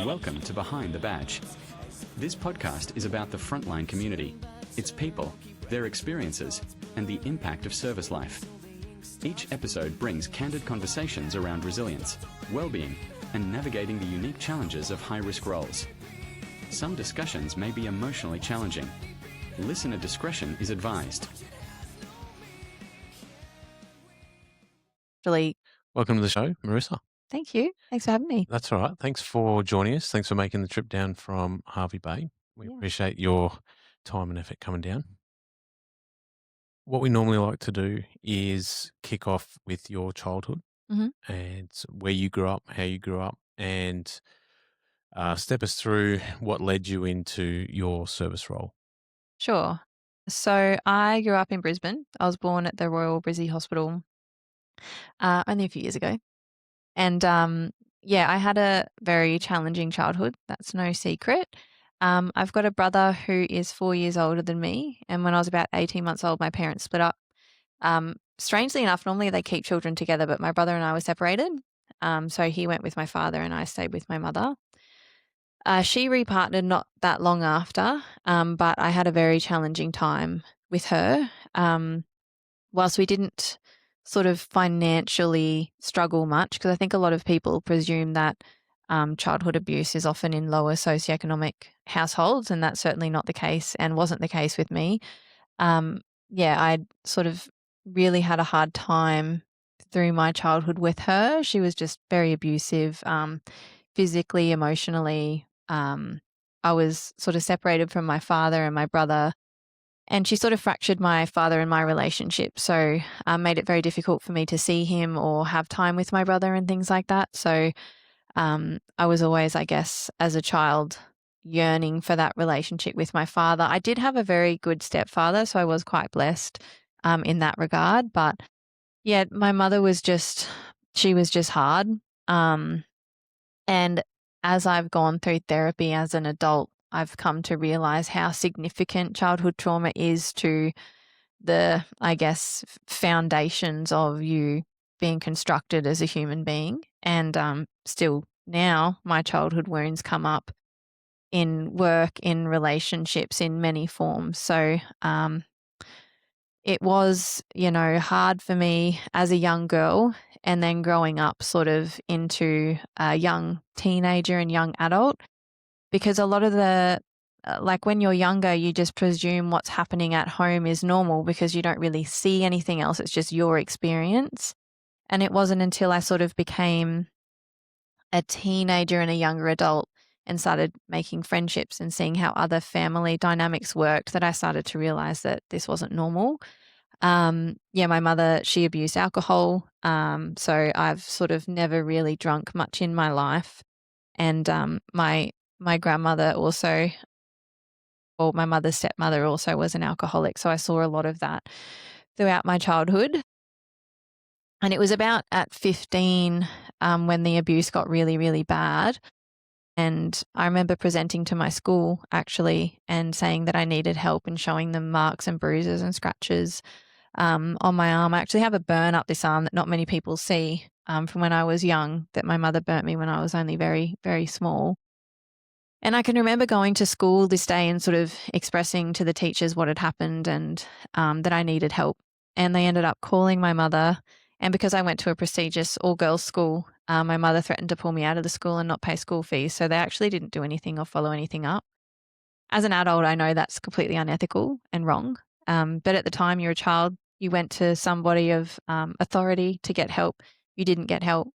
Welcome to Behind the Badge. This podcast is about the frontline community, its people, their experiences, and the impact of service life. Each episode brings candid conversations around resilience, well-being, and navigating the unique challenges of high-risk roles. Some discussions may be emotionally challenging. Listener discretion is advised. Welcome to the show, Marissa. Thank you. Thanks for having me. That's all right. Thanks for joining us. Thanks for making the trip down from Harvey Bay. We appreciate your time and effort coming down. What we normally like to do is kick off with your childhood and where you grew up, how you grew up, and step us through what led you into your service role. Sure. So I grew up in Brisbane. I was born at the Royal Brizzy Hospital only a few years ago. And I had a very challenging childhood. That's no secret. I've got a brother who is 4 years older than me. And when I was about 18 months old, my parents split up. Strangely enough, normally they keep children together, but my brother and I were separated. So he went with my father and I stayed with my mother. She repartnered not that long after, but I had a very challenging time with her. Whilst we didn't sort of financially struggle much, because I think a lot of people presume that childhood abuse is often in lower socioeconomic households, and that's certainly not the case and wasn't the case with me. I sort of really had a hard time through my childhood with her. She was just very abusive, physically, emotionally. I was sort of separated from my father and my brother, and she sort of fractured my father and my relationship. So made it very difficult for me to see him or have time with my brother and things like that. So I was always, I guess, as a child, yearning for that relationship with my father. I did have a very good stepfather, so I was quite blessed in that regard. But yeah, my mother was she was just hard. And as I've gone through therapy as an adult, I've come to realize how significant childhood trauma is to the, I guess, foundations of you being constructed as a human being. And still now, my childhood wounds come up in work, in relationships, in many forms. So it was, hard for me as a young girl, and then growing up sort of into a young teenager and young adult, because a lot of the, like when you're younger, you just presume what's happening at home is normal because you don't really see anything else. It's just your experience. And it wasn't until I sort of became a teenager and a younger adult and started making friendships and seeing how other family dynamics worked that I started to realize that this wasn't normal. My mother, she abused alcohol. So I've sort of never really drunk much in my life. And my grandmother also, or my mother's stepmother also was an alcoholic. So I saw a lot of that throughout my childhood. And it was about at 15 when the abuse got really, really bad. And I remember presenting to my school actually and saying that I needed help and showing them marks and bruises and scratches on my arm. I actually have a burn up this arm that not many people see from when I was young, that my mother burnt me when I was only very, very small. And I can remember going to school this day and sort of expressing to the teachers what had happened and that I needed help. And they ended up calling my mother. And because I went to a prestigious all-girls school, my mother threatened to pull me out of the school and not pay school fees. So they actually didn't do anything or follow anything up. As an adult, I know that's completely unethical and wrong. But at the time, you're a child. You went to somebody of authority to get help. You didn't get help.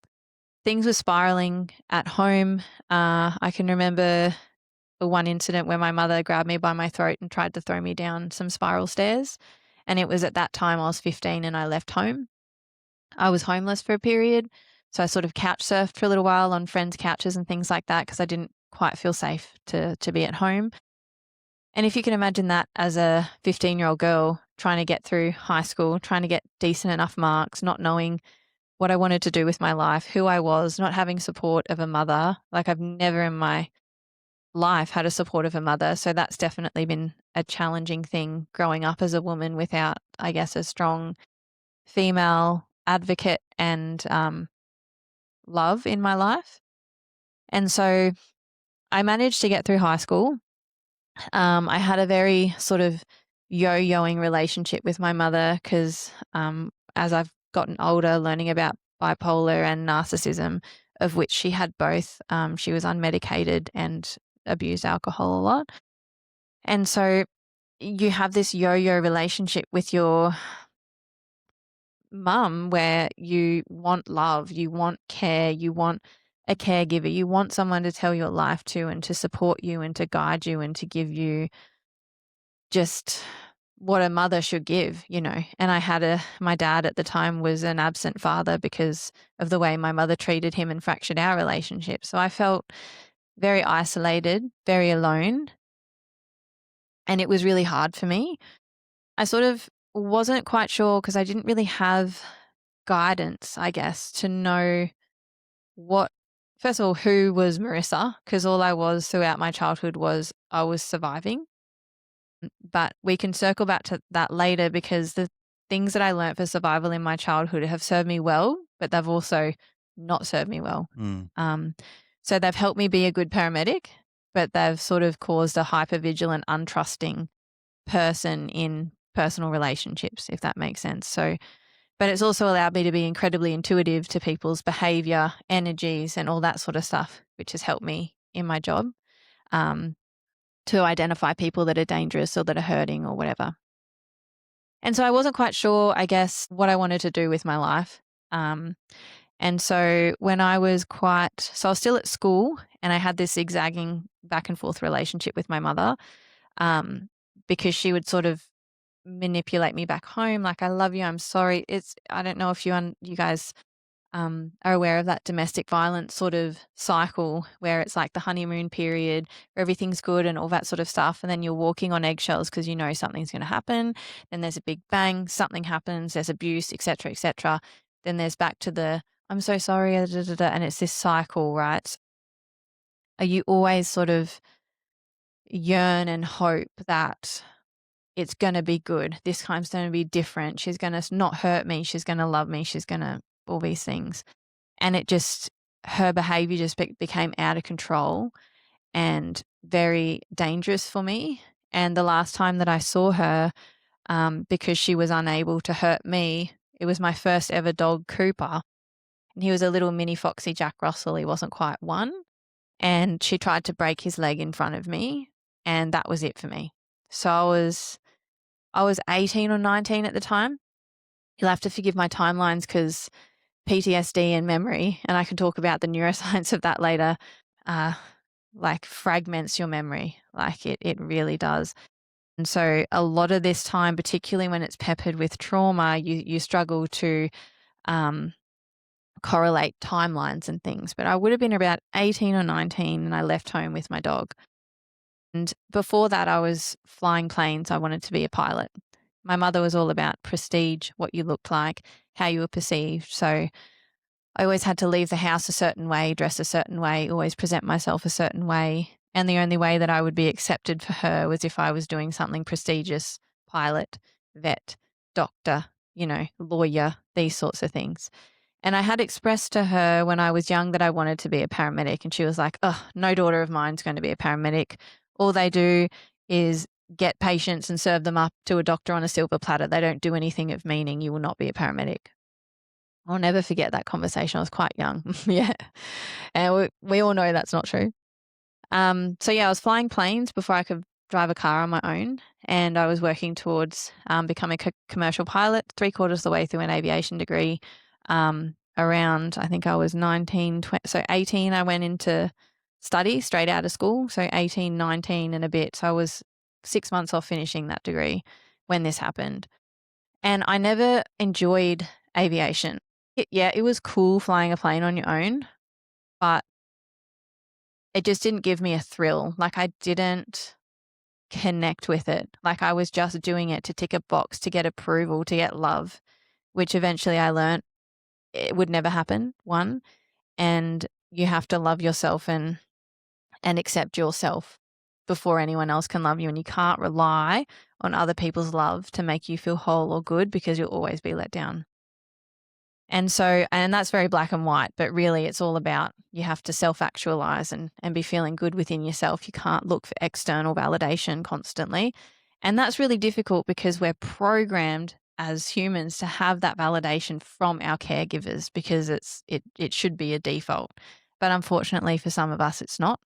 Things were spiraling at home. I can remember the one incident where my mother grabbed me by my throat and tried to throw me down some spiral stairs. And it was at that time I was 15 and I left home. I was homeless for a period. So I sort of couch surfed for a little while on friends' couches and things like that because I didn't quite feel safe to be at home. And if you can imagine that as a 15-year-old girl trying to get through high school, trying to get decent enough marks, not knowing what I wanted to do with my life, who I was, not having support of a mother. Like I've never in my life had a support of a mother. So that's definitely been a challenging thing growing up as a woman without, I guess, a strong female advocate and love in my life. And so I managed to get through high school. I had a very sort of yo-yoing relationship with my mother because as I've gotten older, learning about bipolar and narcissism, of which she had both, she was unmedicated and abused alcohol a lot. And so you have this yo-yo relationship with your mum where you want love, you want care, you want a caregiver, you want someone to tell your life to and to support you and to guide you and to give you just what a mother should give, you know. And I had my dad at the time was an absent father because of the way my mother treated him and fractured our relationship. So I felt very isolated, very alone. And it was really hard for me. I sort of wasn't quite sure because I didn't really have guidance, I guess, to know first of all, who was Marissa? Because all I was throughout my childhood was I was surviving. But we can circle back to that later because the things that I learned for survival in my childhood have served me well, but they've also not served me well. So they've helped me be a good paramedic, but they've sort of caused a hypervigilant, untrusting person in personal relationships, if that makes sense. So, but it's also allowed me to be incredibly intuitive to people's behavior, energies, and all that sort of stuff, which has helped me in my job. To identify people that are dangerous or that are hurting or whatever. And so I wasn't quite sure, I guess, what I wanted to do with my life. And so when I was I was still at school and I had this zigzagging back and forth relationship with my mother because she would sort of manipulate me back home. Like, I love you. I'm sorry. I don't know if you guys are aware of that domestic violence sort of cycle where it's like the honeymoon period where everything's good and all that sort of stuff. And then you're walking on eggshells because you know something's going to happen. Then there's a big bang, something happens, there's abuse, etc., etc. Then there's back to the, I'm so sorry, and it's this cycle, right? You always sort of yearn and hope that it's going to be good. This time's going to be different. She's going to not hurt me. She's going to love me. She's going to all these things. And her behavior just became out of control and very dangerous for me. And the last time that I saw her, because she was unable to hurt me, it was my first ever dog, Cooper. And he was a little mini foxy Jack Russell. He wasn't quite one. And she tried to break his leg in front of me. And that was it for me. So I was 18 or 19 at the time. You'll have to forgive my timelines because PTSD and memory, and I can talk about the neuroscience of that later, like fragments your memory. Like it really does. And so a lot of this time, particularly when it's peppered with trauma, you struggle to correlate timelines and things. But I would have been about 18 or 19 and I left home with my dog. And before that, I was flying planes. I wanted to be a pilot. My mother was all about prestige, what you looked like, how you were perceived. So I always had to leave the house a certain way, dress a certain way, always present myself a certain way. And the only way that I would be accepted for her was if I was doing something prestigious, pilot, vet, doctor, lawyer, these sorts of things. And I had expressed to her when I was young that I wanted to be a paramedic. And she was like, oh, no daughter of mine's going to be a paramedic. All they do is get patients and serve them up to a doctor on a silver platter. They don't do anything of meaning. You will not be a paramedic. I'll never forget that conversation. I was quite young. Yeah. And we all know that's not true. So yeah, I was flying planes before I could drive a car on my own. And I was working towards becoming a commercial pilot, 3/4 of the way through an aviation degree. Around, I think I was 19, 20, so 18, I went into study straight out of school. So 18, 19 and a bit. So I was 6 months off finishing that degree when this happened. And I never enjoyed aviation. It was cool flying a plane on your own, but it just didn't give me a thrill. Like I didn't connect with it. Like I was just doing it to tick a box, to get approval, to get love, which eventually I learned it would never happen, one. And you have to love yourself and accept yourself before anyone else can love you. And you can't rely on other people's love to make you feel whole or good because you'll always be let down. And that's very black and white, but really it's all about you have to self-actualize and be feeling good within yourself. You can't look for external validation constantly. And that's really difficult because we're programmed as humans to have that validation from our caregivers because it should be a default. But unfortunately for some of us, it's not.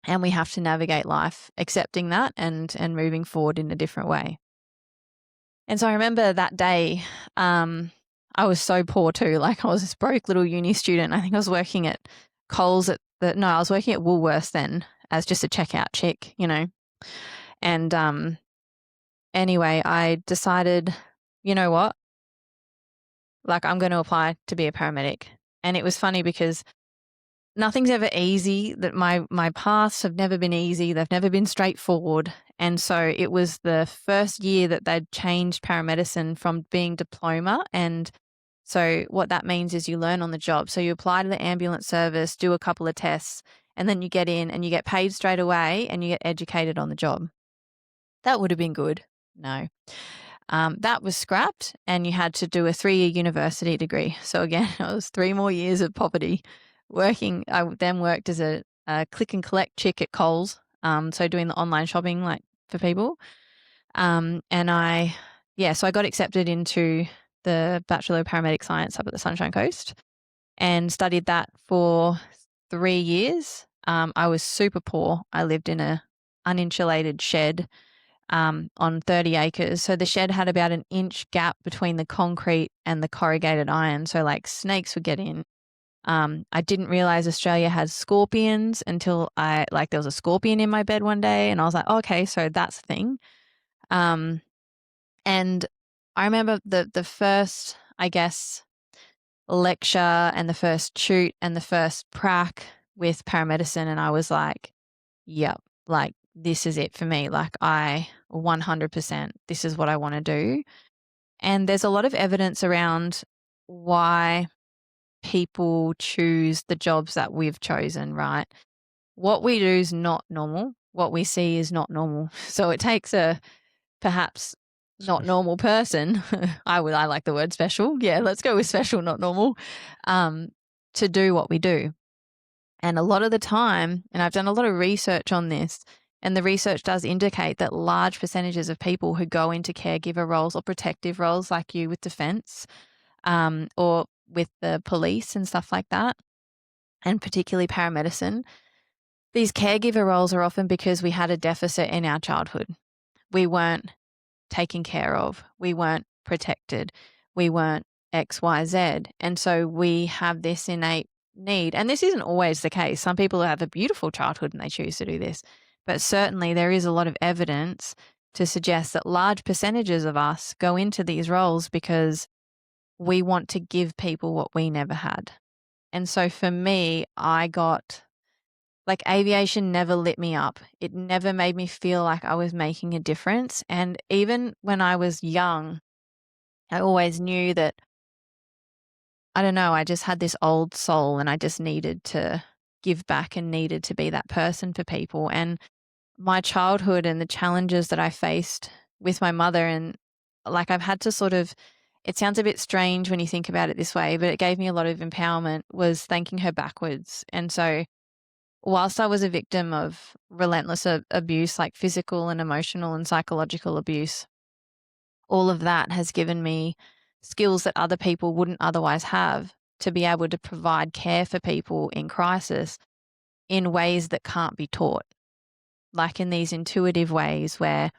And we have to navigate life accepting that and moving forward in a different way. And so I remember that day, I was so poor too. Like I was this broke little uni student. I think I was working at Coles I was working at Woolworths then as just a checkout chick, you know. And anyway, I decided, you know what? Like I'm going to apply to be a paramedic. And it was funny because nothing's ever easy. That my paths have never been easy. They've never been straightforward. And so it was the first year that they'd changed paramedicine from being diploma. And so what that means is you learn on the job. So you apply to the ambulance service, do a couple of tests, and then you get in and you get paid straight away and you get educated on the job. That would have been good. No. That was scrapped and you had to do a 3-year university degree. So again, it was 3 more years of poverty. I then worked as a click and collect chick at Coles. So doing the online shopping like for people. So I got accepted into the Bachelor of Paramedic Science up at the Sunshine Coast and studied that for 3 years. I was super poor. I lived in a uninsulated shed on 30 acres. So the shed had about an inch gap between the concrete and the corrugated iron. So like snakes would get in. I didn't realize Australia had scorpions until there was a scorpion in my bed one day and I was like, oh, okay, so that's the thing. And I remember the first, I guess, lecture and the first shoot and the first prac with paramedicine. And I was like, yep, like this is it for me. Like 100%, this is what I want to do. And there's a lot of evidence around why people choose the jobs that we've chosen, right? What we do is not normal. What we see is not normal. So it takes a perhaps not normal person. I like the word special. Yeah, let's go with special, not normal, to do what we do. And a lot of the time, and I've done a lot of research on this, and the research does indicate that large percentages of people who go into caregiver roles or protective roles like you with defense or with the police and stuff like that, and particularly paramedicine, these caregiver roles are often because we had a deficit in our childhood. We weren't taken care of. We weren't protected. We weren't X, Y, Z. And so we have this innate need. And this isn't always the case. Some people have a beautiful childhood and they choose to do this. But certainly there is a lot of evidence to suggest that large percentages of us go into these roles because we want to give people what we never had. And so for me, aviation never lit me up. It never made me feel like I was making a difference. And even when I was young, I always knew that, I don't know, I just had this old soul and I just needed to give back and needed to be that person for people. And my childhood and the challenges that I faced with my mother, and like I've had to sort of, it sounds a bit strange when you think about it this way, but it gave me a lot of empowerment, was thanking her backwards. And so whilst I was a victim of relentless abuse, like physical and emotional and psychological abuse, all of that has given me skills that other people wouldn't otherwise have to be able to provide care for people in crisis in ways that can't be taught, like in these intuitive ways where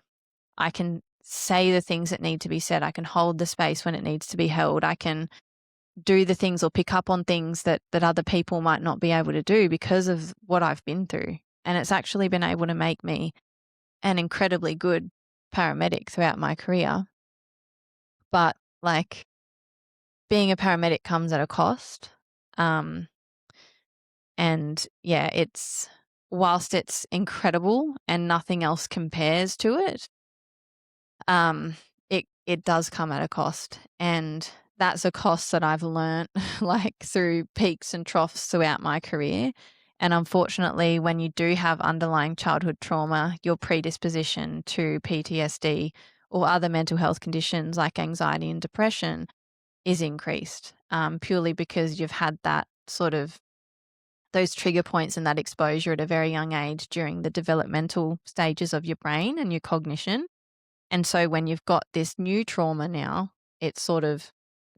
I can say the things that need to be said. I can hold the space when it needs to be held. I can do the things or pick up on things that other people might not be able to do because of what I've been through. And it's actually been able to make me an incredibly good paramedic throughout my career. But like being a paramedic comes at a cost. And yeah, whilst it's incredible and nothing else compares to it, it does come at a cost. And that's a cost that I've learned like through peaks and troughs throughout my career. And unfortunately, when you do have underlying childhood trauma, your predisposition to PTSD or other mental health conditions like anxiety and depression is increased, purely because you've had that sort of those trigger points and that exposure at a very young age during the developmental stages of your brain and your cognition. And so when you've got this new trauma now, it sort of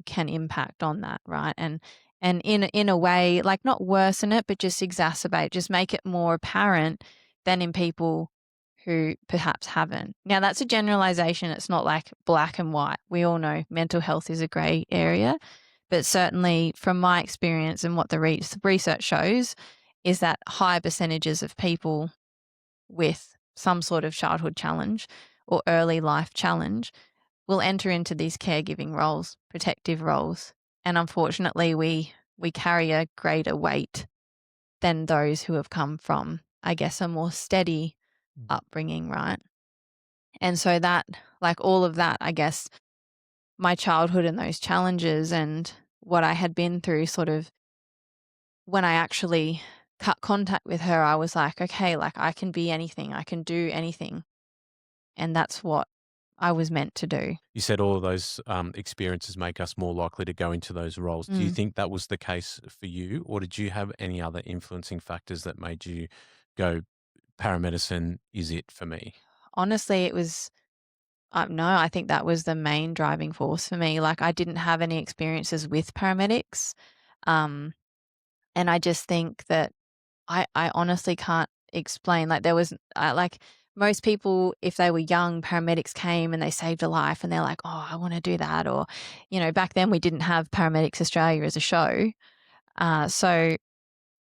can impact on that, right? And in a way, like not worsen it, but just exacerbate, just make it more apparent than in people who perhaps haven't. Now that's a generalization. It's not like black and white. We all know mental health is a gray area, but certainly from my experience and what the research shows is that high percentages of people with some sort of childhood challenge or early life challenge will enter into these caregiving roles, protective roles. And unfortunately, we carry a greater weight than those who have come from, I guess, a more steady upbringing, right? And so that, like all of that, I guess, my childhood and those challenges and what I had been through sort of when I actually cut contact with her, I was like, okay, like I can be anything, I can do anything. And that's what I was meant to do. You said all of those experiences make us more likely to go into those roles. Do you think that was the case for you, or did you have any other influencing factors that made you go, paramedicine is it for me? Honestly, it was, no, I think that was the main driving force for me. Like I didn't have any experiences with paramedics. And I just think that I honestly can't explain. Like there was, like most people, if they were young, paramedics came and they saved a life and they're like, oh, I want to do that. Or, back then we didn't have Paramedics Australia as a show. So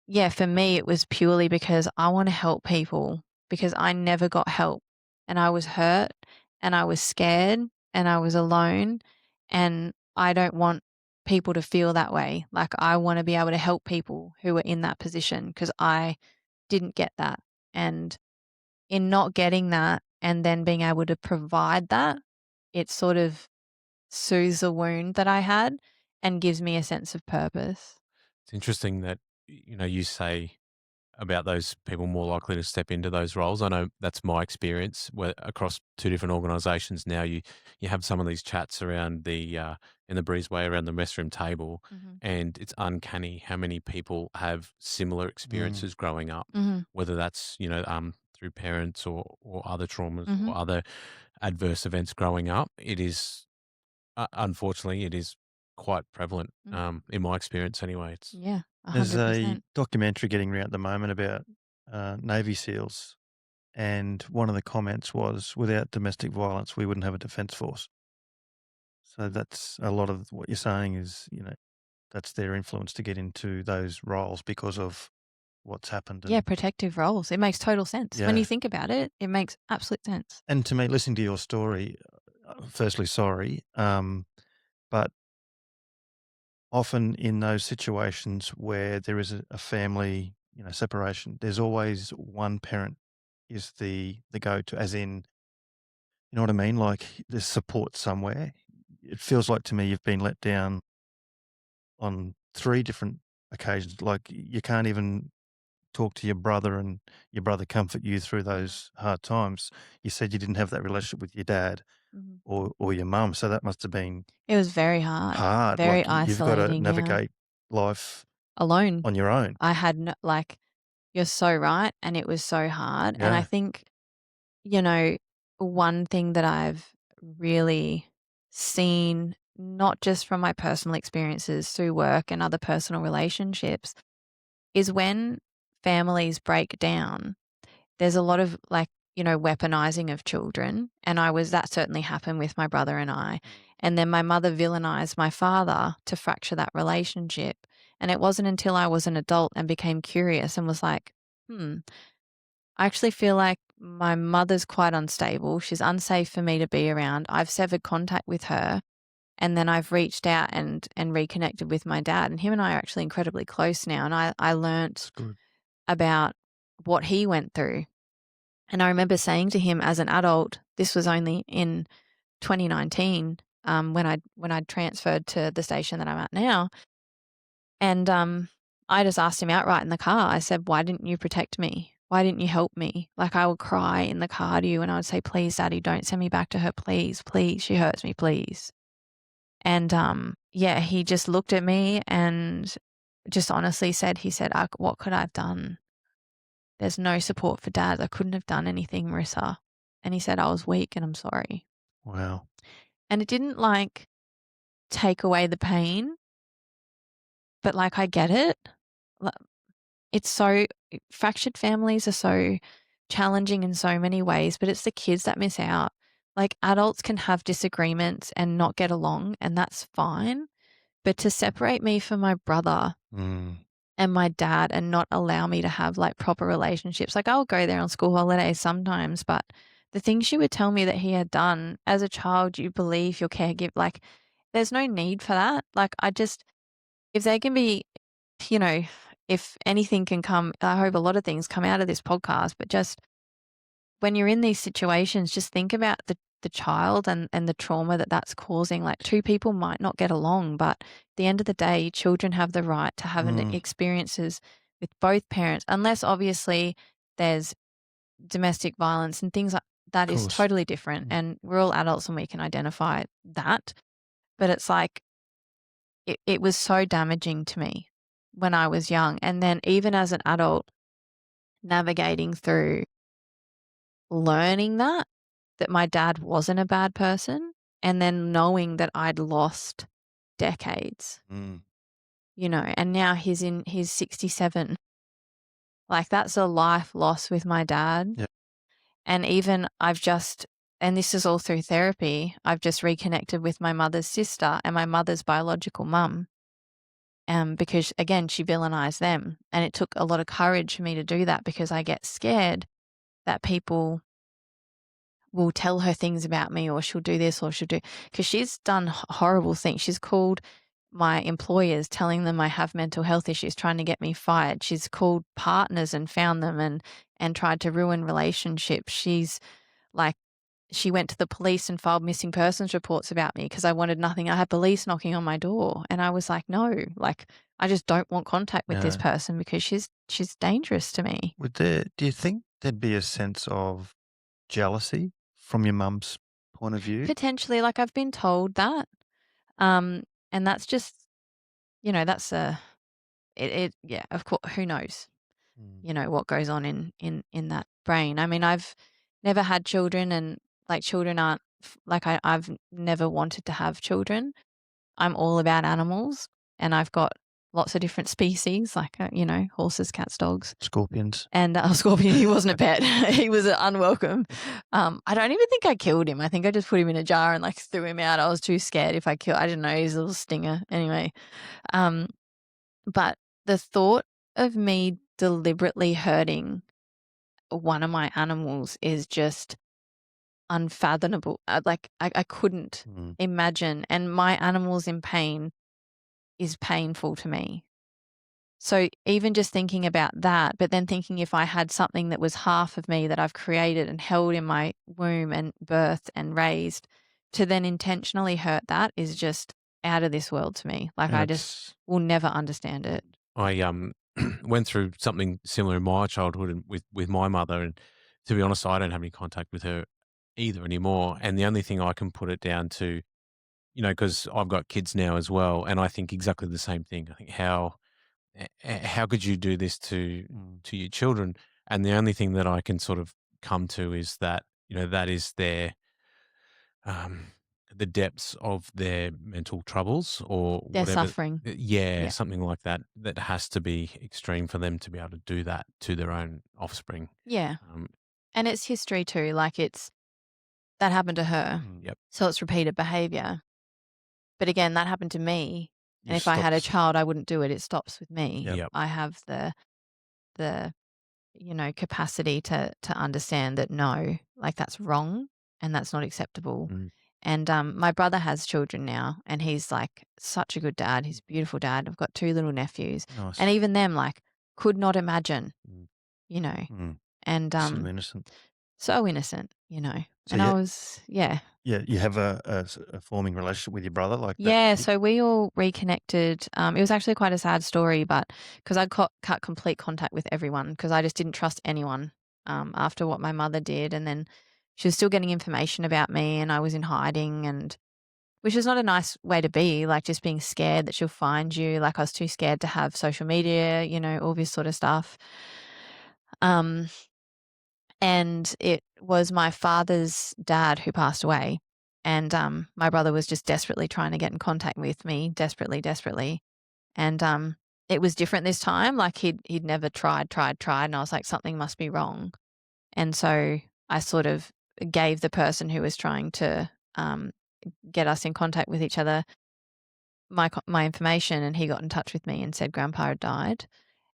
yeah, for me, it was purely because I want to help people because I never got help and I was hurt and I was scared and I was alone. And I don't want people to feel that way. Like I want to be able to help people who are in that position because I didn't get that. And in not getting that and then being able to provide that, it sort of soothes a wound that I had and gives me a sense of purpose. It's interesting that you say about those people more likely to step into those roles. I know that's my experience where across two different organisations now you have some of these chats around the in the breezeway around the mess room table, Mhm. and it's uncanny how many people have similar experiences growing up, Mhm. whether that's through parents or other traumas Mhm. or other adverse events growing up. It is unfortunately it is quite prevalent Mm. in my experience anyway. It's Yeah, There's a 100%. documentary getting around at the moment about Navy SEALs, and one of the comments was, "Without domestic violence, we wouldn't have a defence force." So that's a lot of what you're saying is, that's their influence to get into those roles because of what's happened. Yeah, And protective roles. It makes total sense. When yeah, you think about it, it makes absolute sense. and to me, listening to your story, firstly, sorry, but often in those situations where there is a family, separation, there's always one parent is the go-to, as in, you know what I mean? Like there's support somewhere. It feels like to me you've been let down on 3 different occasions. Like you can't even talk to your brother and your brother comfort you through those hard times. You said you didn't have that relationship with your dad Mhm. or your mum, so that must have been It was very hard, hard. very Like you've got to isolating, yeah. navigate life Alone. on your own. I had no, like, you're so right, and it was so hard. And I Yeah. think, you know, one thing that I've really seen, not just from my personal experiences through work and other personal relationships, is when families break down, there's a lot of like, weaponizing of children. And that certainly happened with my brother and I. And then my mother villainized my father to fracture that relationship. And it wasn't until I was an adult and became curious and was like, I actually feel like my mother's quite unstable. She's unsafe for me to be around. I've severed contact with her. And then I've reached out and reconnected with my dad. And him and I are actually incredibly close now. And I learnt It's good. about what he went through. And I remember saying to him as an adult, this was only in 2019, when I'd transferred to the station that I'm at now. And I just asked him outright in the car. I said, "Why didn't you protect me? Why didn't you help me?" Like I would cry in the car to you and I would say, "Please, Daddy, don't send me back to her. Please, please. She hurts me, please." And yeah, he just looked at me and just honestly said, what could I have done? There's no support for Dad. I couldn't have done anything, Marissa. And he said I was weak and I'm sorry. Wow. And it didn't like take away the pain, but like I get it. It's so fractured families are so challenging in so many ways, but it's the kids that miss out. Like adults can have disagreements and not get along, and that's fine. But to separate me from my brother Mm. and my dad and not allow me to have like proper relationships, like I'll go there on school holidays sometimes, but the things she would tell me that he had done as a child, you believe your caregiver, like there's no need for that. Like if they can be, you know, if anything can come, I hope a lot of things come out of this podcast, but just when you're in these situations, just think about the child and the trauma that that's causing. Like two people might not get along, but at the end of the day, children have the right to have experiences with both parents, unless obviously there's domestic violence and things like that is totally different. And we're all adults and we can identify that. But it's like, it was so damaging to me when I was young. And then even as an adult, navigating through learning that my dad wasn't a bad person, and then knowing that I'd lost decades, and now he's 67. Like that's a life loss with my dad. Yep. And even and this is all through therapy, I've just reconnected with my mother's sister and my mother's biological mum. Because again, she villainized them. And it took a lot of courage for me to do that because I get scared that people will tell her things about me or she'll do this or because she's done horrible things. She's called my employers telling them I have mental health issues, trying to get me fired. She's called partners and found them and tried to ruin relationships. She's like, she went to the police and filed missing persons reports about me because I wanted nothing. I had police knocking on my door and I was like, no, like I just don't want contact with this person because she's dangerous to me. Do you think there'd be a sense of jealousy from your mum's point of view? Potentially, like I've been told that. And that's just, that's yeah, of course, who knows, what goes on in that brain. I mean, I've never had children and like children aren't like I've never wanted to have children. I'm all about animals and I've got lots of different species like, horses, cats, dogs. Scorpions. And Scorpion, he wasn't a pet. He was unwelcome. I don't even think I killed him. I think I just put him in a jar and like threw him out. I was too scared if I killed. I didn't know he was a little stinger. Anyway, but the thought of me deliberately hurting one of my animals is just unfathomable. Like I couldn't imagine. And my animals in pain is painful to me. So even just thinking about that, but then thinking if I had something that was half of me that I've created and held in my womb and birthed and raised, to then intentionally hurt that is just out of this world to me. Like I just will never understand it. I went through something similar in my childhood and with my mother, and to be honest, I don't have any contact with her either anymore. And the only thing I can put it down to, because I've got kids now as well, and I think exactly the same thing. I think how could you do this to your children? And the only thing that I can sort of come to is that, that is the depths of their mental troubles or Their whatever. suffering. Yeah, something like that. That has to be extreme for them to be able to do that to their own offspring. Yeah. And it's history too. Like that happened to her. Yep. So it's repeated behavior. But again, that happened to me. And if I had a child, I wouldn't do it. It stops with me. Yep. I have the capacity to understand that no, like that's wrong and that's not acceptable. And my brother has children now and he's like such a good dad. He's a beautiful dad. I've got 2 little nephews. Nice. And even them like could not imagine, and so innocent. So innocent, So and I was, Yeah, you have a forming relationship with your brother like that? Yeah, so we all reconnected. It was actually quite a sad story, but because I cut complete contact with everyone because I just didn't trust anyone after what my mother did. And then she was still getting information about me and I was in hiding and which is not a nice way to be, like just being scared that she'll find you. Like I was too scared to have social media, all this sort of stuff. And it was my father's dad who passed away. And my brother was just desperately trying to get in contact with me, desperately. And it was different this time. Like he'd never tried. And I was like, something must be wrong. And so I sort of gave the person who was trying to get us in contact with each other my information, and he got in touch with me and said Grandpa had died.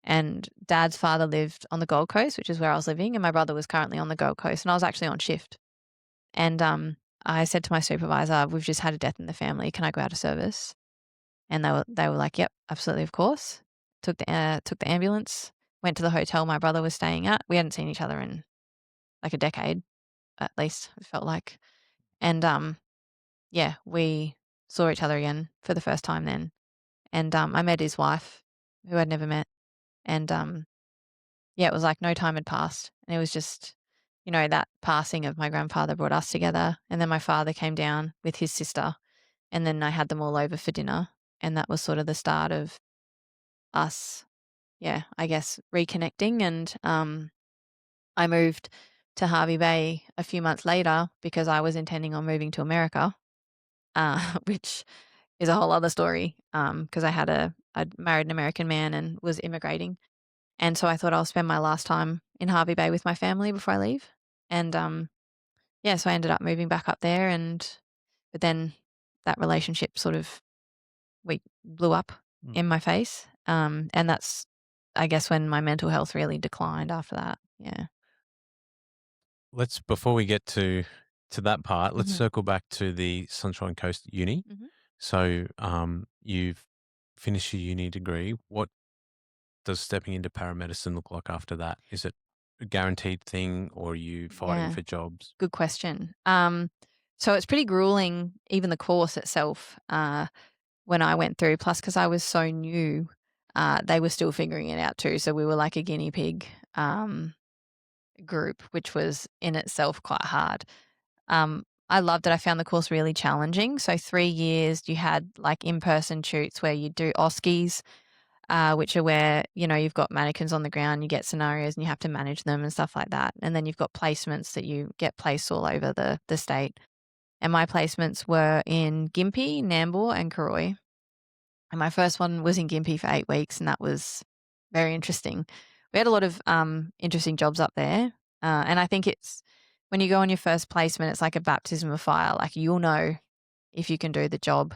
And Dad's father lived on the Gold Coast, which is where I was living, and my brother was currently on the Gold Coast, and I was actually on shift. And I said to my supervisor, we've just had a death in the family. Can I go out of service? And they were like, yep, absolutely, of course. Took the ambulance, went to the hotel my brother was staying at. We hadn't seen each other in like a decade, at least, it felt like. And yeah, we saw each other again for the first time then. And I met his wife, who I'd never met. And yeah, it was like no time had passed. And it was just, that passing of my grandfather brought us together. And then my father came down with his sister. And then I had them all over for dinner. And that was sort of the start of us, yeah, I guess, reconnecting. And I moved to Harvey Bay a few months later because I was intending on moving to America, which is a whole other story, because I'd married an American man and was immigrating. And so I thought I'll spend my last time in Harvey Bay with my family before I leave. And yeah, so I ended up moving back up there, but then that relationship sort of blew up in my face. And that's, I guess, when my mental health really declined after that. Yeah. Before we get to that part, let's Mhm. circle back to the Sunshine Coast Uni. Mhm. So you've finished your uni degree. What does stepping into paramedicine look like after that? Is it a guaranteed thing, or are you fighting Yeah. for jobs? Good question. So it's pretty grueling, even the course itself, when I went through, plus because I was so new, they were still figuring it out too. So we were like a guinea pig group, which was in itself quite hard. I loved it. I found the course really challenging. So 3 years, you had like in-person shoots where you do OSCEs, which are where, you've got mannequins on the ground, you get scenarios and you have to manage them and stuff like that. And then you've got placements that you get placed all over the state. And my placements were in Gympie, Nambour and Karoi. And my first one was in Gympie for 8 weeks, and that was very interesting. We had a lot of interesting jobs up there. And I think it's when you go on your first placement, it's like a baptism of fire. Like you'll know if you can do the job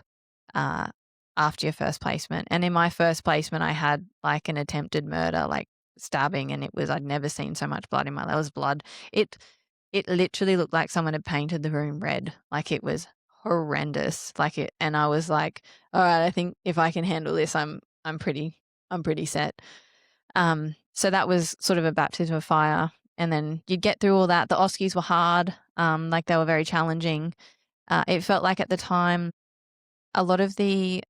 after your first placement. And in my first placement, I had like an attempted murder, like stabbing, and I'd never seen so much blood in my life. There was blood. It literally looked like someone had painted the room red. Like it was horrendous. And I was like, all right, I think if I can handle this, I'm pretty set. So that was sort of a baptism of fire. And then you'd get through all that. The OSCEs were hard. Like they were very challenging. It felt like at the time, a lot of the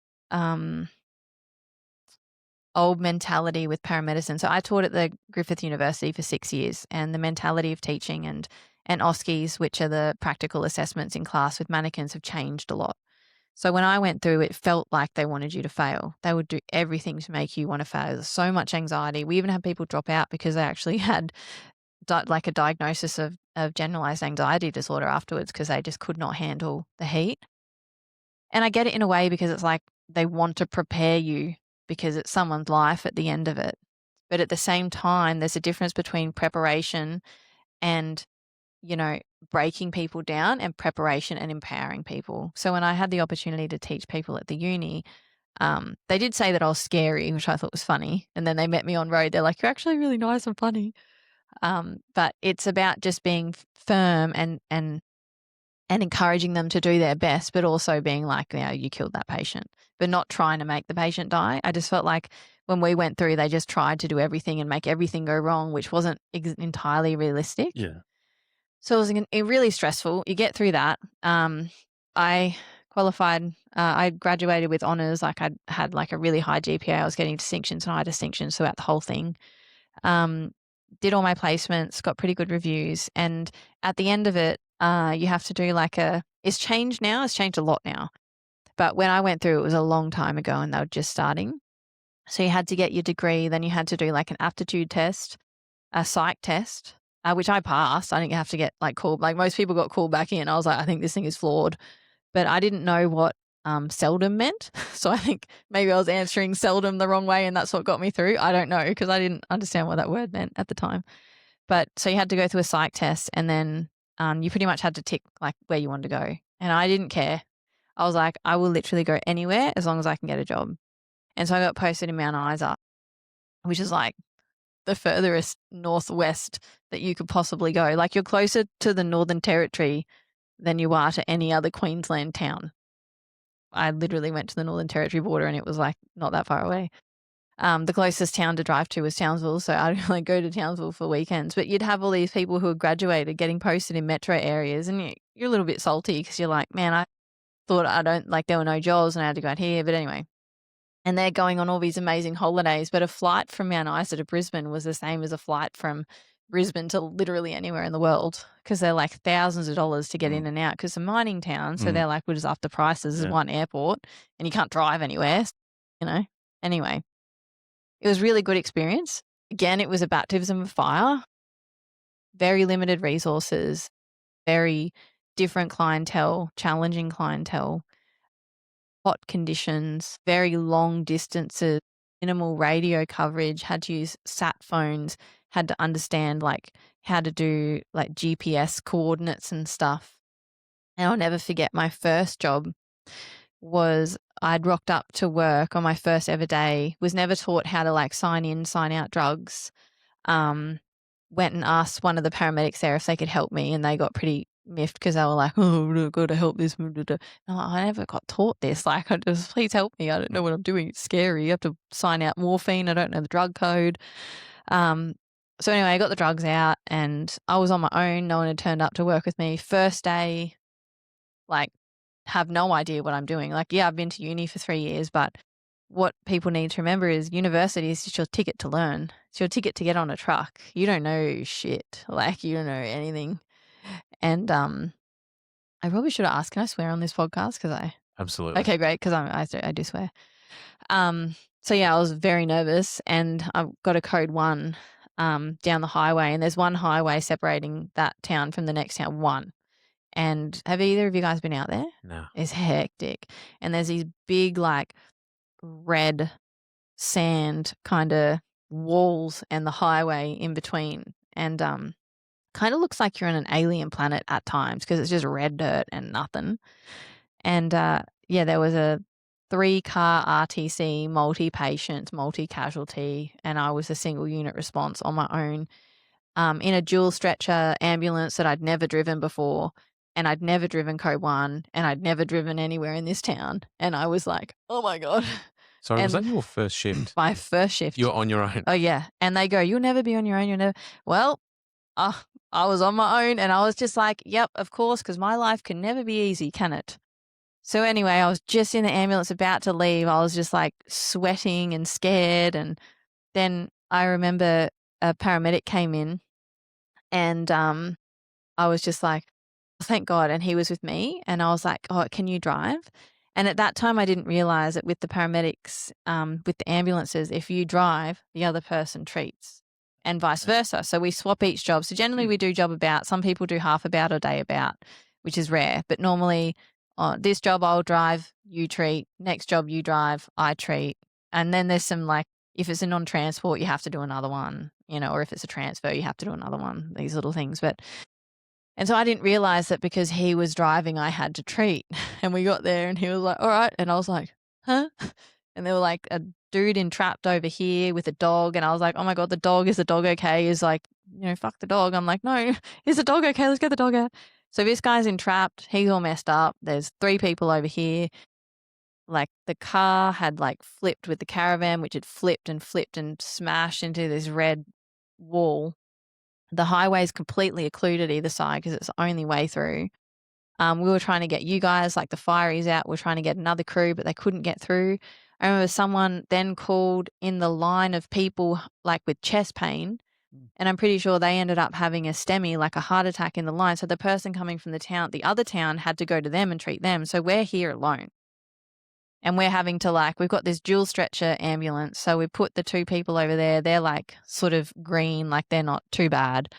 old mentality with paramedicine. So I taught at the Griffith University for 6 years, and the mentality of teaching and OSCEs, which are the practical assessments in class with mannequins, have changed a lot. So when I went through, it felt like they wanted you to fail. They would do everything to make you want to fail. There's so much anxiety. We even had people drop out because they actually had like a diagnosis of generalized anxiety disorder afterwards because they just could not handle the heat. And I get it in a way because it's like they want to prepare you because it's someone's life at the end of it. But at the same time, there's a difference between preparation and, breaking people down, and preparation and empowering people. So when I had the opportunity to teach people at the uni, they did say that I was scary, which I thought was funny. And then they met me on road. They're like, you're actually really nice and funny. But it's about just being firm and encouraging them to do their best, but also being like, you killed that patient, but not trying to make the patient die. I just felt like when we went through, they just tried to do everything and make everything go wrong, which wasn't entirely realistic. Yeah. So it was really stressful. You get through that. I qualified. I graduated with honors. Like I had like a really high GPA. I was getting distinctions and high distinctions throughout the whole thing. Did all my placements, got pretty good reviews. And at the end of it, you have to do it's changed now. It's changed a lot now. But when I went through, it was a long time ago and they were just starting. So you had to get your degree, then you had to do like an aptitude test, a psych test, which I passed. I didn't have to get like called. Like most people got called back in. I was like, I think this thing is flawed. But I didn't know what seldom meant. So I think maybe I was answering seldom the wrong way and that's what got me through. I don't know because I didn't understand what that word meant at the time. But so you had to go through a psych test and then you pretty much had to tick like where you wanted to go. And I didn't care. I was like, I will literally go anywhere as long as I can get a job. And so I got posted in Mount Isa, which is like the furthest northwest that you could possibly go. Like you're closer to the Northern Territory than you are to any other Queensland town. I literally went to the Northern Territory border and it was like not that far away. The closest town to drive to was Townsville, so I'd like go to Townsville for weekends. But you'd have all these people who had graduated getting posted in metro areas, and you're a little bit salty because you're like, man, I thought there were no jobs and I had to go out here. But anyway, and they're going on all these amazing holidays. But a flight from Mount Isa to Brisbane was the same as a flight from Brisbane to literally anywhere in the world because they're like thousands of dollars to get in and out because it's a mining town. So they're like, we're just after prices. There's one airport and you can't drive anywhere, Anyway, it was really good experience. Again, it was a baptism of fire, very limited resources, very different clientele, challenging clientele, hot conditions, very long distances, minimal radio coverage, had to use sat phones, had to understand like how to do like GPS coordinates and stuff. And I'll never forget my first job was I'd rocked up to work on my first ever day, was never taught how to like sign in, sign out drugs. Went and asked one of the paramedics there if they could help me and they got pretty miffed because they were like, oh, we've got to help this. And I'm like, I never got taught this. Like, please help me. I don't know what I'm doing. It's scary. You have to sign out morphine. I don't know the drug code. So anyway, I got the drugs out and I was on my own. No one had turned up to work with me. First day, like, have no idea what I'm doing. Like, yeah, I've been to uni for 3 years, but what people need to remember is university is just your ticket to learn. It's your ticket to get on a truck. You don't know shit. Like, you don't know anything. And I probably should have asked, can I swear on this podcast? Absolutely. Okay, great, because I do swear. So yeah, I was very nervous and I got a code 1 down the highway and there's one highway separating that town from the next town, 1. And have either of you guys been out there? No. It's hectic. And there's these big like red sand kind of walls and the highway in between. And kind of looks like you're on an alien planet at times because it's just red dirt and nothing. And there was a 3-car RTC, multi-patient, multi-casualty, and I was a single unit response on my own in a dual stretcher ambulance that I'd never driven before. And I'd never driven code 1 and I'd never driven anywhere in this town. And I was like, oh my God. Sorry, was that your first shift? My first shift. You're on your own. Oh yeah. And they go, you'll never be on your own. You'll never. Well, I was on my own and I was just like, yep, of course, because my life can never be easy, can it? So anyway, I was just in the ambulance about to leave. I was just like sweating and scared. And then I remember a paramedic came in and I was just like, thank God. And he was with me and I was like, oh, can you drive? And at that time, I didn't realize that with the paramedics, with the ambulances, if you drive, the other person treats and vice versa. So we swap each job. So generally we do job about. Some people do half about or day about, which is rare. But normally this job I'll drive, you treat. Next job you drive, I treat. And then there's some like, if it's a non-transport, you have to do another one, or if it's a transfer, you have to do another one, these little things. And so I didn't realize that because he was driving, I had to treat. And we got there and he was like, all right. And I was like, huh? And they were like a dude entrapped over here with a dog. And I was like, oh my God, is the dog okay? He's like, fuck the dog. I'm like, no, is the dog okay? Let's get the dog out. So this guy's entrapped. He's all messed up. There's 3 people over here. Like the car had like flipped with the caravan, which had flipped and smashed into this red wall. The highway's completely occluded either side because it's the only way through. We were trying to get you guys, like the fireys out. We were trying to get another crew, but they couldn't get through. I remember someone then called in the line of people like with chest pain. And I'm pretty sure they ended up having a STEMI, like a heart attack in the line. So the person coming from the other town had to go to them and treat them. So we're here alone. And we're having to we've got this dual stretcher ambulance. So we put the 2 people over there. They're like sort of green, like they're not too bad.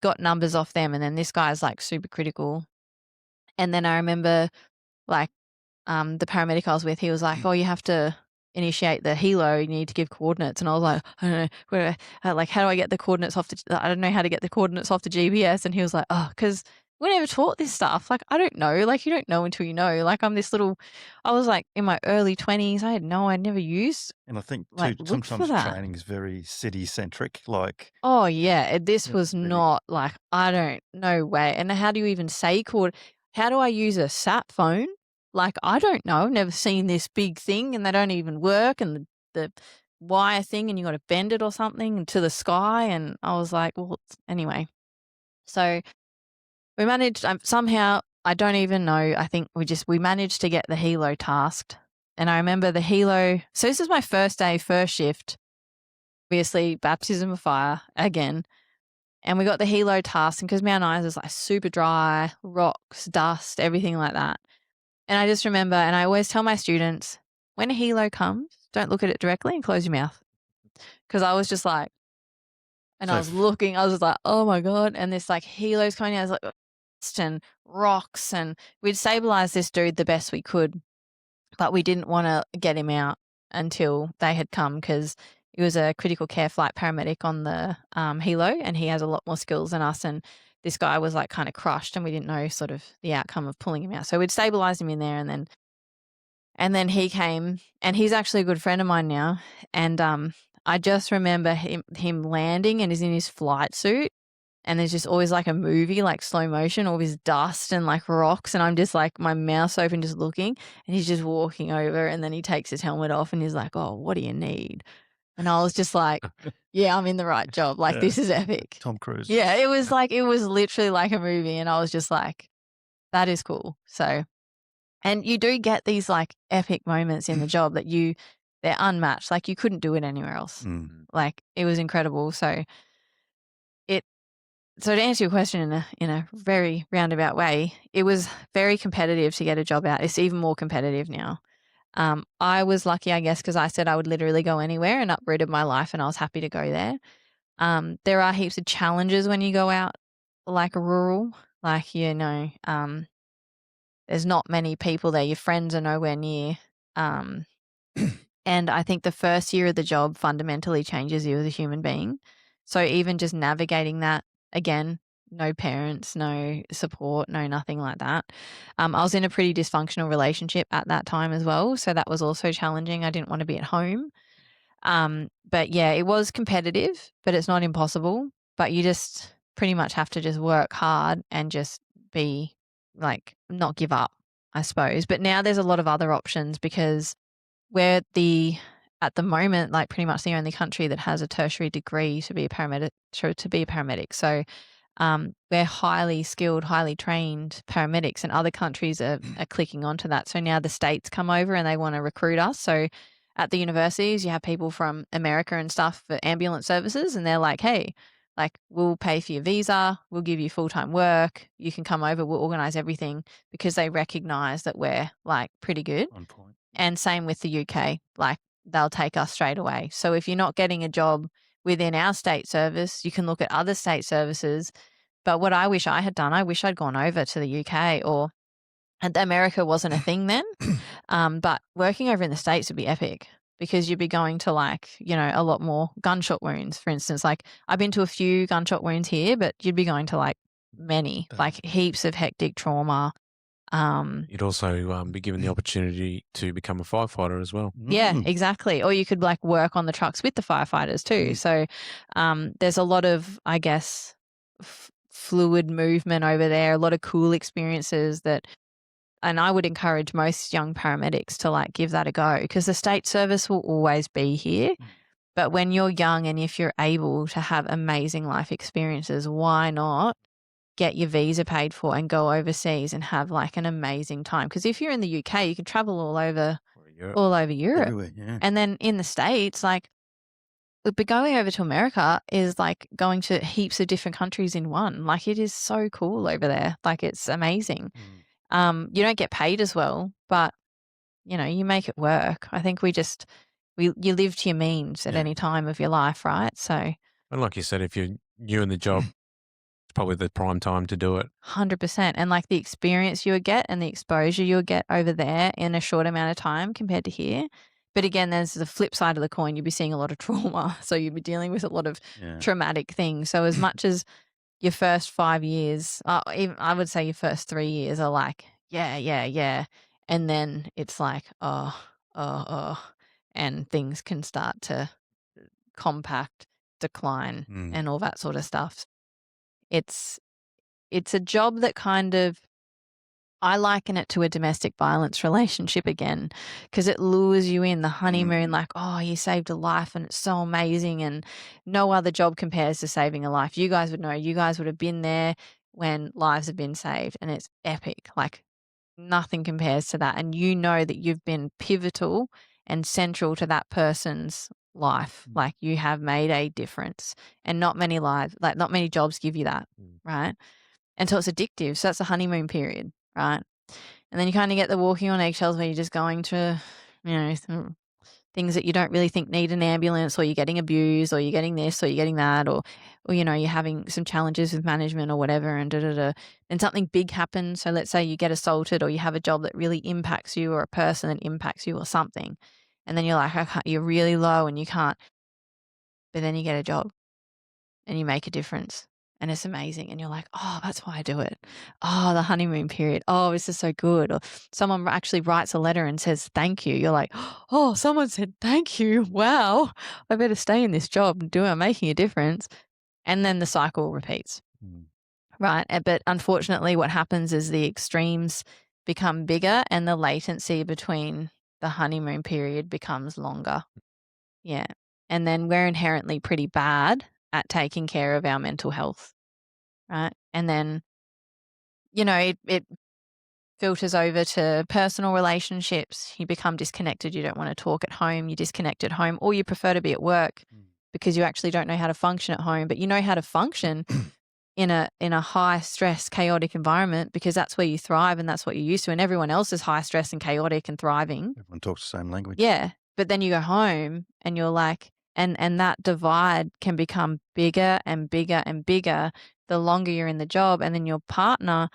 Got numbers off them. And then this guy's like super critical. And then I remember the paramedic I was with, he was like, oh, you have to initiate the helo. You need to give coordinates. And I was like, I don't know. How do I get the coordinates off I don't know how to get the coordinates off the GPS. And he was like, oh, because we never taught this stuff. Like, I don't know. Like, you don't know until you know. Like, I was like in my early 20s. I'd never used. And I think too, Like, looked for sometimes that. training is very city centric. Like, Oh yeah, this Yeah, was really. not like, I don't, no way. And how do you even say how do I use a sat phone? Like, I don't know. I've never seen this big thing and they don't even work, and the wire thing, and you got to bend it or something to the sky. And I was like, well, anyway. So we managed somehow, I don't even know. I think we managed to get the helo tasked. And I remember the helo. So this is my first day, first shift, obviously baptism of fire again. And we got the helo task, and because Mount Isa is like super dry, rocks, dust, everything like that. And I just remember, and I always tell my students, when a helo comes, don't look at it directly and close your mouth. Because I was just like, and I was looking, I was just like, oh my God. And this like helo's coming out, I was like, dust and rocks. And we'd stabilized this dude the best we could, but we didn't want to get him out until they had come, because he was a critical care flight paramedic on the helo, and he has a lot more skills than us. And this guy was like kind of crushed, and we didn't know sort of the outcome of pulling him out. So we'd stabilized him in there, and then he came, and he's actually a good friend of mine now. And I just remember him landing, and he's in his flight suit, and there's just always like a movie, like slow motion, all this dust and like rocks. And I'm just like, my mouth's open, just looking, and he's just walking over, and then he takes his helmet off and he's like, oh, what do you need? And I was just like, yeah, I'm in the right job. Like, this is epic. Tom Cruise. Yeah, it was literally like a movie. And I was just like, that is cool. So, and you do get these like epic moments in the job that they're unmatched. Like, you couldn't do it anywhere else. Like, it was incredible. So to answer your question in a very roundabout way, it was very competitive to get a job out. It's even more competitive now. I was lucky, I guess, because I said I would literally go anywhere and uprooted my life, and I was happy to go there. There are heaps of challenges when you go out like rural, like, there's not many people there. Your friends are nowhere near. And I think the first year of the job fundamentally changes you as a human being. So even just navigating that, again, no parents, no support, no nothing like that. I was in a pretty dysfunctional relationship at that time as well. So that was also challenging. I didn't want to be at home. But yeah, it was competitive, but it's not impossible. But you just pretty much have to just work hard and just be like, not give up, I suppose. But now there's a lot of other options, because we're at the moment, like pretty much the only country that has a tertiary degree to be a paramedic. So we're highly skilled, highly trained paramedics, and other countries are clicking onto that. So now the states come over and they want to recruit us. So at the universities, you have people from America and stuff for ambulance services, and they're like, hey, like, we'll pay for your visa, we'll give you full-time work, you can come over, we'll organize everything, because they recognize that we're like pretty good. On point. And same with the UK, like, they'll take us straight away. So if you're not getting a job within our state service, you can look at other state services. But what I wish I had done, I wish I'd gone over to the UK, and America wasn't a thing then. But working over in the States would be epic, because you'd be going to like, a lot more gunshot wounds, for instance. Like, I've been to a few gunshot wounds here, but you'd be going to like many, like heaps of hectic trauma. You'd also be given the opportunity to become a firefighter as well. Yeah, exactly. Or you could like work on the trucks with the firefighters too. So there's a lot of, I guess, fluid movement over there, a lot of cool experiences and I would encourage most young paramedics to like give that a go, because the state service will always be here. But when you're young and if you're able to have amazing life experiences, why not get your visa paid for and go overseas and have like an amazing time? Because if you're in the UK, you can travel all over Europe. Everywhere, yeah. And then in the States, like, but going over to America is like going to heaps of different countries in one. Like, it is so cool over there. Like, it's amazing. You don't get paid as well, but you make it work. I think you live to your means at Yeah. any time of your life, right? So And like you said, if you're new in the job, it's probably the prime time to do it. 100%. And like the experience you would get and the exposure you would get over there in a short amount of time compared to here. But again, there's the flip side of the coin. You'd be seeing a lot of trauma. So you'd be dealing with a lot of Yeah. traumatic things. So as much as your first 5 years, even I would say your first 3 years are like, yeah, yeah, yeah. And then it's like, oh, and things can start to compact, decline, and all that sort of stuff. It's a job that kind of, I liken it to a domestic violence relationship again, because it lures you in the honeymoon, like, oh, you saved a life and it's so amazing, and no other job compares to saving a life. You guys would know. You guys would have been there when lives have been saved, and it's epic. Like, nothing compares to that. And you know that you've been pivotal and central to that person's life. Like, you have made a difference, and not many jobs give you that, right? And so it's addictive. So that's the honeymoon period, right? And then you kind of get the walking on eggshells where you're just going to, some things that you don't really think need an ambulance, or you're getting abused, or you're getting this, or you're getting that, or you're having some challenges with management or whatever, and Then something big happens. So let's say you get assaulted, or you have a job that really impacts you, or a person that impacts you, or something. And then you're like, you're really low and you can't. But then you get a job and you make a difference. And it's amazing. And you're like, oh, that's why I do it. Oh, the honeymoon period. Oh, this is so good. Or someone actually writes a letter and says, thank you. You're like, oh, someone said, thank you. Wow. I better stay in this job and I'm making a difference. And then the cycle repeats. Right. But unfortunately, what happens is the extremes become bigger and the latency between the honeymoon period becomes longer. Yeah. And then we're inherently pretty bad at taking care of our mental health, right? And then, it filters over to personal relationships. You become disconnected. You don't want to talk at home. You disconnect at home, or you prefer to be at work because you actually don't know how to function at home, but you know how to function in a high stress, chaotic environment, because that's where you thrive and that's what you're used to. And everyone else is high stress and chaotic and thriving. Everyone talks the same language. Yeah. But then you go home and you're like, and that divide can become bigger and bigger and bigger the longer you're in the job. And then your partner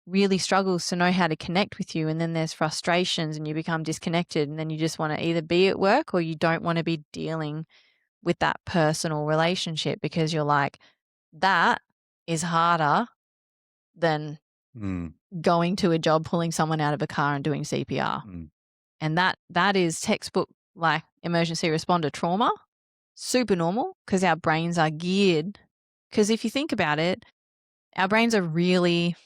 really struggles to know how to connect with you. And then there's frustrations and you become disconnected. And then you just want to either be at work or you don't want to be dealing with that personal relationship, because you're like, that is harder than going to a job, pulling someone out of a car and doing CPR. And that is textbook, like, emergency responder trauma. Super normal, because our brains are geared. Because if you think about it, our brains are really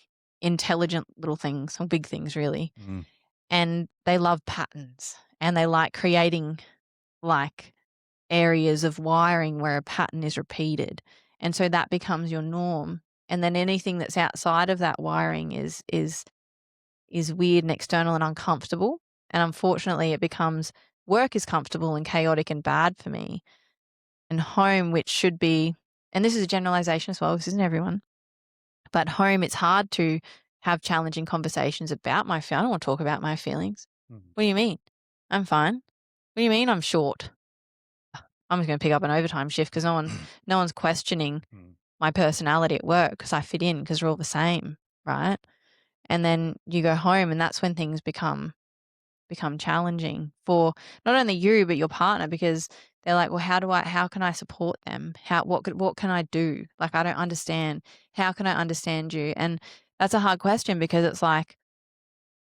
intelligent little things, or big things really. And they love patterns, and they like creating like areas of wiring where a pattern is repeated. And so that becomes your norm. And then anything that's outside of that wiring is weird and external and uncomfortable. And unfortunately, it becomes, work is comfortable and chaotic and bad for me. And home, which should be, and this is a generalization as well, this isn't everyone, but home, it's hard to have challenging conversations about my feelings. I don't want to talk about my feelings. What do you mean? I'm fine. What do you mean I'm short? I'm just going to pick up an overtime shift because no one's questioning my personality at work, because I fit in, because we're all the same, right? And then you go home, and that's when things become challenging for not only you but your partner, because they're like, well, how can I support them? What can I do? Like, I don't understand. How can I understand you? And that's a hard question, because it's like,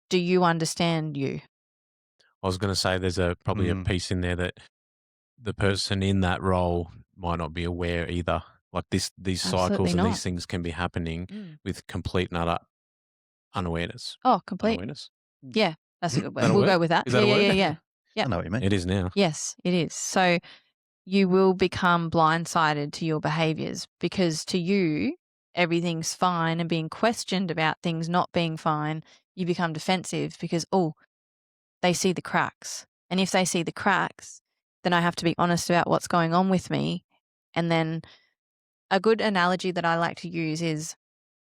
do you understand you? I was going to say there's probably a piece in there that the person in that role might not be aware either. Like these Absolutely cycles and not. these things can be happening with complete and utter unawareness. Oh, complete. Unawareness. Yeah, that's a good word. That a We'll word? go with that. Is that a word? Yeah. I know what you mean. It is now. Yes, it is. So you will become blindsided to your behaviors, because to you, everything's fine, and being questioned about things not being fine, you become defensive because, oh, they see the cracks. And if they see the cracks, then I have to be honest about what's going on with me. And then a good analogy that I like to use is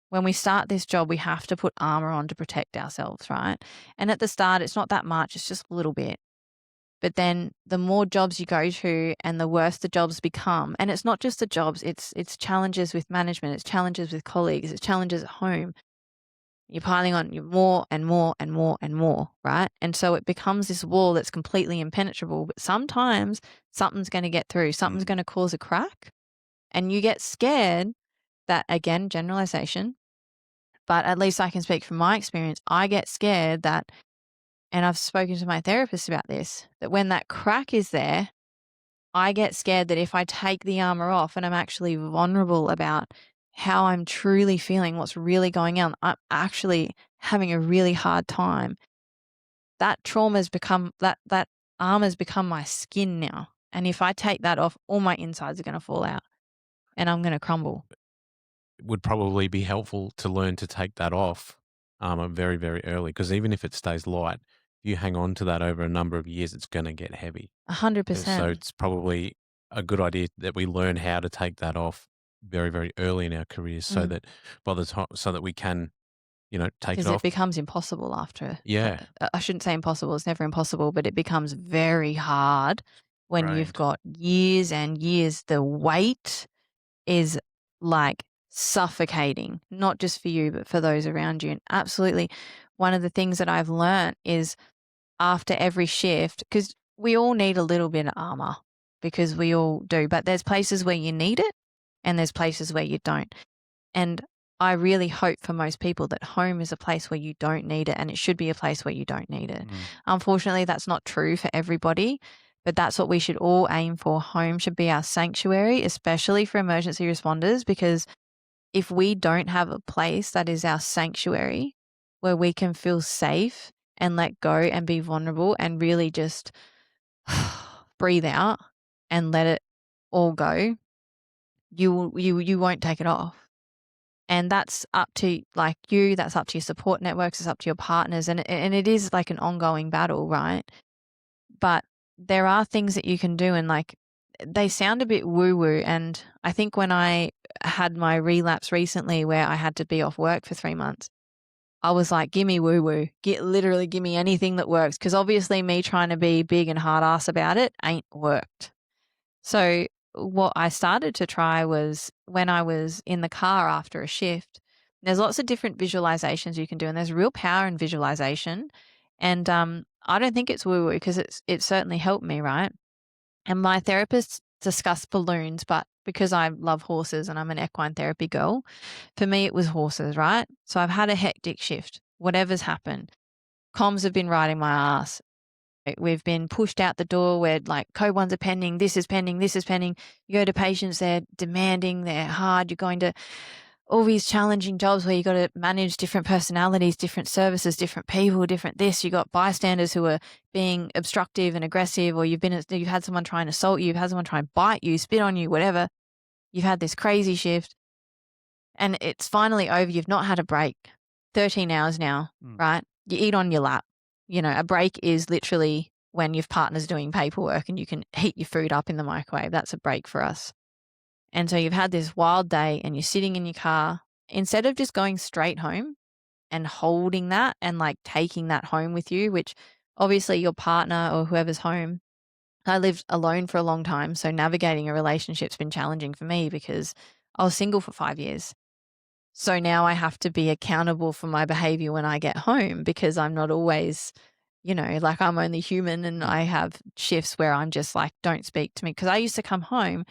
When we start this job, we have to put armor on to protect ourselves, right? And at the start, it's not that much, it's just a little bit. But then the more jobs you go to and the worse the jobs become, and it's not just the jobs, it's challenges with management, it's challenges with colleagues, it's challenges at home. You're piling on more and more and more and more, right? And so it becomes this wall that's completely impenetrable. But sometimes something's going to get through, something's going to cause a crack, and you get scared that, again, generalization, but at least I can speak from my experience. I get scared that, and I've spoken to my therapist about this, that when that crack is there, I get scared that if I take the armor off and I'm actually vulnerable about how I'm truly feeling, what's really going on, I'm actually having a really hard time. That trauma's become, that armor's become my skin now. And if I take that off, all my insides are going to fall out and I'm going to crumble. It would probably be helpful to learn to take that off very, very early, because even if it stays light, if you hang on to that over a number of years, it's going to get heavy. 100%. So it's probably a good idea that we learn how to take that off very, very early in our careers, so that by the time, so that we can, take it Because off. it becomes impossible after. Yeah. I shouldn't say impossible. It's never impossible, but it becomes very hard when you've Drained. got years and years. The weight is like suffocating, not just for you, but for those around you. And absolutely, one of the things that I've learned is after every shift, because we all need a little bit of armor, because we all do, but there's places where you need it and there's places where you don't. And I really hope for most people that home is a place where you don't need it, and it should be a place where you don't need it. Unfortunately, that's not true for everybody, but that's what we should all aim for. Home should be our sanctuary, especially for emergency responders, because if we don't have a place that is our sanctuary where we can feel safe and let go and be vulnerable and really just breathe out and let it all go, you won't take it off. And that's up to like you, that's up to your support networks, it's up to your partners. And it is like an ongoing battle, right? But there are things that you can do, and like they sound a bit woo-woo. And I think when I had my relapse recently where I had to be off work for 3 months, I was like, give me woo-woo, literally give me anything that works. Because obviously me trying to be big and hard ass about it ain't worked. So what I started to try was when I was in the car after a shift, there's lots of different visualizations you can do, and there's real power in visualization. And I don't think it's woo-woo, because it certainly helped me, right? And my therapist discussed balloons, but because I love horses and I'm an equine therapy girl, for me it was horses, right? So I've had a hectic shift, whatever's happened. Comms have been riding my ass. We've been pushed out the door where like code ones are pending, this is pending, this is pending. You go to patients, they're demanding, they're hard. You're going to all these challenging jobs where you got to manage different personalities, different services, different people, different this. You got bystanders who are being obstructive and aggressive, or you've had someone try and assault you, you've had someone try and bite you, spit on you, whatever. You've had this crazy shift and it's finally over. You've not had a break. 13 hours now, right? You eat on your lap. A break is literally when your partner's doing paperwork and you can heat your food up in the microwave. That's a break for us. And so you've had this wild day and you're sitting in your car. Instead of just going straight home and holding that and like taking that home with you, which obviously your partner or whoever's home, I lived alone for a long time. So navigating a relationship's been challenging for me because I was single for 5 years. So now I have to be accountable for my behavior when I get home, because I'm not always, like I'm only human, and I have shifts where I'm just like, don't speak to me. Because I used to come home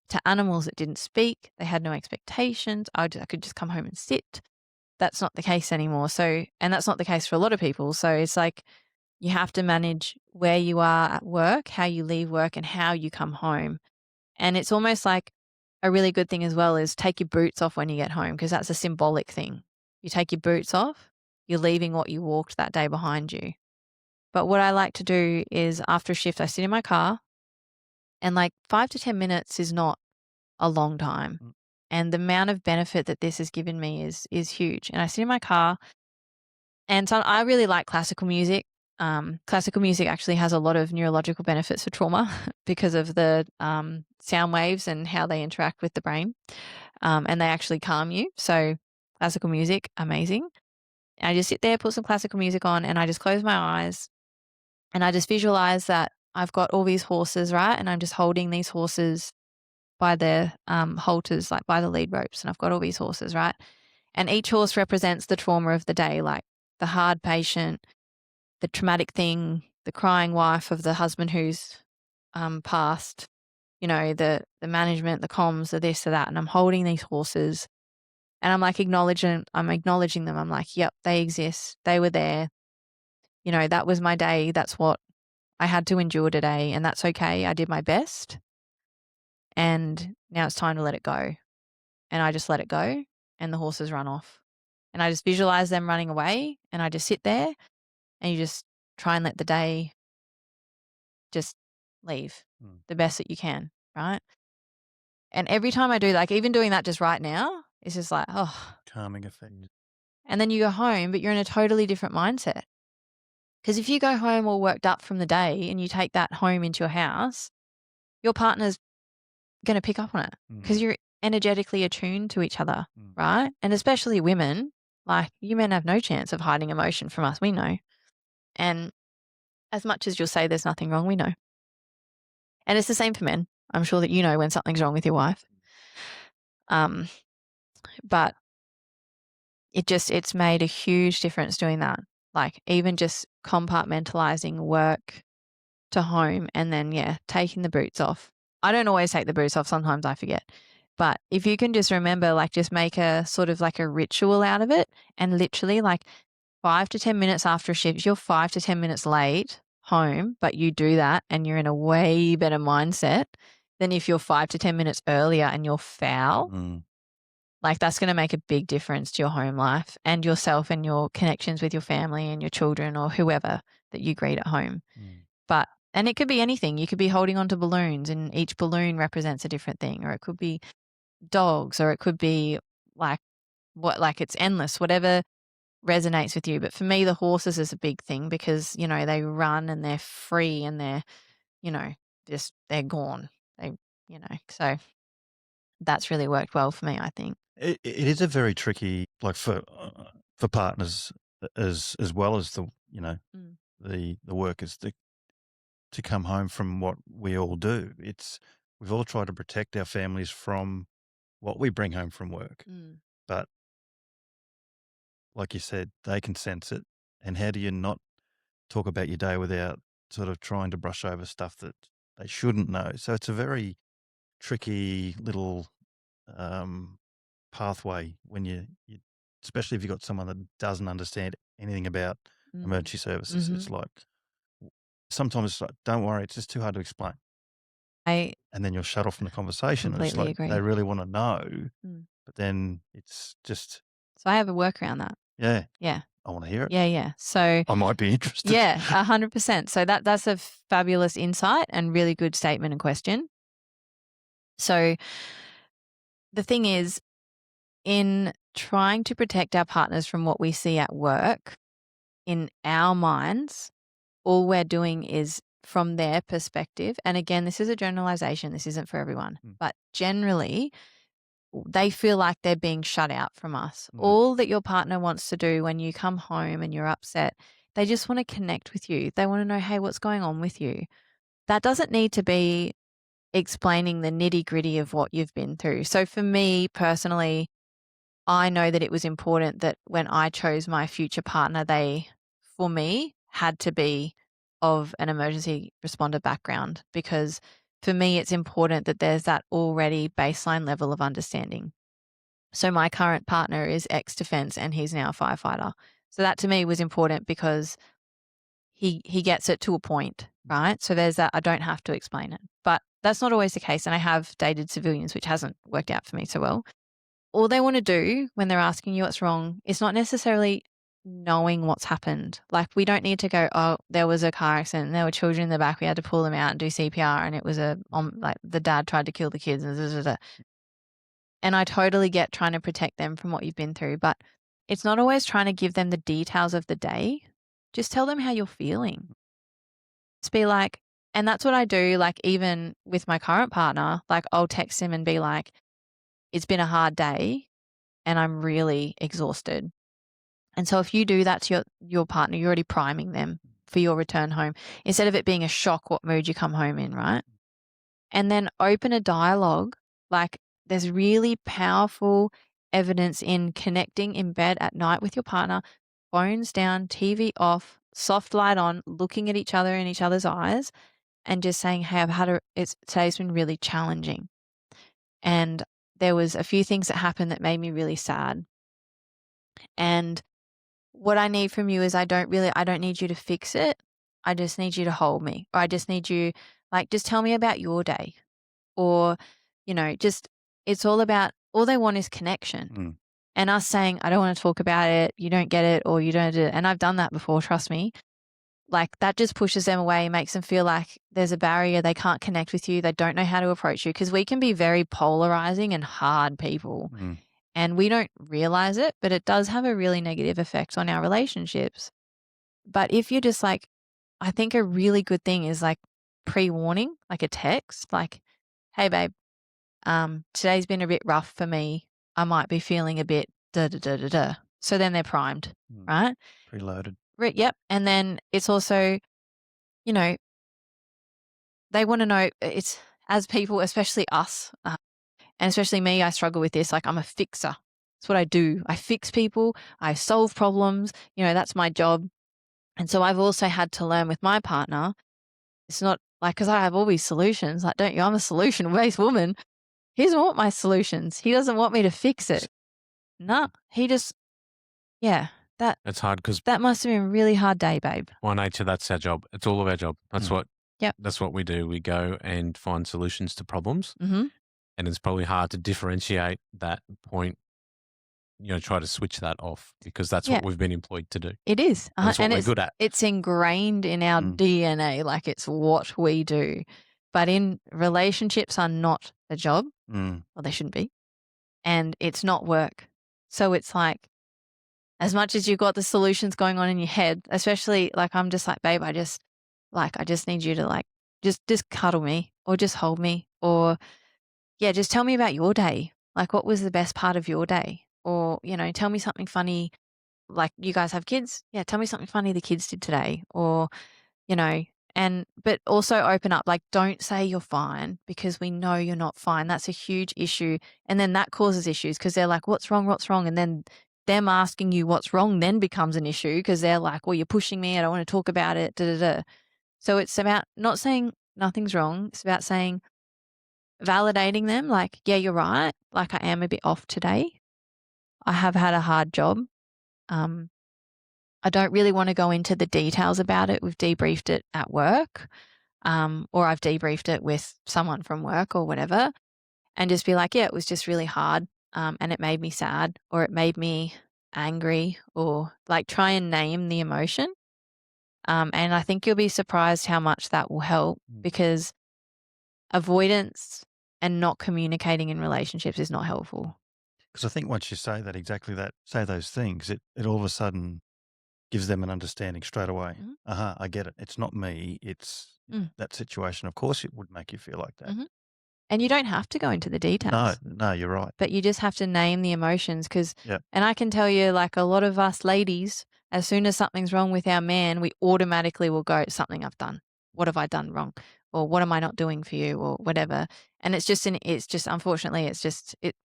to animals that didn't speak. They had no expectations. I could just come home and sit. That's not the case anymore. So, and that's not the case for a lot of people. So it's like you have to manage where you are at work, how you leave work, and how you come home. And it's almost like a really good thing as well is take your boots off when you get home, because that's a symbolic thing. You take your boots off, you're leaving what you walked that day behind you. But what I like to do is after a shift, I sit in my car, and like 5 to 10 minutes is not a long time. And the amount of benefit that this has given me is huge. And I sit in my car, and so I really like classical music. Classical music actually has a lot of neurological benefits for trauma because of the sound waves and how they interact with the brain, and they actually calm you. So classical music, amazing. And I just sit there, put some classical music on, and I just close my eyes and I just visualize that I've got all these horses, right? And I'm just holding these horses by their halters, like by the lead ropes. And I've got all these horses, right? And each horse represents the trauma of the day, like the hard patient, the traumatic thing, the crying wife of the husband who's passed, the management, the comms, the this, the that. And I'm holding these horses and I'm acknowledging them. I'm like, yep, they exist. They were there. That was my day. That's what I had to endure today. And that's okay. I did my best. And now it's time to let it go. And I just let it go and the horses run off. And I just visualize them running away and I just sit there and you just try and let the day just leave the best that you can, right? And every time I do, like even doing that just right now, it's just like, oh. Calming effect. And then you go home, but you're in a totally different mindset. Because if you go home all worked up from the day and you take that home into your house, your partner's going to pick up on it because you're energetically attuned to each other, right? And especially women, like you men have no chance of hiding emotion from us. We know. And as much as you'll say there's nothing wrong, we know. And it's the same for men. I'm sure that you know when something's wrong with your wife. But it's made a huge difference doing that. Like even just compartmentalizing work to home and then, taking the boots off. I don't always take the boots off. Sometimes I forget. But if you can just remember, like just make a sort of like a ritual out of it and literally like 5 to 10 minutes after a shift, you're 5 to 10 minutes late home, but you do that and you're in a way better mindset than if you're 5 to 10 minutes earlier and you're foul. Like that's going to make a big difference to your home life and yourself and your connections with your family and your children or whoever that you greet at home. And it could be anything. You could be holding onto balloons and each balloon represents a different thing, or it could be dogs, or it could be like it's endless, whatever resonates with you. But for me, the horses is a big thing because, they run and they're free and they're, they're gone. So that's really worked well for me, I think. It is a very tricky, like for partners as well as the workers to come home from what we all do. We've all tried to protect our families from what we bring home from work, but like you said, they can sense it. And how do you not talk about your day without sort of trying to brush over stuff that they shouldn't know? So it's a very tricky little pathway when you especially if you've got someone that doesn't understand anything about emergency services. It's like sometimes it's like, don't worry, it's just too hard to explain. And then you'll shut off from the conversation. And it's completely like agree. they really want to know, but then it's just. So I have a workaround that. Yeah. Yeah. I want to hear it. Yeah. So I might be interested. Yeah, 100%. So that's a fabulous insight and really good statement and question. So the thing is, in trying to protect our partners from what we see at work, in our minds, all we're doing is from their perspective. And again, this is a generalization. This isn't for everyone, but generally they feel like they're being shut out from us. All that your partner wants to do when you come home and you're upset, they just want to connect with you. They want to know, hey, what's going on with you? That doesn't need to be explaining the nitty gritty of what you've been through. So for me personally, I know that it was important that when I chose my future partner, they, for me, had to be of an emergency responder background because for me, it's important that there's that already baseline level of understanding. So my current partner is ex-defense and he's now a firefighter. So that to me was important because he gets it to a point, right? So there's that, I don't have to explain it. But that's not always the case. And I have dated civilians, which hasn't worked out for me so well. All they want to do when they're asking you what's wrong is not necessarily knowing what's happened. Like we don't need to go, oh, there was a car accident and there were children in the back. We had to pull them out and do CPR and it was like the dad tried to kill the kids. And I totally get trying to protect them from what you've been through, but it's not always trying to give them the details of the day. Just tell them how you're feeling. Just be like, and that's what I do. Like even with my current partner, like I'll text him and be like, it's been a hard day. and I'm really exhausted. And so if you do that to your partner, you're already priming them for your return home. Instead of it being a shock what mood you come home in, right? And then open a dialogue. Like there's really powerful evidence in connecting in bed at night with your partner, phones down, TV off, soft light on, looking at each other in each other's eyes and just saying, hey, today's been really challenging. And there was a few things that happened that made me really sad. And what I need from you is I don't need you to fix it. I just need you to hold me. Or I just need you, just tell me about your day. Or, it's all they want is connection. And us saying, I don't want to talk about it, you don't get it, or you don't do it. And I've done that before, trust me. That just pushes them away, makes them feel like there's a barrier, they can't connect with you, they don't know how to approach you, because we can be very polarizing and hard people. And we don't realize it, but it does have a really negative effect on our relationships. But if you're just I think a really good thing is pre-warning, like a text, hey babe, today's been a bit rough for me. I might be feeling a bit da da da da da. So then they're primed, right? Preloaded. Yep. And then it's also, they want to know, it's as people, especially us, and especially me, I struggle with this. I'm a fixer. That's what I do. I fix people. I solve problems. That's my job. And so I've also had to learn with my partner. It's not because I have all these solutions. Don't you? I'm a solution-based woman. He doesn't want my solutions. He doesn't want me to fix it. No, he just, It's hard because that must have been a really hard day, babe. by nature, that's our job. It's all of our job. That's Yep. That's what we do. We go and find solutions to problems. Mm-hmm. And it's probably hard to differentiate that point, try to switch that off because that's what we've been employed to do. It is. That's what we're good at. It's ingrained in our DNA. It's what we do. But relationships are not a job. Well, they shouldn't be. And it's not work. So it's as much as you've got the solutions going on in your head, especially I'm just babe, I just need you to just cuddle me or just hold me or just tell me about your day. What was the best part of your day? Or, tell me something funny. You guys have kids? Yeah, tell me something funny the kids did today. Or, but also open up. Don't say you're fine because we know you're not fine. That's a huge issue. And then that causes issues because they're what's wrong? What's wrong? And then them asking you what's wrong then becomes an issue because they're well, you're pushing me. I don't want to talk about it. Da, da, da. So it's about not saying nothing's wrong. It's about saying, validating them. Yeah, you're right. I am a bit off today. I have had a hard job. I don't really want to go into the details about it. We've debriefed it at work, or I've debriefed it with someone from work or whatever, and just be yeah, it was just really hard, and it made me sad, or it made me angry, or try and name the emotion. And I think you'll be surprised how much that will help because avoidance and not communicating in relationships is not helpful. Because I think once you say those things, it all of a sudden gives them an understanding straight away. I get it. It's not me. It's that situation. Of course, it would make you feel like that. And you don't have to go into the details. No, you're right. But you just have to name the emotions and I can tell you a lot of us ladies, as soon as something's wrong with our man, we automatically will go, something I've done. What have I done wrong? Or what am I not doing for you or whatever? And it's just unfortunately,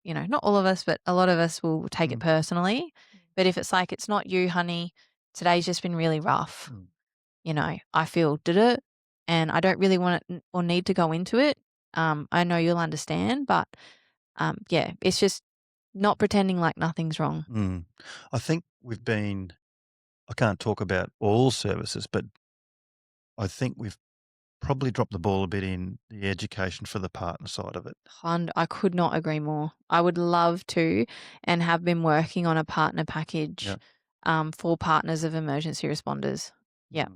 not all of us, but a lot of us will take it personally. But if it's it's not you, honey, today's just been really rough. I feel and I don't really want it or need to go into it. I know you'll understand, but it's just not pretending like nothing's wrong. I think I can't talk about all services, but I think we've probably dropped the ball a bit in the education for the partner side of it. I could not agree more. I would love to and have been working on a partner package for partners of emergency responders. Yeah.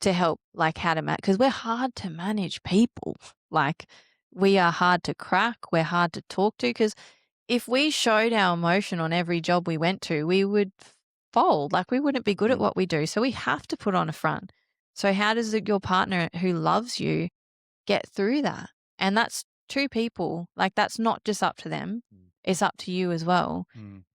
To help how to manage, because we're hard to manage people. We are hard to crack. We're hard to talk to because if we showed our emotion on every job we went to, we would fold. We wouldn't be good at what we do. So we have to put on a front. So how does your partner who loves you get through that? And that's two people. That's not just up to them. it's up to you as well.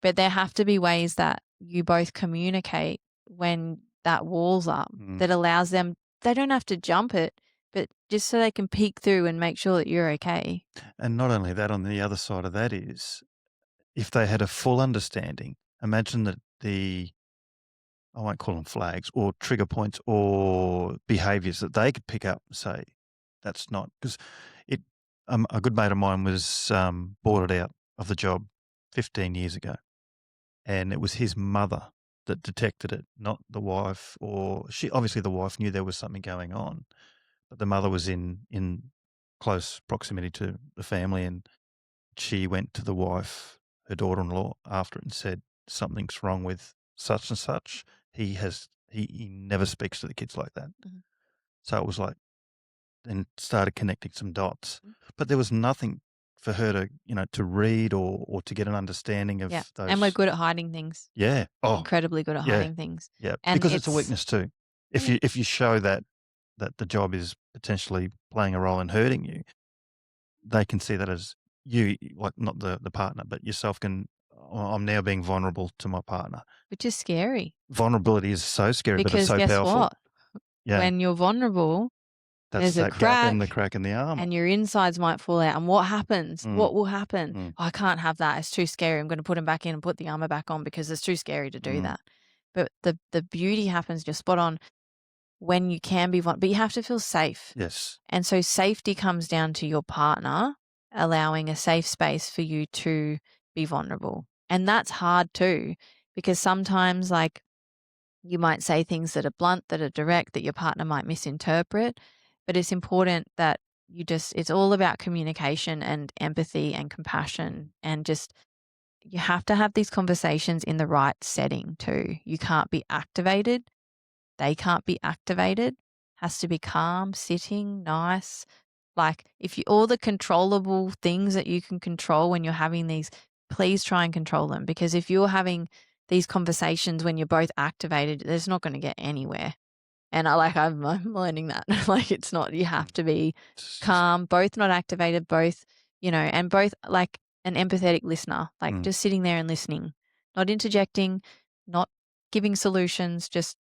But there have to be ways that you both communicate when that wall's up that allows them, they don't have to jump it, but just so they can peek through and make sure that you're okay. And not only that, on the other side of that is, if they had a full understanding, imagine that I won't call them flags or trigger points or behaviours that they could pick up and say, that's not, because a good mate of mine was boarded out of the job 15 years ago, and it was his mother that detected it, not the wife. Or obviously the wife knew there was something going on, but the mother was in close proximity to the family, and she went to the wife, her daughter-in-law, after it and said, something's wrong with such and such. He never speaks to the kids like that. So it was like, then started connecting some dots, but there was nothing for her to, to read or to get an understanding of those. And we're good at hiding things. Yeah. Oh, incredibly good at hiding things. yeah. And because it's a weakness too. If you show that the job is potentially playing a role in hurting you, they can see that as you, like not the partner, but yourself can, I'm now being vulnerable to my partner. Which is scary. Vulnerability is so scary, but it's Because so guess powerful. what? Yeah. When you're vulnerable, That's there's a that gap in the crack crack in the armor. and your insides might fall out. And what happens? What will happen? I can't have that. It's too scary. I'm going to put him back in and put the armor back on because it's too scary to do that. But the beauty happens, you're spot on, when you can be vulnerable. But you have to feel safe. Yes. And so safety comes down to your partner allowing a safe space for you to be vulnerable. And that's hard too, because sometimes like you might say things that are blunt, that are direct, that your partner might misinterpret. But it's important that it's all about communication and empathy and compassion, and just, you have to have these conversations in the right setting too. You can't be activated. They can't be activated. Has to be calm, sitting, nice. Like all the controllable things that you can control when you're having these, please try and control them. Because if you're having these conversations when you're both activated, it's not going to get anywhere. And I'm learning that. Like it's not, you have to be calm, both not activated, both, and both like an empathetic listener, like just sitting there and listening, not interjecting, not giving solutions, just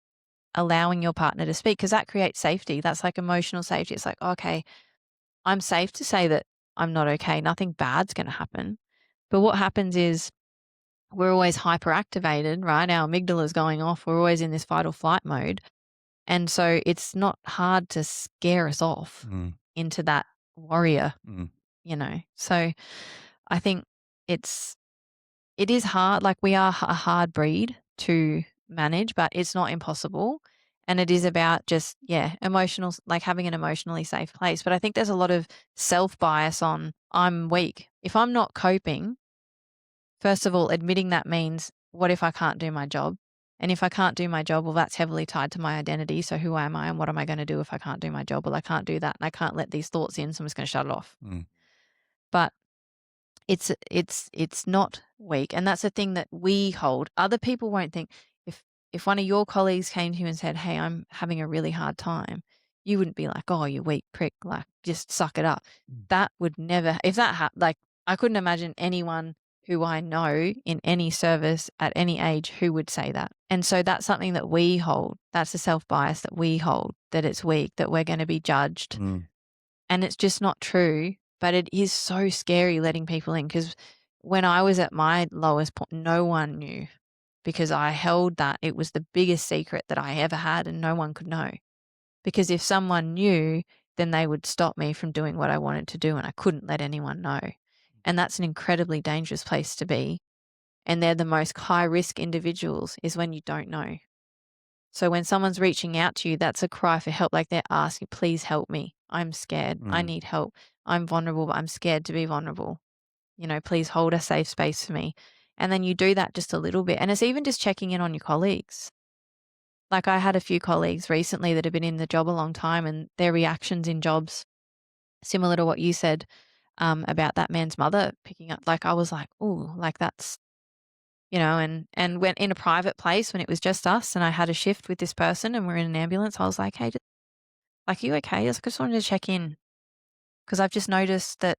allowing your partner to speak, because that creates safety. That's like emotional safety. It's like, okay, I'm safe to say that I'm not okay. Nothing bad's going to happen. But what happens is we're always hyperactivated, right? Our amygdala's going off. We're always in this fight or flight mode. And so it's not hard to scare us off into that warrior, So I think it is hard. Like we are a hard breed to manage, but it's not impossible. And it is about just, emotional, like having an emotionally safe place. But I think there's a lot of self-bias on, I'm weak. If I'm not coping, first of all, admitting that means, what if I can't do my job? And if I can't do my job, well, that's heavily tied to my identity. So who am I and what am I going to do if I can't do my job? Well, I can't do that. And I can't let these thoughts in, so I'm just going to shut it off. But it's not weak. And that's a thing that we hold. Other people won't think. If one of your colleagues came to you and said, hey, I'm having a really hard time, you wouldn't be like, oh, you weak prick, like just suck it up. That would never, if that happened, like I couldn't imagine anyone who I know in any service at any age who would say that. And so that's something that we hold. That's a self-bias that we hold, that it's weak, that we're going to be judged. And it's just not true. But it is so scary letting people in, because when I was at my lowest point, no one knew, because I held that. It was the biggest secret that I ever had, and no one could know. Because if someone knew, then they would stop me from doing what I wanted to do, and I couldn't let anyone know. And that's an incredibly dangerous place to be. And they're the most high-risk individuals, is when you don't know. So when someone's reaching out to you, that's a cry for help. Like they're asking, please help me. I'm scared. I need help. I'm vulnerable, but I'm scared to be vulnerable. Please hold a safe space for me. And then you do that just a little bit. And it's even just checking in on your colleagues. Like I had a few colleagues recently that have been in the job a long time, and their reactions in jobs, similar to what you said about that man's mother picking up. Like I was like, oh, like that's, and went in a private place when it was just us, and I had a shift with this person and we're in an ambulance. I was like, hey, like, you okay? I just wanted to check in, because I've just noticed that,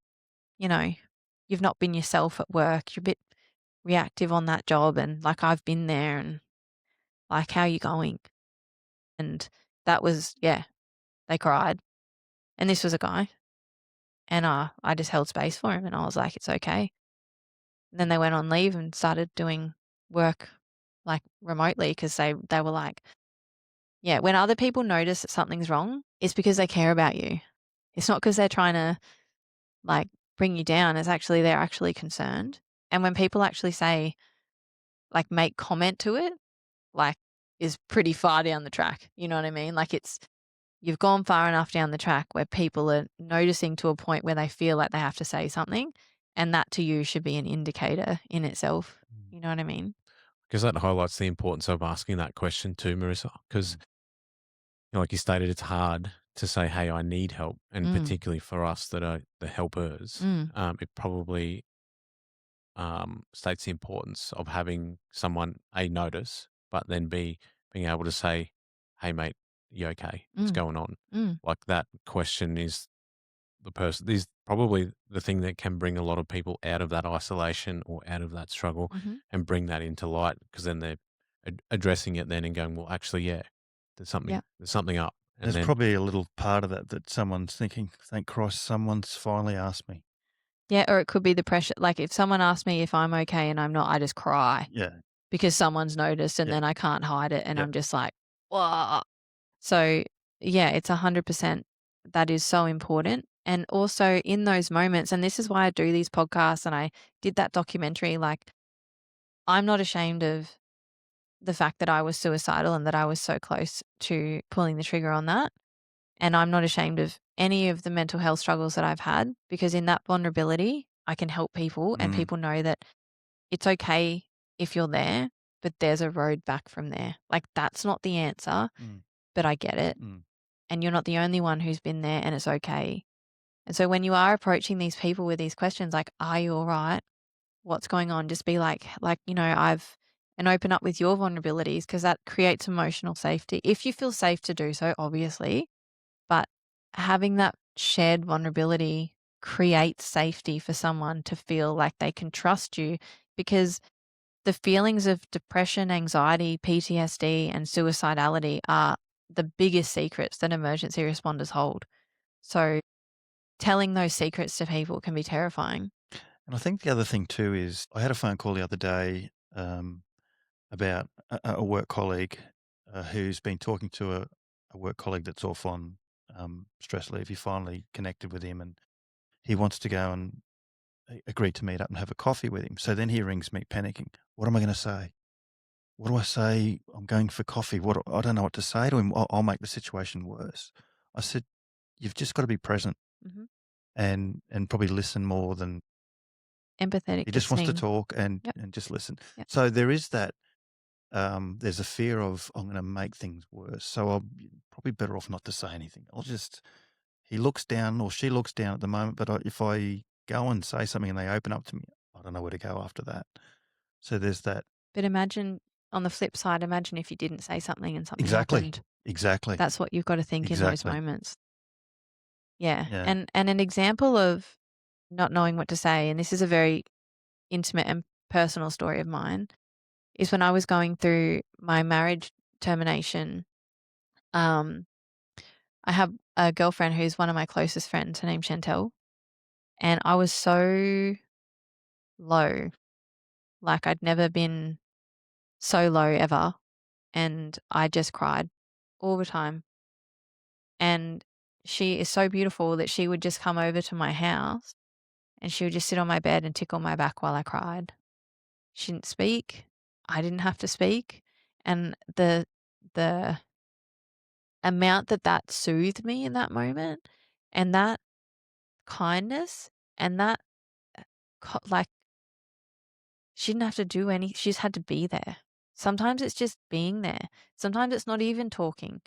you've not been yourself at work. You're a bit reactive on that job, and like I've been there, and like how you going?" And that was they cried. And this was a guy, and I just held space for him, and I was like, "It's okay." And then they went on leave and started doing work like remotely because they were like, yeah, when other people notice that something's wrong, it's because they care about you. It's not because they're trying to like bring you down. It's actually they're actually concerned. And when people actually say like make comment to it, like is pretty far down the track. You know what I mean? Like you've gone far enough down the track where people are noticing to a point where they feel like they have to say something, and that to you should be an indicator in itself. You know what I mean? Because that highlights the importance of asking that question too, Marissa. Because, like you stated, it's hard to say, "Hey, I need help," and Mm, particularly for us that are the helpers, mm, it probably states the importance of having someone A notice, but then B being able to say, "Hey, mate, you okay? What's mm, going on?" mm, Like that question is probably the thing that can bring a lot of people out of that isolation or out of that struggle mhm. and bring that into light because then they're addressing it then and going, well, actually, yeah, Yeah. there's something up. And There's then, probably a little part of that someone's thinking, "Thank Christ, someone's finally asked me." Yeah, or it could be the pressure. Like if someone asks me if I'm okay and I'm not, I just cry Yeah, because someone's noticed, and yeah, then I can't hide it, and yeah. I'm just like, whoa. So yeah, it's 100%. That is so important. And also in those moments, and this is why I do these podcasts and I did that documentary, like I'm not ashamed of the fact that I was suicidal and that I was so close to pulling the trigger on that. And I'm not ashamed of any of the mental health struggles that I've had, because in that vulnerability, I can help people and Mm, people know that it's okay if you're there, but there's a road back from there. Like that's not the answer, mm, but I get it. mm, And you're not the only one who's been there, and it's okay. And so when you are approaching these people with these questions, like, are you all right? What's going on? Just be like, and open up with your vulnerabilities, because that creates emotional safety. If you feel safe to do so, obviously, but having that shared vulnerability creates safety for someone to feel like they can trust you, because the feelings of depression, anxiety, PTSD, and suicidality are the biggest secrets that emergency responders hold. So telling those secrets to people can be terrifying. and I think the other thing too is I had a phone call the other day, about a work colleague, who's been talking to a work colleague that's off on, stress leave. He finally connected with him, and he wants to go and agreed to meet up and have a coffee with him. So then he rings me panicking. What am I going to say? What do I say? I'm going for coffee. I don't know what to say to him. I'll make the situation worse. I said, you've just got to be present Hmm. and probably listen more than Empathetic he just wants to listening. talk Yep. and just listen. Yep. So there is that. There's a fear of I'm going to make things worse. So I'm probably better off not to say anything. He looks down or she looks down at the moment, but if I go and say something and they open up to me, I don't know where to go after that. So there's that. But imagine on the flip side, imagine if you didn't say something and something Exactly. happened. Exactly. That's what you've got to think in those Exactly. moments. Yeah. Yeah. And an example of not knowing what to say, and this is a very intimate and personal story of mine, is when I was going through my marriage termination. Um, I have a girlfriend who's one of my closest friends. Her name's Chantel. And I was so low. Like I'd never been so low ever. And I just cried all the time. And she is so beautiful that she would just come over to my house and she would just sit on my bed and tickle my back while I cried. She didn't speak. I didn't have to speak. And the amount that soothed me in that moment, and that kindness, and that like she didn't have to do any, she just had to be there. Sometimes it's just being there. Sometimes it's not even talking,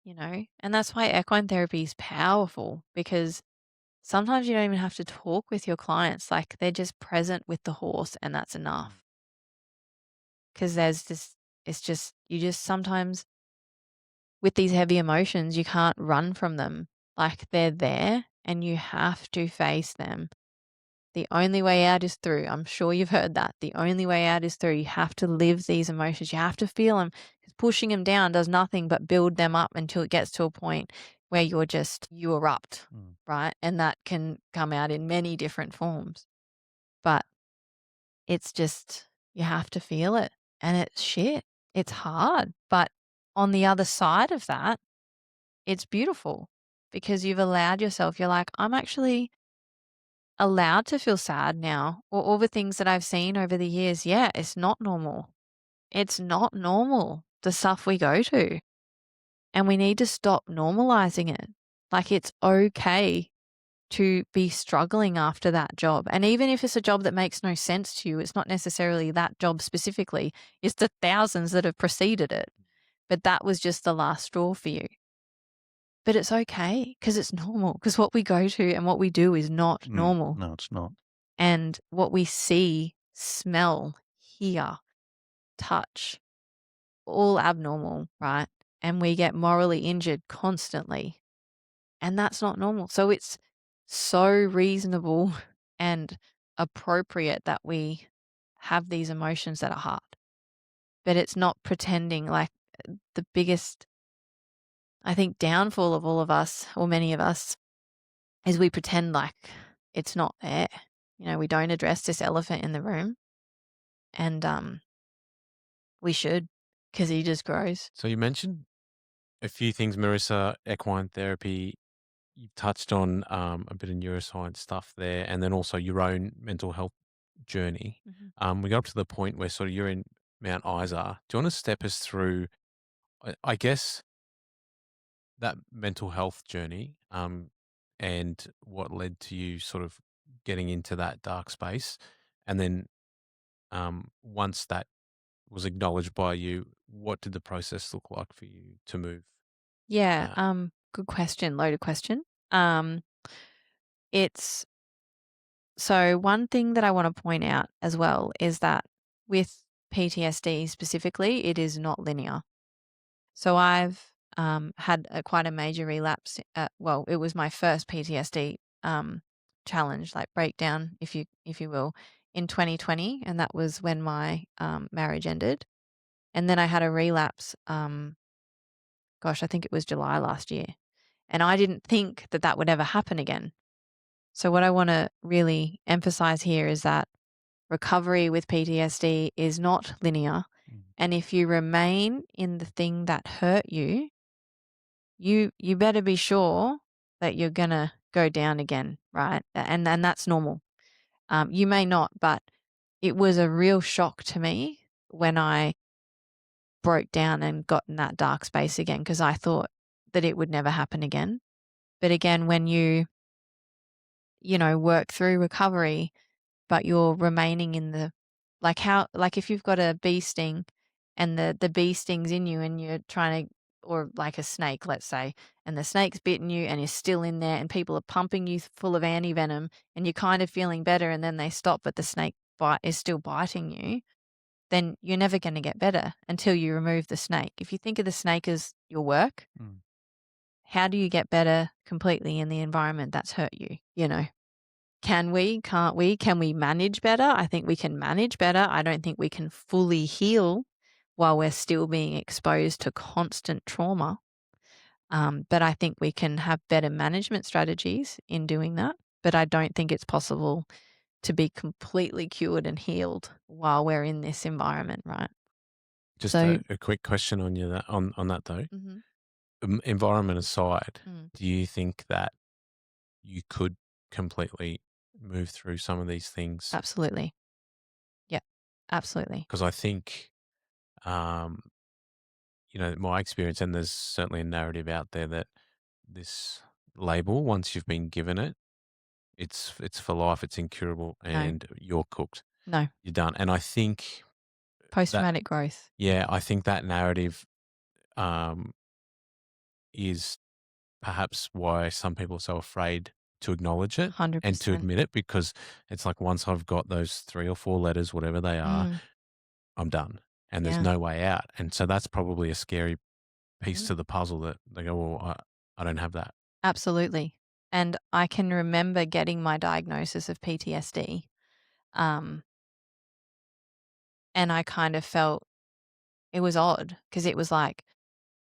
and that's why equine therapy is powerful, because sometimes you don't even have to talk with your clients. Like they're just present with the horse, and that's enough. Because it's just, you just sometimes with these heavy emotions, you can't run from them. Like they're there and you have to face them. The only way out is through. I'm sure you've heard that. The only way out is through. You have to live these emotions. You have to feel them. Pushing them down does nothing but build them up until it gets to a point where you erupt, right? And that can come out in many different forms. But it's just, you have to feel it. And it's shit. It's hard. But on the other side of that, it's beautiful because you've allowed yourself, you're like, I'm actually allowed to feel sad now, or all the things that I've seen over the years. Yeah, it's not normal. It's not normal, the stuff we go to. And we need to stop normalizing it. Like, it's okay to be struggling after that job. And even if it's a job that makes no sense to you, it's not necessarily that job specifically, it's the thousands that have preceded it. But that was just the last straw for you. But it's okay because it's normal, because what we go to and what we do is not normal. No, it's not. And what we see, smell, hear, touch, all abnormal, right? And we get morally injured constantly. And that's not normal. So it's so reasonable and appropriate that we have these emotions that are hard. But it's not pretending. Like, the biggest, I think, downfall of all of us, or many of us, is we pretend like it's not there. We don't address this elephant in the room. And we should, because he just grows. So you mentioned a few things, Marissa, equine therapy. You've touched on a bit of neuroscience stuff there, and then also your own mental health journey. We got up to the point where sort of you're in Mount Isa. Do you want to step us through, I guess, that mental health journey and what led to you sort of getting into that dark space? And then once that was acknowledged by you, what did the process look like for you to move? Yeah, good question, loaded question. It's So one thing that I want to point out as well is that with PTSD specifically, it is not linear. So I've had quite a major relapse. Well, it was my first PTSD challenge, like breakdown, if you will, in 2020, and that was when my marriage ended. And then I had a relapse. Gosh, I think it was July last year, and I didn't think that that would ever happen again. So what I want to really emphasize here is that recovery with PTSD is not linear. And if you remain in the thing that hurt you, you better be sure that you're going to go down again, right? And that's normal. You may not, but it was a real shock to me when I broke down and got in that dark space again, because I thought that it would never happen again. But again, when you work through recovery, but you're remaining in the, like if you've got a bee sting and the bee stings in you and you're trying to, or like a snake, let's say, and the snake's bitten you and you're still in there and people are pumping you full of antivenom and you're kind of feeling better and then they stop, but the snake bite is still biting you, then you're never going to get better until you remove the snake. If you think of the snake as your work, how do you get better completely in the environment that's hurt you? Can we? Can't we? Can we manage better? I think we can manage better. I don't think we can fully heal while we're still being exposed to constant trauma. But I think we can have better management strategies in doing that. But I don't think it's possible to be completely cured and healed while we're in this environment, right? Just So- a quick question on you on that though. Mhm. Environment aside, Mm. do you think that you could completely move through some of these things? Absolutely. Yeah, absolutely. Because I think, my experience, and there's certainly a narrative out there that this label, once you've been given it, it's for life, it's incurable, and you're cooked. No, You're done. And I think post-traumatic growth. I think that narrative is perhaps why some people are so afraid to acknowledge it 100%. and to admit it, because it's like, once I've got those 3 or 4 letters, whatever they are, I'm done and there's Yeah. no way out. And so that's probably a scary piece to the puzzle, that they go, well, I don't have that. Absolutely. And I can remember getting my diagnosis of PTSD. And I kind of felt it was odd because it was like,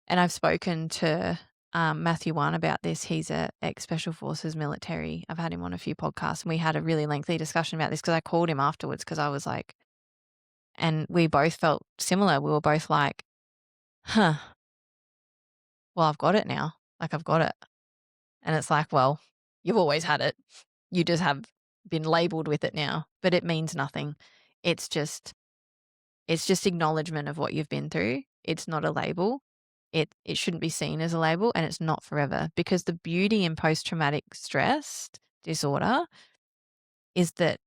and I've spoken to Matthew Wan about this. He's a ex-Special Forces military. I've had him on a few podcasts, and we had a really lengthy discussion about this because I called him afterwards because I was like, and we both felt similar. We were both like, huh, well, I've got it now. Like, I've got it. And it's like, well, you've always had it. You just have been labeled with it now, but it means nothing. It's just acknowledgement of what you've been through. It's not a label. It shouldn't be seen as a label, and it's not forever, because the beauty in post-traumatic stress disorder is that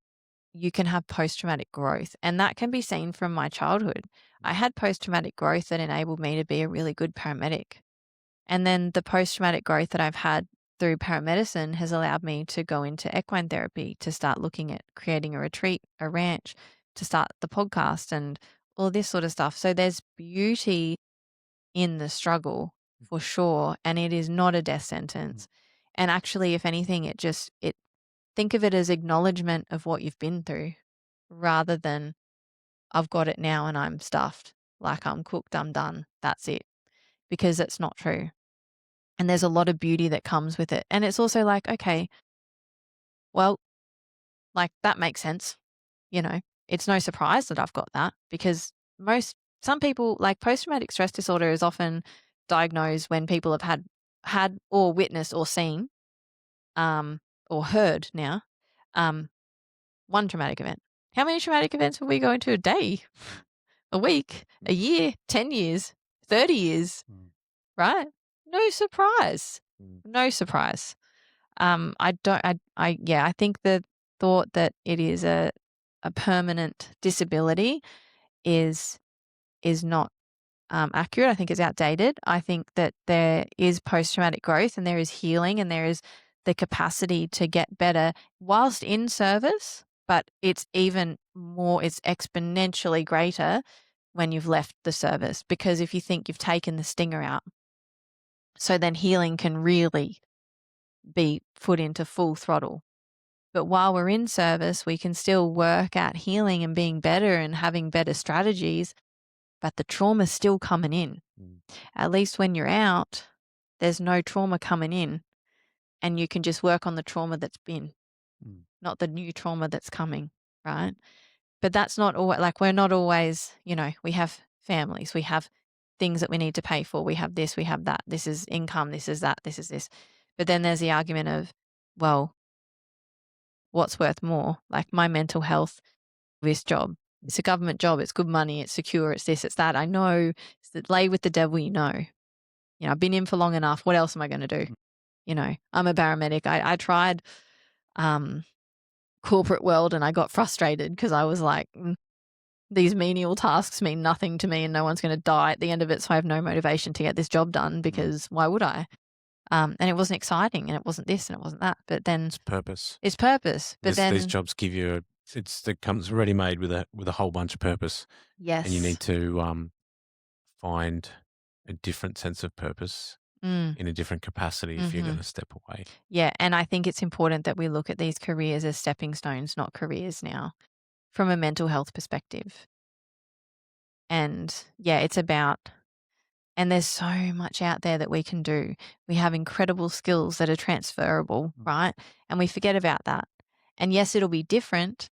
you can have post-traumatic growth, and that can be seen from my childhood. I had post-traumatic growth that enabled me to be a really good paramedic. And then the post-traumatic growth that I've had through paramedicine has allowed me to go into equine therapy, to start looking at creating a retreat, a ranch, to start the podcast and all this sort of stuff. So there's beauty in the struggle for sure. And it is not a death sentence. And actually, if anything, it think of it as acknowledgement of what you've been through rather than I've got it now and I'm stuffed. Like I'm cooked, I'm done. That's it. Because it's not true. And there's a lot of beauty that comes with it. And it's also like, okay, well, like that makes sense. You know, it's no surprise that I've got that, because some people, like post-traumatic stress disorder is often diagnosed when people have had or witnessed or seen, or heard now, one traumatic event. How many traumatic events will we go into a day, a week, a year, 10 years, 30 years, right? No surprise. No surprise. I think the thought that it is a permanent disability is not accurate. I think it's outdated. I think that there is post-traumatic growth and there is healing and there is the capacity to get better whilst in service, but it's even more, it's exponentially greater when you've left the service, because if you think you've taken the stinger out, so then healing can really be put into full throttle. But while we're in service, we can still work at healing and being better and having better strategies, but the trauma's still coming in. At least when you're out, there's no trauma coming in, and you can just work on the trauma that's been, not the new trauma that's coming, right? But that's not always, like, we're not always, we have families, we have things that we need to pay for, we have this, we have that, this is income, this is that, this is this. But then there's the argument of, well, what's worth more? Like my mental health, this job, it's a government job, it's good money, it's secure, it's this, it's that. I know, it's the lay with the devil, I've been in for long enough. What else am I going to do? I'm a paramedic. I tried corporate world and I got frustrated because I was like, these menial tasks mean nothing to me and no one's going to die at the end of it. So I have no motivation to get this job done, because why would I? And it wasn't exciting and it wasn't this and it wasn't that. But then It's purpose. it's purpose. But then These jobs give you it comes ready made with a whole bunch of purpose. yes, And you need to find a different sense of purpose in a different capacity if you're going to step away. Yeah, and I think it's important that we look at these careers as stepping stones, not careers now, from a mental health perspective. And yeah, it's about, and there's so much out there that we can do. We have incredible skills that are transferable, right? And we forget about that. And yes, it'll be different,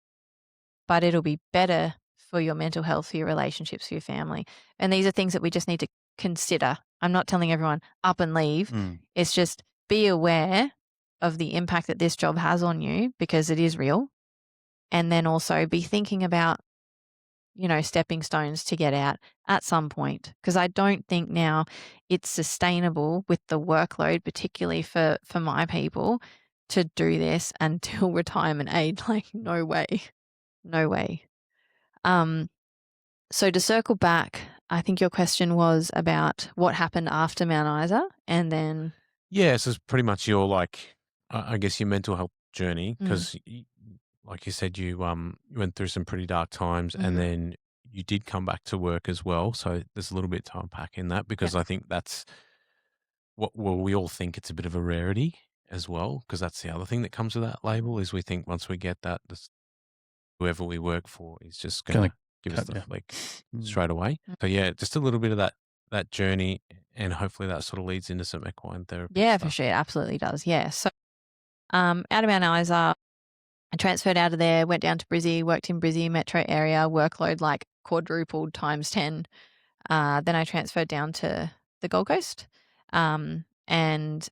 but it'll be better for your mental health, for your relationships, for your family. And these are things that we just need to consider. I'm not telling everyone up and leave. It's just be aware of the impact that this job has on you, because it is real. And then also be thinking about, stepping stones to get out at some point. Because I don't think now it's sustainable with the workload, particularly for my people, to do this until retirement age. Like, no way. No way. So to circle back, I think your question was about what happened after Mount Isa, and then Yeah, so it's pretty much your I guess your mental health journey, because like you said, you went through some pretty dark times, and then you did come back to work as well. So there's a little bit to unpack in that, because I think that's we all think it's a bit of a rarity, as well, because that's the other thing that comes with that label is we think once we get that, whoever we work for is just going Gonna to give us cut the you. flick Mm. straight away. So yeah, just a little bit of that journey, and hopefully that sort of leads into some equine therapy Yeah, stuff. for sure. It absolutely does. Yeah. So out of Mount Isa, I transferred out of there, went down to Brizzy, worked in Brizzy metro area, workload like quadrupled times 10. Then I transferred down to the Gold Coast. And,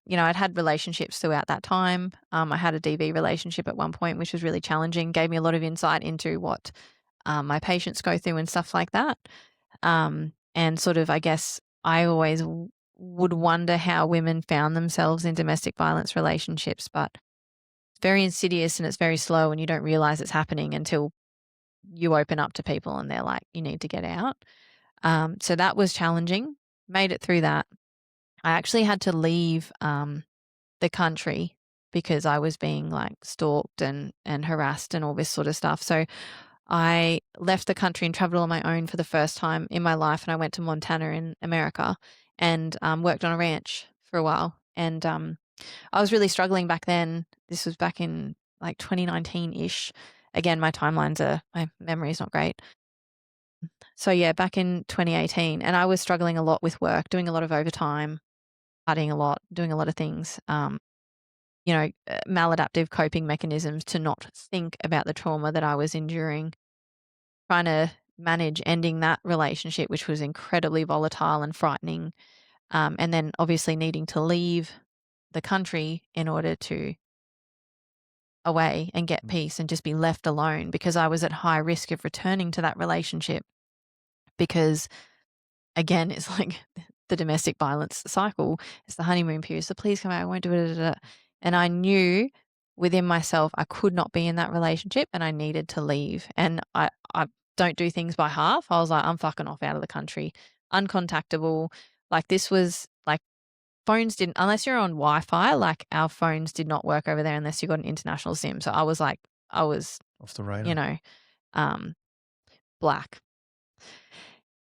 I'd had relationships throughout that time. I had a DV relationship at one point, which was really challenging, gave me a lot of insight into what my patients go through and stuff like that. And sort of, I guess, I always would wonder how women found themselves in domestic violence relationships, but it's very insidious and it's very slow, and you don't realize it's happening until you open up to people and they're like, you need to get out. So that was challenging. Made it through that. I actually had to leave the country because I was being like stalked and harassed and all this sort of stuff. So I left the country and traveled on my own for the first time in my life, and I went to Montana in America and worked on a ranch for a while. And I was really struggling back then. This was back in like 2019-ish. Again, my memory is not great. So yeah, back in 2018, and I was struggling a lot with work, doing a lot of overtime, partying a lot, doing a lot of things. Maladaptive coping mechanisms to not think about the trauma that I was enduring, trying to manage ending that relationship, which was incredibly volatile and frightening. And then obviously needing to leave the country in order to away and get peace and just be left alone, because I was at high risk of returning to that relationship because, again, it's like the domestic violence cycle. It's the honeymoon period. So please come out. I won't do it. And I knew within myself I could not be in that relationship and I needed to leave. And I don't do things by half. I was like, I'm fucking off out of the country, uncontactable. Like this was like phones didn't, unless you're on Wi-Fi, like our phones did not work over there unless you got an international SIM. So I was Off the radar. Black.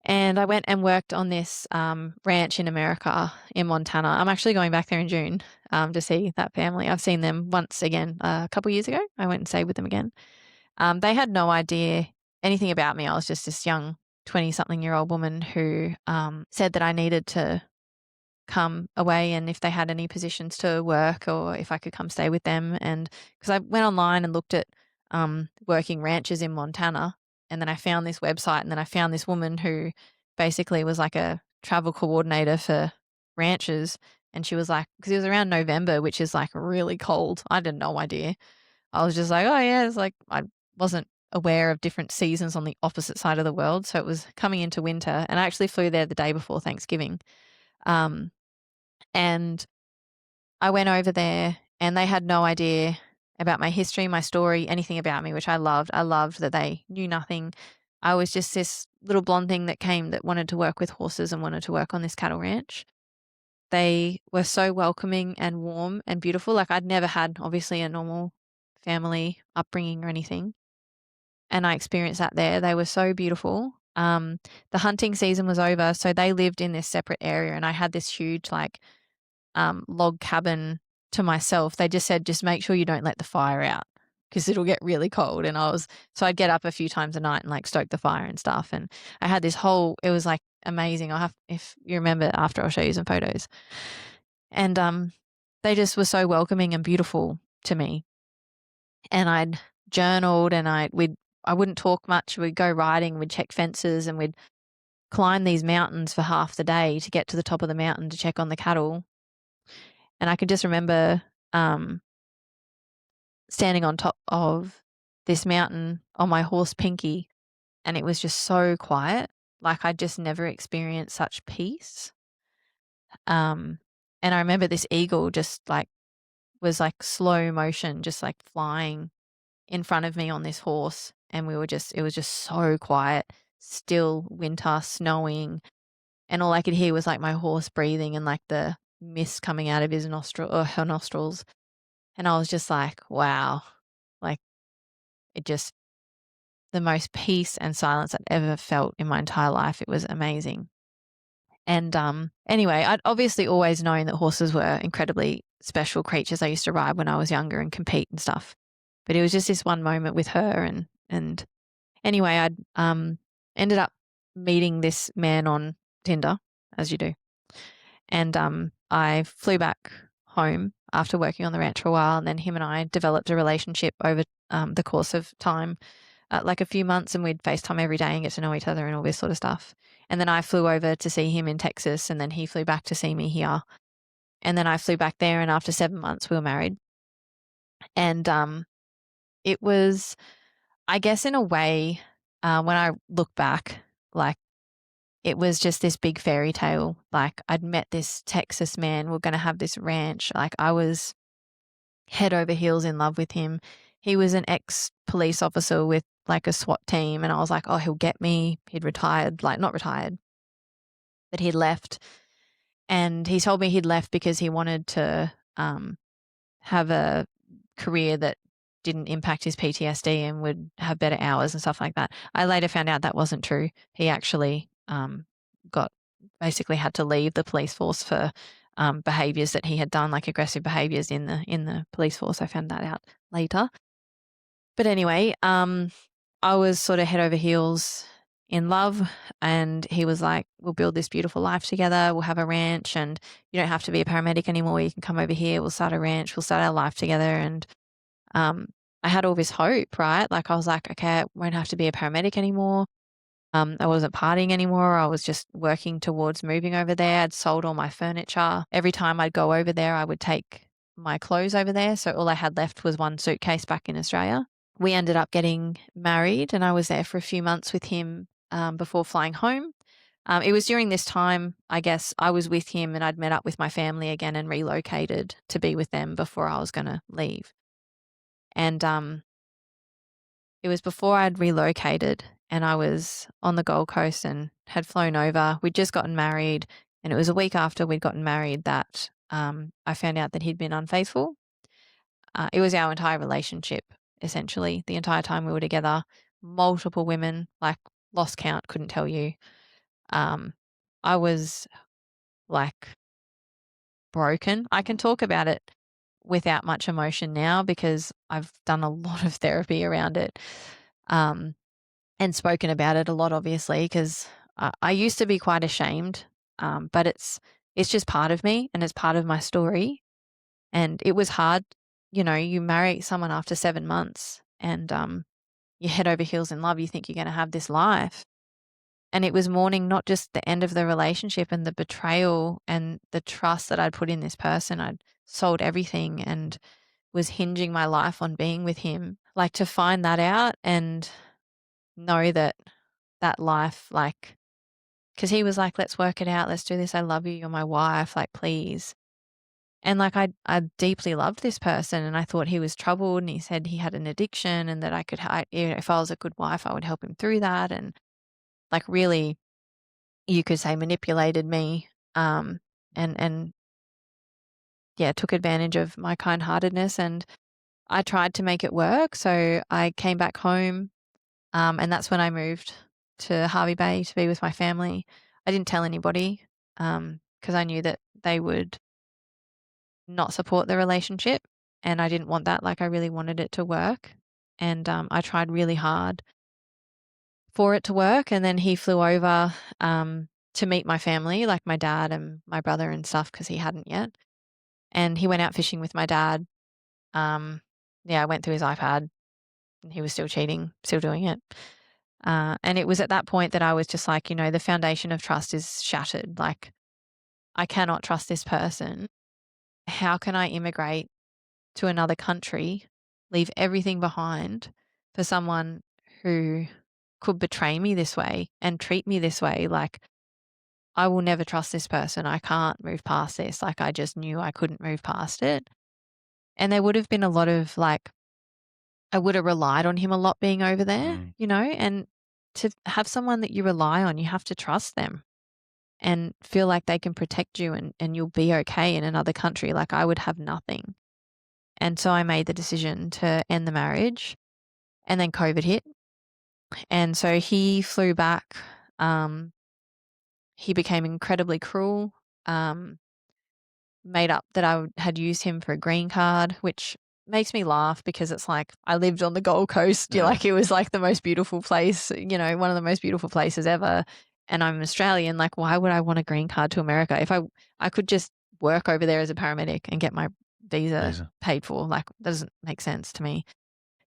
And I went and worked on this ranch in America, in Montana. I'm actually going back there in June to see that family. I've seen them once again a couple years ago. I went and stayed with them again. They had no idea anything about me. I was just this young 20-something-year-old woman who said that I needed to come away and if they had any positions to work or if I could come stay with them. And because I went online and looked at working ranches in Montana, and then I found this website, and then I found this woman who basically was like a travel coordinator for ranches. And she was like, because it was around November, which is like really cold. I had no idea. I was just like, oh yeah, it's like I wasn't aware of different seasons on the opposite side of the world. So it was coming into winter, and I actually flew there the day before Thanksgiving. And I went over there and they had no idea about my history, my story, anything about me, which I loved. I loved that they knew nothing. I was just this little blonde thing that came that wanted to work with horses and wanted to work on this cattle ranch. They were so welcoming and warm and beautiful. Like I'd never had, obviously, a normal family upbringing or anything. And I experienced that there. They were so beautiful. The hunting season was over, so they lived in this separate area, and I had this huge log cabin to myself. They just said, just make sure you don't let the fire out because it'll get really cold. And so I'd get up a few times a night and like stoke the fire and stuff. And I had this it was like amazing. If you remember after, I'll show you some photos. And they just were so welcoming and beautiful to me. And I'd journaled and I wouldn't talk much. We'd go riding, we'd check fences, and we'd climb these mountains for half the day to get to the top of the mountain to check on the cattle. And I could just remember standing on top of this mountain on my horse Pinky, and it was just so quiet. Like I'd just never experienced such peace. And I remember this eagle just was like slow motion, just like flying in front of me on this horse. And it was just so quiet, still, winter, snowing. And all I could hear was like my horse breathing and like the mist coming out of her nostrils. And I was just like, wow, like the most peace and silence I'd ever felt in my entire life. It was amazing. And anyway, I'd obviously always known that horses were incredibly special creatures. I used to ride when I was younger and compete and stuff. But it was just this one moment with her. And anyway, I'd ended up meeting this man on Tinder, as you do. And I flew back home after working on the ranch for a while, and then him and I developed a relationship over the course of time, like a few months, and we'd FaceTime every day and get to know each other and all this sort of stuff. And then I flew over to see him in Texas, and then he flew back to see me here. And then I flew back there, and after 7 months, we were married. And it was, I guess, in a way, when I look back, like, it was just this big fairy tale. Like, I'd met this Texas man. We're going to have this ranch. Like, I was head over heels in love with him. He was an ex-police officer with like a SWAT team. And I was like, oh, he'll get me. He'd retired, like not retired, but he'd left. And he told me he'd left because he wanted to have a career that didn't impact his PTSD and would have better hours and stuff like that. I later found out that wasn't true. He actually basically had to leave the police force for behaviors that he had done, like aggressive behaviors in the police force. I found that out later. But anyway, I was sort of head over heels in love, and he was like, we'll build this beautiful life together. We'll have a ranch, and you don't have to be a paramedic anymore. You can come over here. We'll start a ranch. We'll start our life together. And I had all this hope, right? Like, I was like, okay, I won't have to be a paramedic anymore. I wasn't partying anymore. I was just working towards moving over there. I'd sold all my furniture. Every time I'd go over there, I would take my clothes over there. So all I had left was one suitcase back in Australia. We ended up getting married, and I was there for a few months with him before flying home. It was during this time, I guess, I was with him and I'd met up with my family again and relocated to be with them before I was going to leave. And it was before I'd relocated, and I was on the Gold Coast and had flown over. We'd just gotten married, and it was a week after we'd gotten married that I found out that he'd been unfaithful. It was our entire relationship, essentially, the entire time we were together. Multiple women, like lost count, couldn't tell you. I was like broken. I can talk about it without much emotion now because I've done a lot of therapy around it. And spoken about it a lot, obviously, because I used to be quite ashamed, but it's just part of me and it's part of my story. And it was hard, you know, you marry someone after 7 months and you head over heels in love, you think you're going to have this life. And it was mourning not just the end of the relationship and the betrayal and the trust that I'd put in this person. I'd sold everything and was hinging my life on being with him. Like, to find that out and know that life, like, because he was like, let's work it out, let's do this, I love you, you're my wife, like, please. And like, I deeply loved this person, and I thought he was troubled, and he said he had an addiction, and that I could, if I was a good wife, I would help him through that. And like, really, you could say manipulated me, and yeah, took advantage of my kind-heartedness. And I tried to make it work. So I came back home, and that's when I moved to Harvey Bay to be with my family. I didn't tell anybody because I knew that they would not support the relationship, and I didn't want that. Like, I really wanted it to work, and I tried really hard for it to work. And then he flew over to meet my family, like my dad and my brother and stuff, because he hadn't yet. And he went out fishing with my dad. Yeah, I went through his iPad, and he was still cheating, still doing it. And it was at that point that I was just like, you know, the foundation of trust is shattered. Like, I cannot trust this person. How can I immigrate to another country, leave everything behind for someone who could betray me this way and treat me this way? Like, I will never trust this person. I can't move past this. Like, I just knew I couldn't move past it. And there would have been a lot of like, I would have relied on him a lot being over there, you know, and to have someone that you rely on, you have to trust them and feel like they can protect you and you'll be okay in another country. Like, I would have nothing. And so I made the decision to end the marriage, and then COVID hit. And so he flew back. he became incredibly cruel, made up that had used him for a green card, which makes me laugh because it's like I lived on the Gold Coast. Yeah. Like it was like the most beautiful place, one of the most beautiful places ever. And I'm Australian. Like, why would I want a green card to America? If I could just work over there as a paramedic and get my visa paid for. Like, that doesn't make sense to me.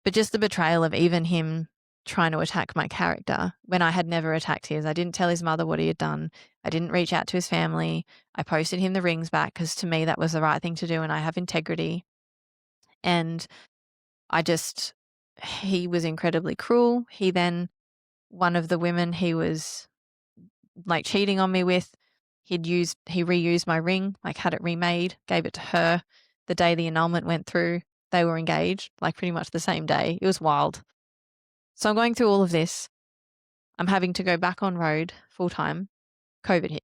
But just the betrayal of even him trying to attack my character when I had never attacked his. I didn't tell his mother what he had done. I didn't reach out to his family. I posted him the rings back because to me that was the right thing to do and I have integrity. And he was incredibly cruel. He then, one of the women he was like cheating on me with, he reused my ring, like had it remade, gave it to her. The day the annulment went through, they were engaged, like pretty much the same day. It was wild. So I'm going through all of this. I'm having to go back on road full time. COVID hit.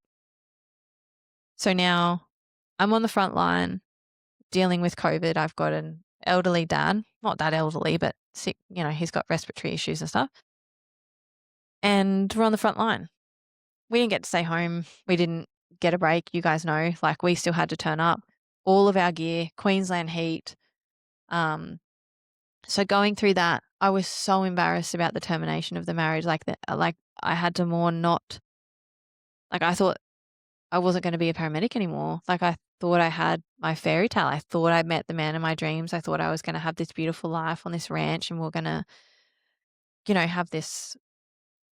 So now I'm on the front line dealing with COVID. I've got an elderly dad, not that elderly, but sick, he's got respiratory issues and stuff. And we're on the front line. We didn't get to stay home. We didn't get a break. You guys know, like we still had to turn up. All of our gear, Queensland heat. So going through that, I was so embarrassed about the termination of the marriage. Like I had to mourn I thought I wasn't going to be a paramedic anymore. Like I thought I had my fairy tale. I thought I'd met the man of my dreams. I thought I was going to have this beautiful life on this ranch and we're going to, have this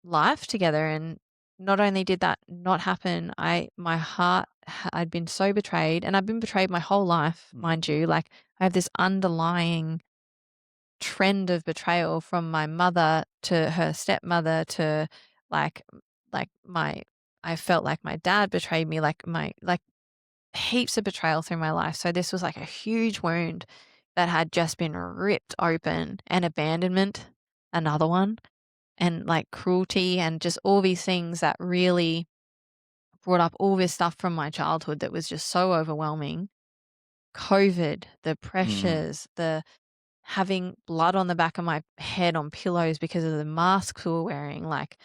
life together. And not only did that not happen, my heart, I'd been so betrayed, and I've been betrayed my whole life, mind you. Like I have this underlying trend of betrayal from my mother to her stepmother to I felt like my dad betrayed me, like heaps of betrayal through my life. So this was like a huge wound that had just been ripped open, and abandonment, another one, and like cruelty and just all these things that really brought up all this stuff from my childhood that was just so overwhelming. COVID, the pressures, the having blood on the back of my head on pillows because of the masks we were wearing, like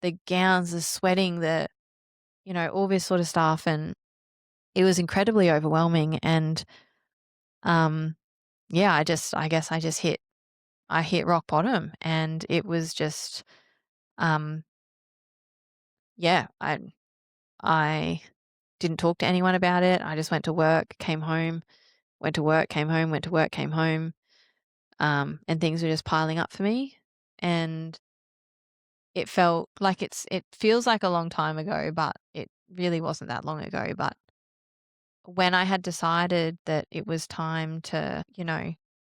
the gowns, the sweating, all this sort of stuff. And it was incredibly overwhelming. And, yeah, I guess I just hit rock bottom, and it was just, yeah, I didn't talk to anyone about it. I just went to work, came home, went to work, came home, went to work, came home. And things were just piling up for me. And it felt like it feels like a long time ago, but it really wasn't that long ago. But when I had decided that it was time to,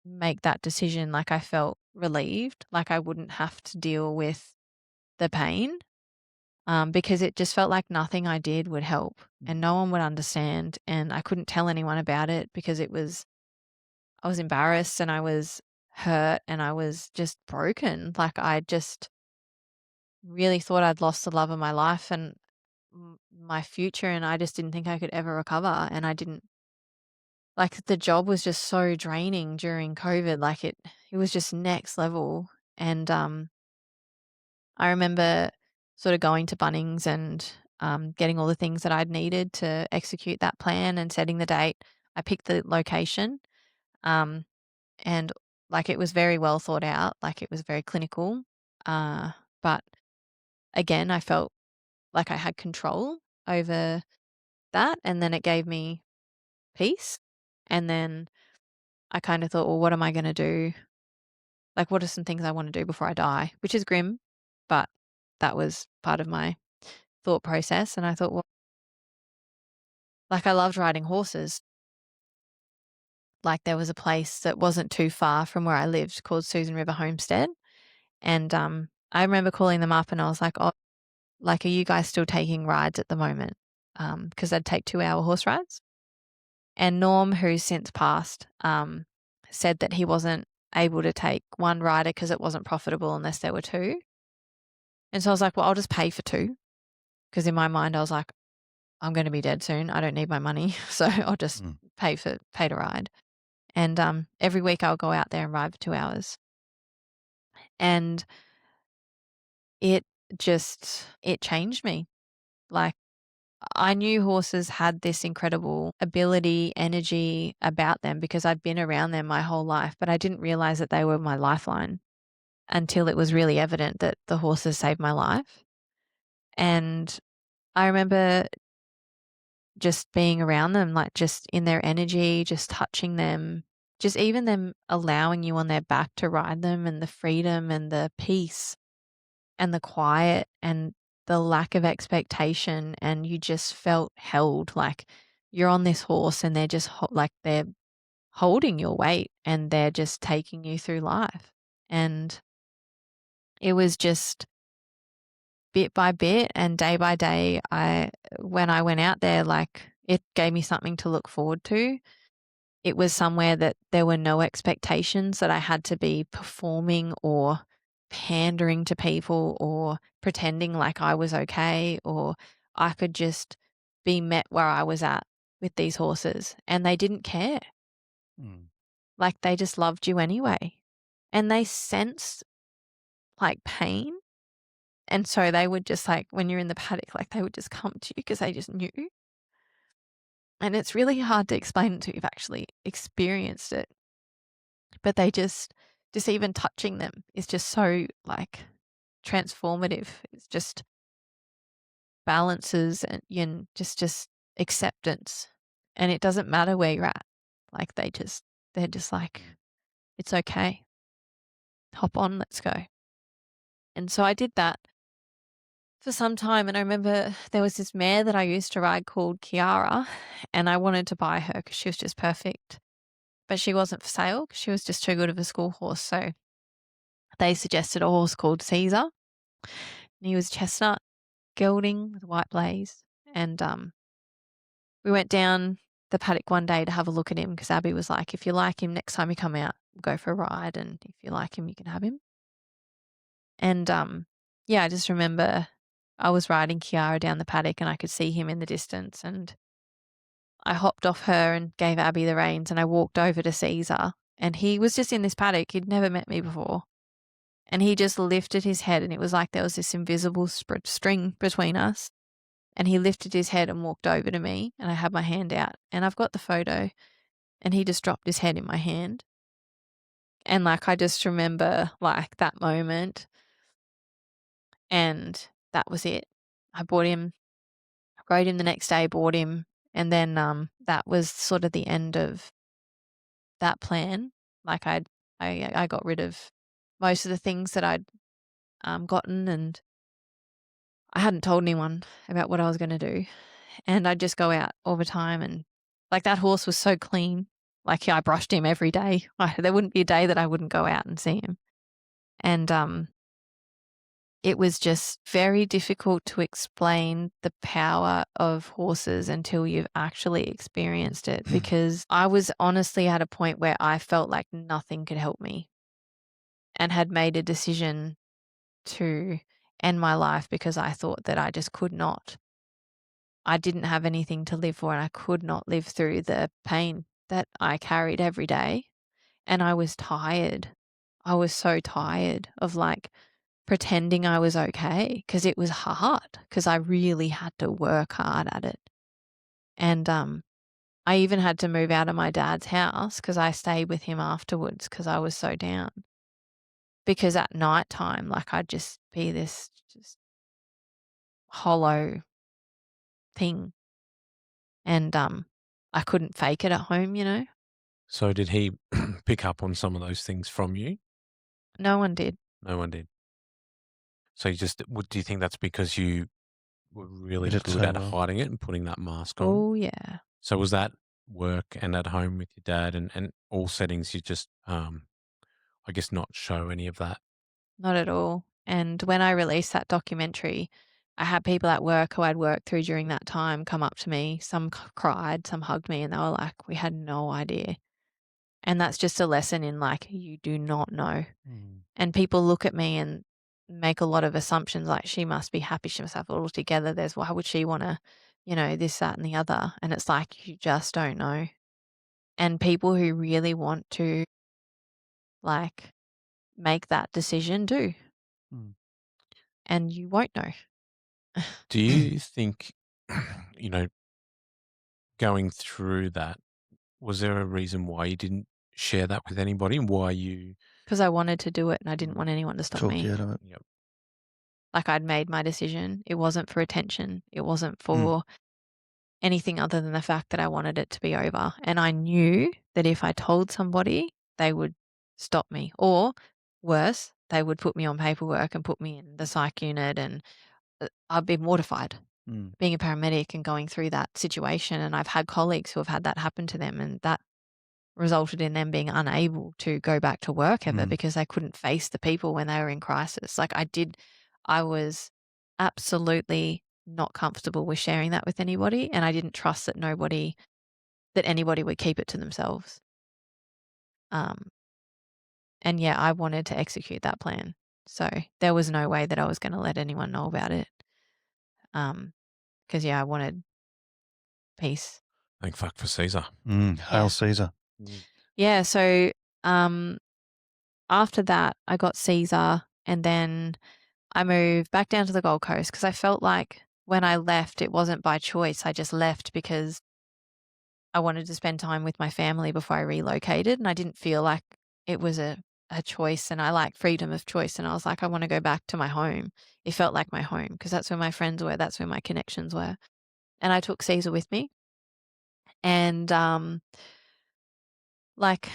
make that decision, like I felt relieved, like I wouldn't have to deal with the pain, because it just felt like nothing I did would help and no one would understand. And I couldn't tell anyone about it because I was embarrassed and I was hurt and I was just broken. Like I just really thought I'd lost the love of my life and my future, and I just didn't think I could ever recover. And I didn't, like, the job was just so draining during COVID. Like it was just next level. And I remember sort of going to Bunnings and getting all the things that I'd needed to execute that plan and setting the date. I picked the location, and like it was very well thought out. Like it was very clinical. But again, I felt like I had control over that, and then it gave me peace. And then I kind of thought, well, what am I going to do? Like, what are some things I want to do before I die? Which is grim, but that was part of my thought process. And I thought, well, like I loved riding horses. Like there was a place that wasn't too far from where I lived called Susan River Homestead. And I remember calling them up and I was like, oh, like, are you guys still taking rides at the moment? Because they'd take 2-hour horse rides. And Norm, who's since passed, said that he wasn't able to take one rider because it wasn't profitable unless there were two. And so I was like, well, I'll just pay for two. Because in my mind, I was like, I'm going to be dead soon. I don't need my money. So I'll just pay to ride. And every week I'll go out there and ride for 2 hours. And it changed me. Like I knew horses had this incredible ability, energy about them because I'd been around them my whole life, but I didn't realize that they were my lifeline until it was really evident that the horses saved my life. And I remember just being around them, like just in their energy, just touching them, just even them allowing you on their back to ride them, and the freedom and the peace and the quiet and the lack of expectation. And you just felt held, like you're on this horse and they're just like they're holding your weight and they're just taking you through life. And it was just bit by bit and day by day, when I went out there, like it gave me something to look forward to. It was somewhere that there were no expectations that I had to be performing or pandering to people or pretending like I was okay, or I could just be met where I was at with these horses, and they didn't care. Mm. Like they just loved you anyway. And they sensed like pain. And so they would just like, when you're in the paddock, like they would just come to you because they just knew. And it's really hard to explain until you've actually experienced it. But they just even touching them is just so like transformative. It's just balances and just acceptance. And it doesn't matter where you're at. Like they're just like, it's okay. Hop on, let's go. And so I did that for some time. And I remember there was this mare that I used to ride called Kiara, and I wanted to buy her because she was just perfect. But she wasn't for sale because she was just too good of a school horse. So they suggested a horse called Caesar. And he was chestnut, gelding with a white blaze. And we went down the paddock one day to have a look at him because Abby was like, if you like him, next time you come out, we'll go for a ride. And if you like him, you can have him. And yeah, I just remember I was riding Kiara down the paddock and I could see him in the distance. And I hopped off her and gave Abby the reins, and I walked over to Caesar. And he was just in this paddock. He'd never met me before. And he just lifted his head, and it was like there was this invisible string between us. And he lifted his head and walked over to me, and I had my hand out. And I've got the photo, and he just dropped his head in my hand. And like I just remember like that moment, and that was it. I bought him, rode him the next day, bought him, and then that was sort of the end of that plan. Like I got rid of most of the things that I'd gotten, and I hadn't told anyone about what I was going to do. And I'd just go out all the time, and like that horse was so clean. Like I brushed him every day. There wouldn't be a day that I wouldn't go out and see him. And it was just very difficult to explain the power of horses until you've actually experienced it, because I was honestly at a point where I felt like nothing could help me, and had made a decision to end my life because I thought that I just could not. I didn't have anything to live for, and I could not live through the pain that I carried every day. And I was tired. I was so tired of like pretending I was okay, because it was hard, because I really had to work hard at it. And I even had to move out of my dad's house because I stayed with him afterwards because I was so down. Because at night time, like I'd just be this just hollow thing. And I couldn't fake it at home, you know? So did he pick up on some of those things from you? No one did. No one did. So you just, do you think that's because you were really Did it good so at well. hiding it and putting that mask on? Oh, yeah. So was that work and at home with your dad and all settings, you just, I guess, not show any of that? Not at all. And when I released that documentary, I had people at work who I'd worked through during that time come up to me. Some cried, some hugged me, and they were like, we had no idea. And that's just a lesson in like, you do not know. Mm. And people look at me and make a lot of assumptions like, she must be happy, she must have it all together. Why would she want to, this, that, and the other? And it's like, you just don't know. And people who really want to like make that decision do. Mm. And you won't know. Do you think going through that, was there a reason why you didn't share that with anybody and why you? Because I wanted to do it and I didn't want anyone to stop Talk me. you out of it. Yep. Like I'd made my decision. It wasn't for attention. It wasn't Mm. for anything other than the fact that I wanted it to be over. And I knew that if I told somebody, they would stop me. Or worse, they would put me on paperwork and put me in the psych unit, and I'd be mortified Mm. being a paramedic and going through that situation. And I've had colleagues who have had that happen to them, and that resulted in them being unable to go back to work ever because they couldn't face the people when they were in crisis. Like I was absolutely not comfortable with sharing that with anybody, and I didn't trust that anybody would keep it to themselves. And yeah, I wanted to execute that plan. So there was no way that I was going to let anyone know about it. Because I wanted peace. Thank fuck for Caesar. Hail Yeah. Caesar. Yeah. So after that, I got Caesar, and then I moved back down to the Gold Coast because I felt like when I left, it wasn't by choice. I just left because I wanted to spend time with my family before I relocated, and I didn't feel like it was a choice, and I like freedom of choice, and I was like, I want to go back to my home. It felt like my home because that's where my friends were, that's where my connections were. And I took Caesar with me, and like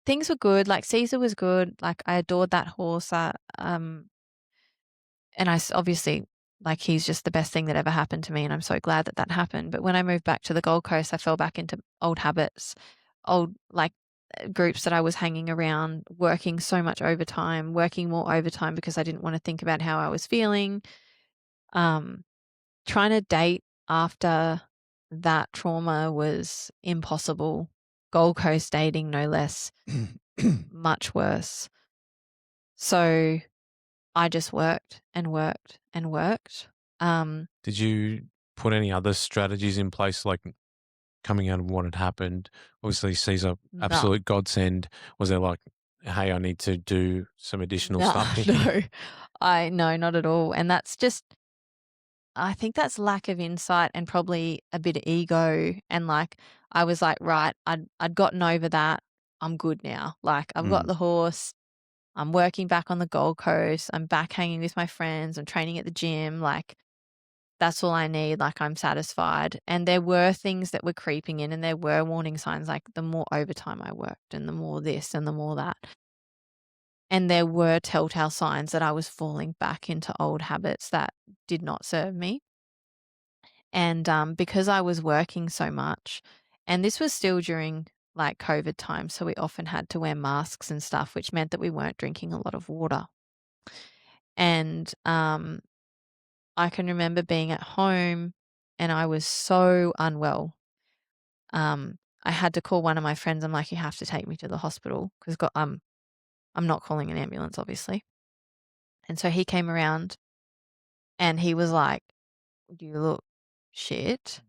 things were good. Like Caesar was good. Like I adored that horse. And obviously, like, he's just the best thing that ever happened to me, and I'm so glad that that happened. But when I moved back to the Gold Coast, I fell back into old habits, old, like, groups that I was hanging around, working so much overtime, working more overtime because I didn't want to think about how I was feeling. Trying to date after that trauma was impossible. Gold Coast dating, no less, much worse. So I just worked and worked and worked. Did you put any other strategies in place, like coming out of what had happened? Obviously, Caesar, No. absolute godsend. Was there like, hey, I need to do some additional stuff here? No, not at all. And that's just, I think that's lack of insight and probably a bit of ego. And like, I was like, right, I'd gotten over that. I'm good now. Like, I've got the horse. I'm working back on the Gold Coast. I'm back hanging with my friends. I'm training at the gym. Like, that's all I need. Like, I'm satisfied. And there were things that were creeping in, and there were warning signs, like the more overtime I worked and the more this and the more that. And there were telltale signs that I was falling back into old habits that did not serve me. And because I was working so much, and this was still during like COVID time, so we often had to wear masks and stuff, which meant that we weren't drinking a lot of water. And I can remember being at home and I was so unwell. I had to call one of my friends. I'm like, you have to take me to the hospital because I'm not calling an ambulance, obviously. And so he came around and he was like, you look shit.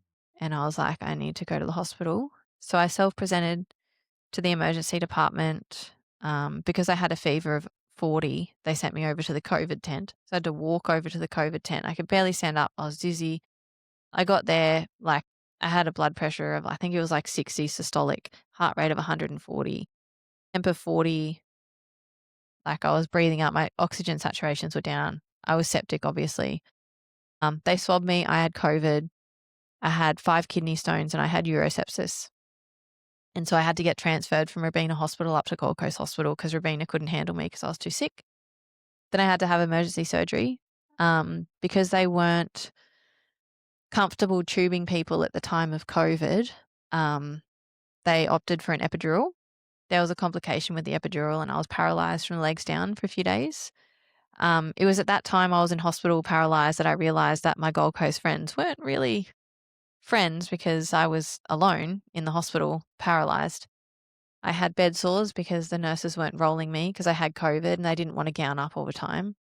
And I was like, I need to go to the hospital. So I self-presented to the emergency department because I had a fever of 40. They sent me over to the COVID tent. So I had to walk over to the COVID tent. I could barely stand up. I was dizzy. I got there, like, I had a blood pressure of, I think it was like 60 systolic, heart rate of 140, temp of 40. Like, I was breathing out. My oxygen saturations were down. I was septic, obviously. They swabbed me. I had COVID. I had 5 kidney stones and I had urosepsis. And so I had to get transferred from Robina Hospital up to Gold Coast Hospital because Robina couldn't handle me because I was too sick. Then I had to have emergency surgery because they weren't comfortable tubing people at the time of COVID. They opted for an epidural. There was a complication with the epidural and I was paralyzed from the legs down for a few days. It was at that time I was in hospital paralyzed that I realized that my Gold Coast friends weren't really friends because I was alone in the hospital paralyzed. I had bed sores because the nurses weren't rolling me because I had COVID and they didn't want to gown up all the time.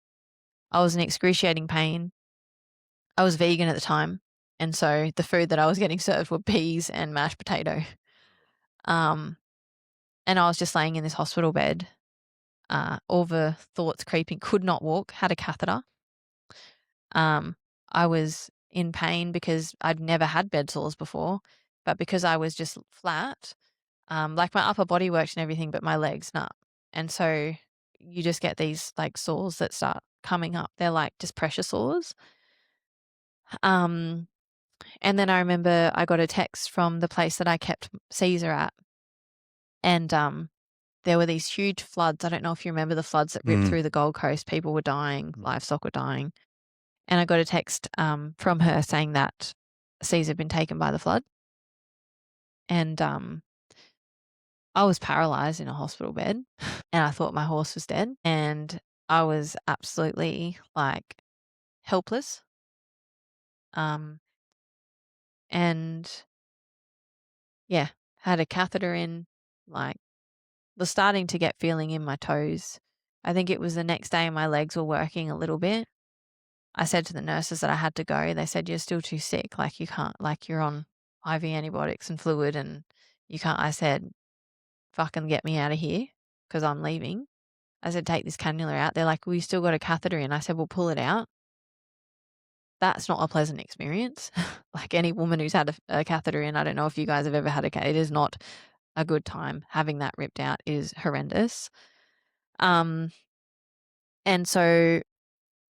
I was in excruciating pain. I was vegan at the time. And so the food that I was getting served were peas and mashed potato. And I was just laying in this hospital bed, all the thoughts creeping, could not walk, had a catheter. I was in pain because I'd never had bed sores before, but because I was just flat, like my upper body worked and everything, but my legs not. And so you just get these like sores that start coming up. They're like just pressure sores. And then I remember I got a text from the place that I kept Caesar at, and there were these huge floods. I don't know if you remember the floods that ripped through the Gold Coast. People were dying, livestock were dying. And I got a text from her saying that Caesar had been taken by the flood. And I was paralyzed in a hospital bed and I thought my horse was dead. And I was absolutely like helpless. And yeah, had a catheter in, like was starting to get feeling in my toes. I think it was the next day my legs were working a little bit. I said to the nurses that I had to go. They said, you're still too sick. Like you can't, like you're on IV antibiotics and fluid and you can't. I said, fucking get me out of here because I'm leaving. I said, take this cannula out. They're like, well, you still got a catheter in. I said, well, pull it out. That's not a pleasant experience. Like any woman who's had a catheter in, I don't know if you guys have ever had it is not a good time. Having that ripped out is horrendous. And so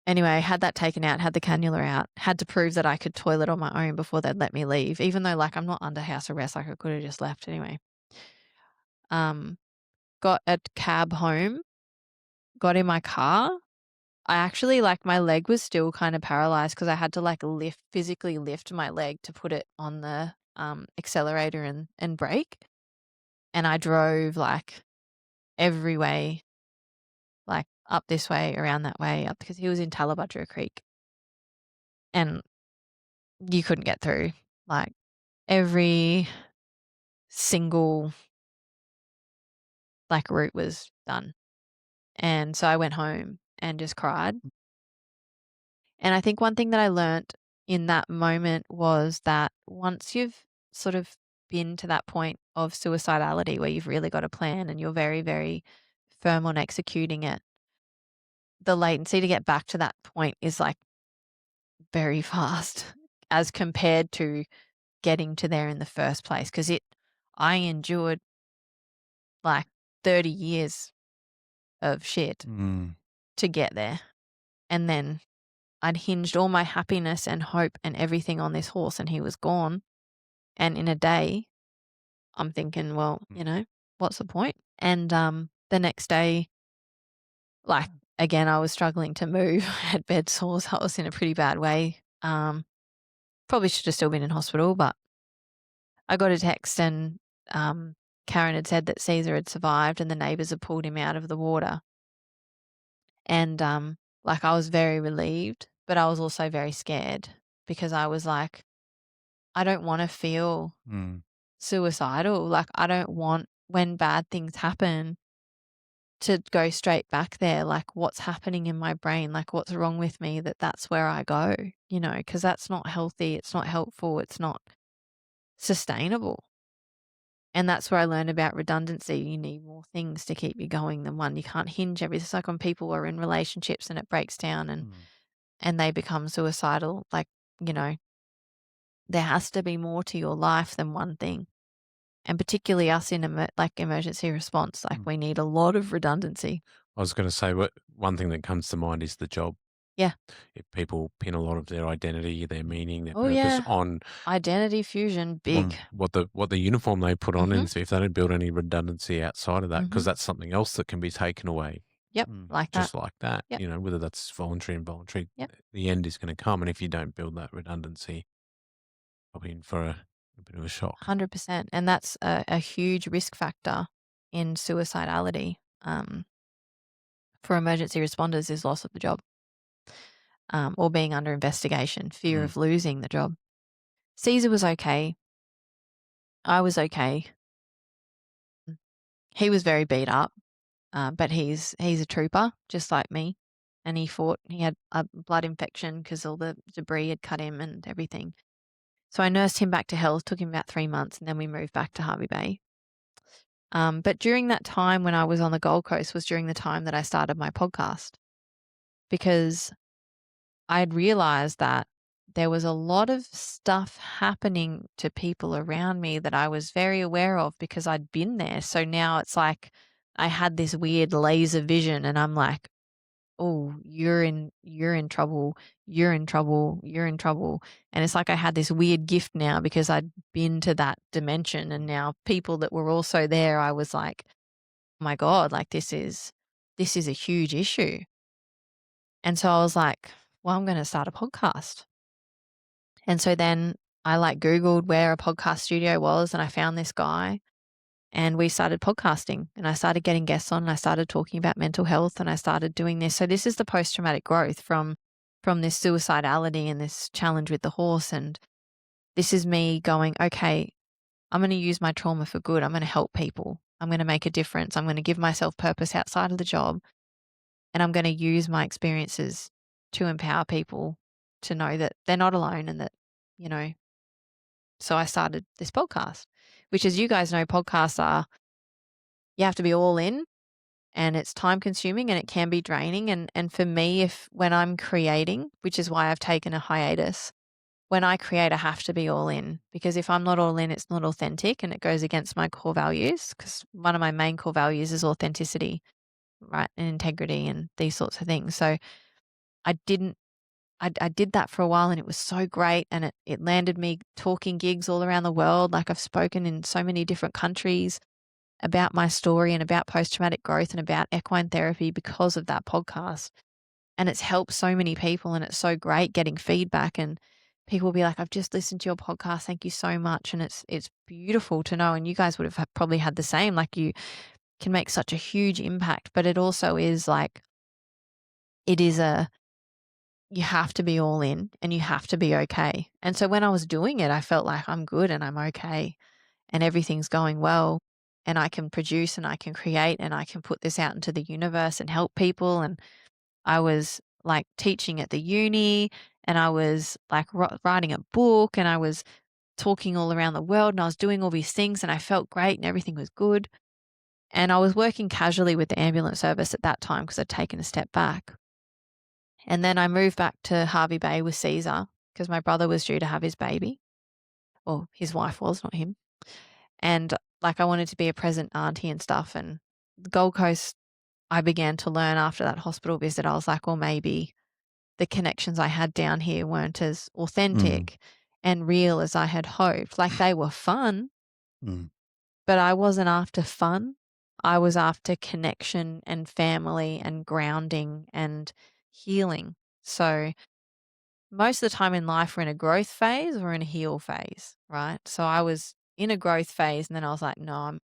anyway, had that taken out, had the cannula out, had to prove that I could toilet on my own before they'd let me leave, even though like I'm not under house arrest, like I could have just left anyway. Got a cab home, got in my car. I actually like my leg was still kind of paralyzed because I had to like physically lift my leg to put it on the accelerator and brake. And I drove like every way, like up this way, around that way, up because he was in Tallabudgera Creek. And you couldn't get through. Like every single like route was done. And so I went home and just cried. And I think one thing that I learnt in that moment was that once you've sort of been to that point of suicidality where you've really got a plan and you're very, very firm on executing it, the latency to get back to that point is like very fast as compared to getting to there in the first place. Because I endured like 30 years of shit to get there. And then I'd hinged all my happiness and hope and everything on this horse and he was gone. And in a day, I'm thinking, well, you know, what's the point? And the next day, like, again, I was struggling to move. I had bed sores. I was in a pretty bad way. Probably should have still been in hospital, but I got a text and Karen had said that Caesar had survived and the neighbours had pulled him out of the water. And like I was very relieved, but I was also very scared because I was like, I don't want to feel suicidal. Like I don't want when bad things happen to go straight back there. Like what's happening in my brain? Like what's wrong with me that's where I go, you know, because that's not healthy. It's not helpful. It's not sustainable. And that's where I learned about redundancy. You need more things to keep you going than one. You can't hinge everything. It's like when people are in relationships and it breaks down and they become suicidal. Like, you know, there has to be more to your life than one thing. And particularly us in emergency response, like we need a lot of redundancy. I was going to say, one thing that comes to mind is the job. Yeah. If people pin a lot of their identity, their meaning, their purpose on identity fusion, big. On what the uniform they put on, and if they don't build any redundancy outside of that, because that's something else that can be taken away. Yep, like just that. like that. Yep. You know, whether that's voluntary, involuntary, Yep. the end is going to come, and if you don't build that redundancy, I'll be in for a bit of a shock. 100%, and that's a huge risk factor in suicidality. For emergency responders is loss of the job. Or being under investigation, fear of losing the job. Caesar was okay. I was okay. He was very beat up, but he's a trooper, just like me. And he fought. He had a blood infection because all the debris had cut him and everything. So I nursed him back to health, took him about 3 months, and then we moved back to Hervey Bay. But during that time when I was on the Gold Coast was during the time that I started my podcast because I had realized that there was a lot of stuff happening to people around me that I was very aware of because I'd been there. So now it's like I had this weird laser vision and I'm like, oh, you're in trouble, you're in trouble, you're in trouble. And it's like I had this weird gift now because I'd been to that dimension, and now people that were also there, I was like, oh my God, like this is a huge issue. And so I was like, well, I'm going to start a podcast. And so then I like Googled where a podcast studio was, and I found this guy, and we started podcasting, and I started getting guests on, and I started talking about mental health, and I started doing this. So this is the post-traumatic growth from this suicidality and this challenge with the horse. And this is me going, okay, I'm going to use my trauma for good. I'm going to help people. I'm going to make a difference. I'm going to give myself purpose outside of the job. And I'm going to use my experiences to empower people to know that they're not alone, and that, you know, so I started this podcast, which, as you guys know, podcasts are, you have to be all in, and it's time consuming and it can be draining. And for me, when I'm creating, which is why I've taken a hiatus, when I create, I have to be all in, because if I'm not all in, it's not authentic and it goes against my core values, because one of my main core values is authenticity, right? And integrity and these sorts of things. So I did that for a while, and it was so great, and it landed me talking gigs all around the world. Like I've spoken in so many different countries about my story and about post-traumatic growth and about equine therapy because of that podcast. And it's helped so many people, and it's so great getting feedback, and people will be like, I've just listened to your podcast. Thank you so much. And it's beautiful to know. And you guys would have probably had the same, like you can make such a huge impact, but it also is like, you have to be all in and you have to be okay. And so when I was doing it, I felt like I'm good and I'm okay and everything's going well, and I can produce and I can create and I can put this out into the universe and help people. And I was like teaching at the uni, and I was like writing a book, and I was talking all around the world, and I was doing all these things, and I felt great and everything was good. And I was working casually with the ambulance service at that time because I'd taken a step back. And then I moved back to Hervey Bay with Caesar because my brother was due to have his baby. Well, his wife was, not him. And like I wanted to be a present auntie and stuff. And the Gold Coast, I began to learn after that hospital visit, I was like, well, maybe the connections I had down here weren't as authentic and real as I had hoped. Like they were fun, but I wasn't after fun. I was after connection and family and grounding and healing. So most of the time in life, we're in a growth phase or in a heal phase, right? So I was in a growth phase, and then I was like, no,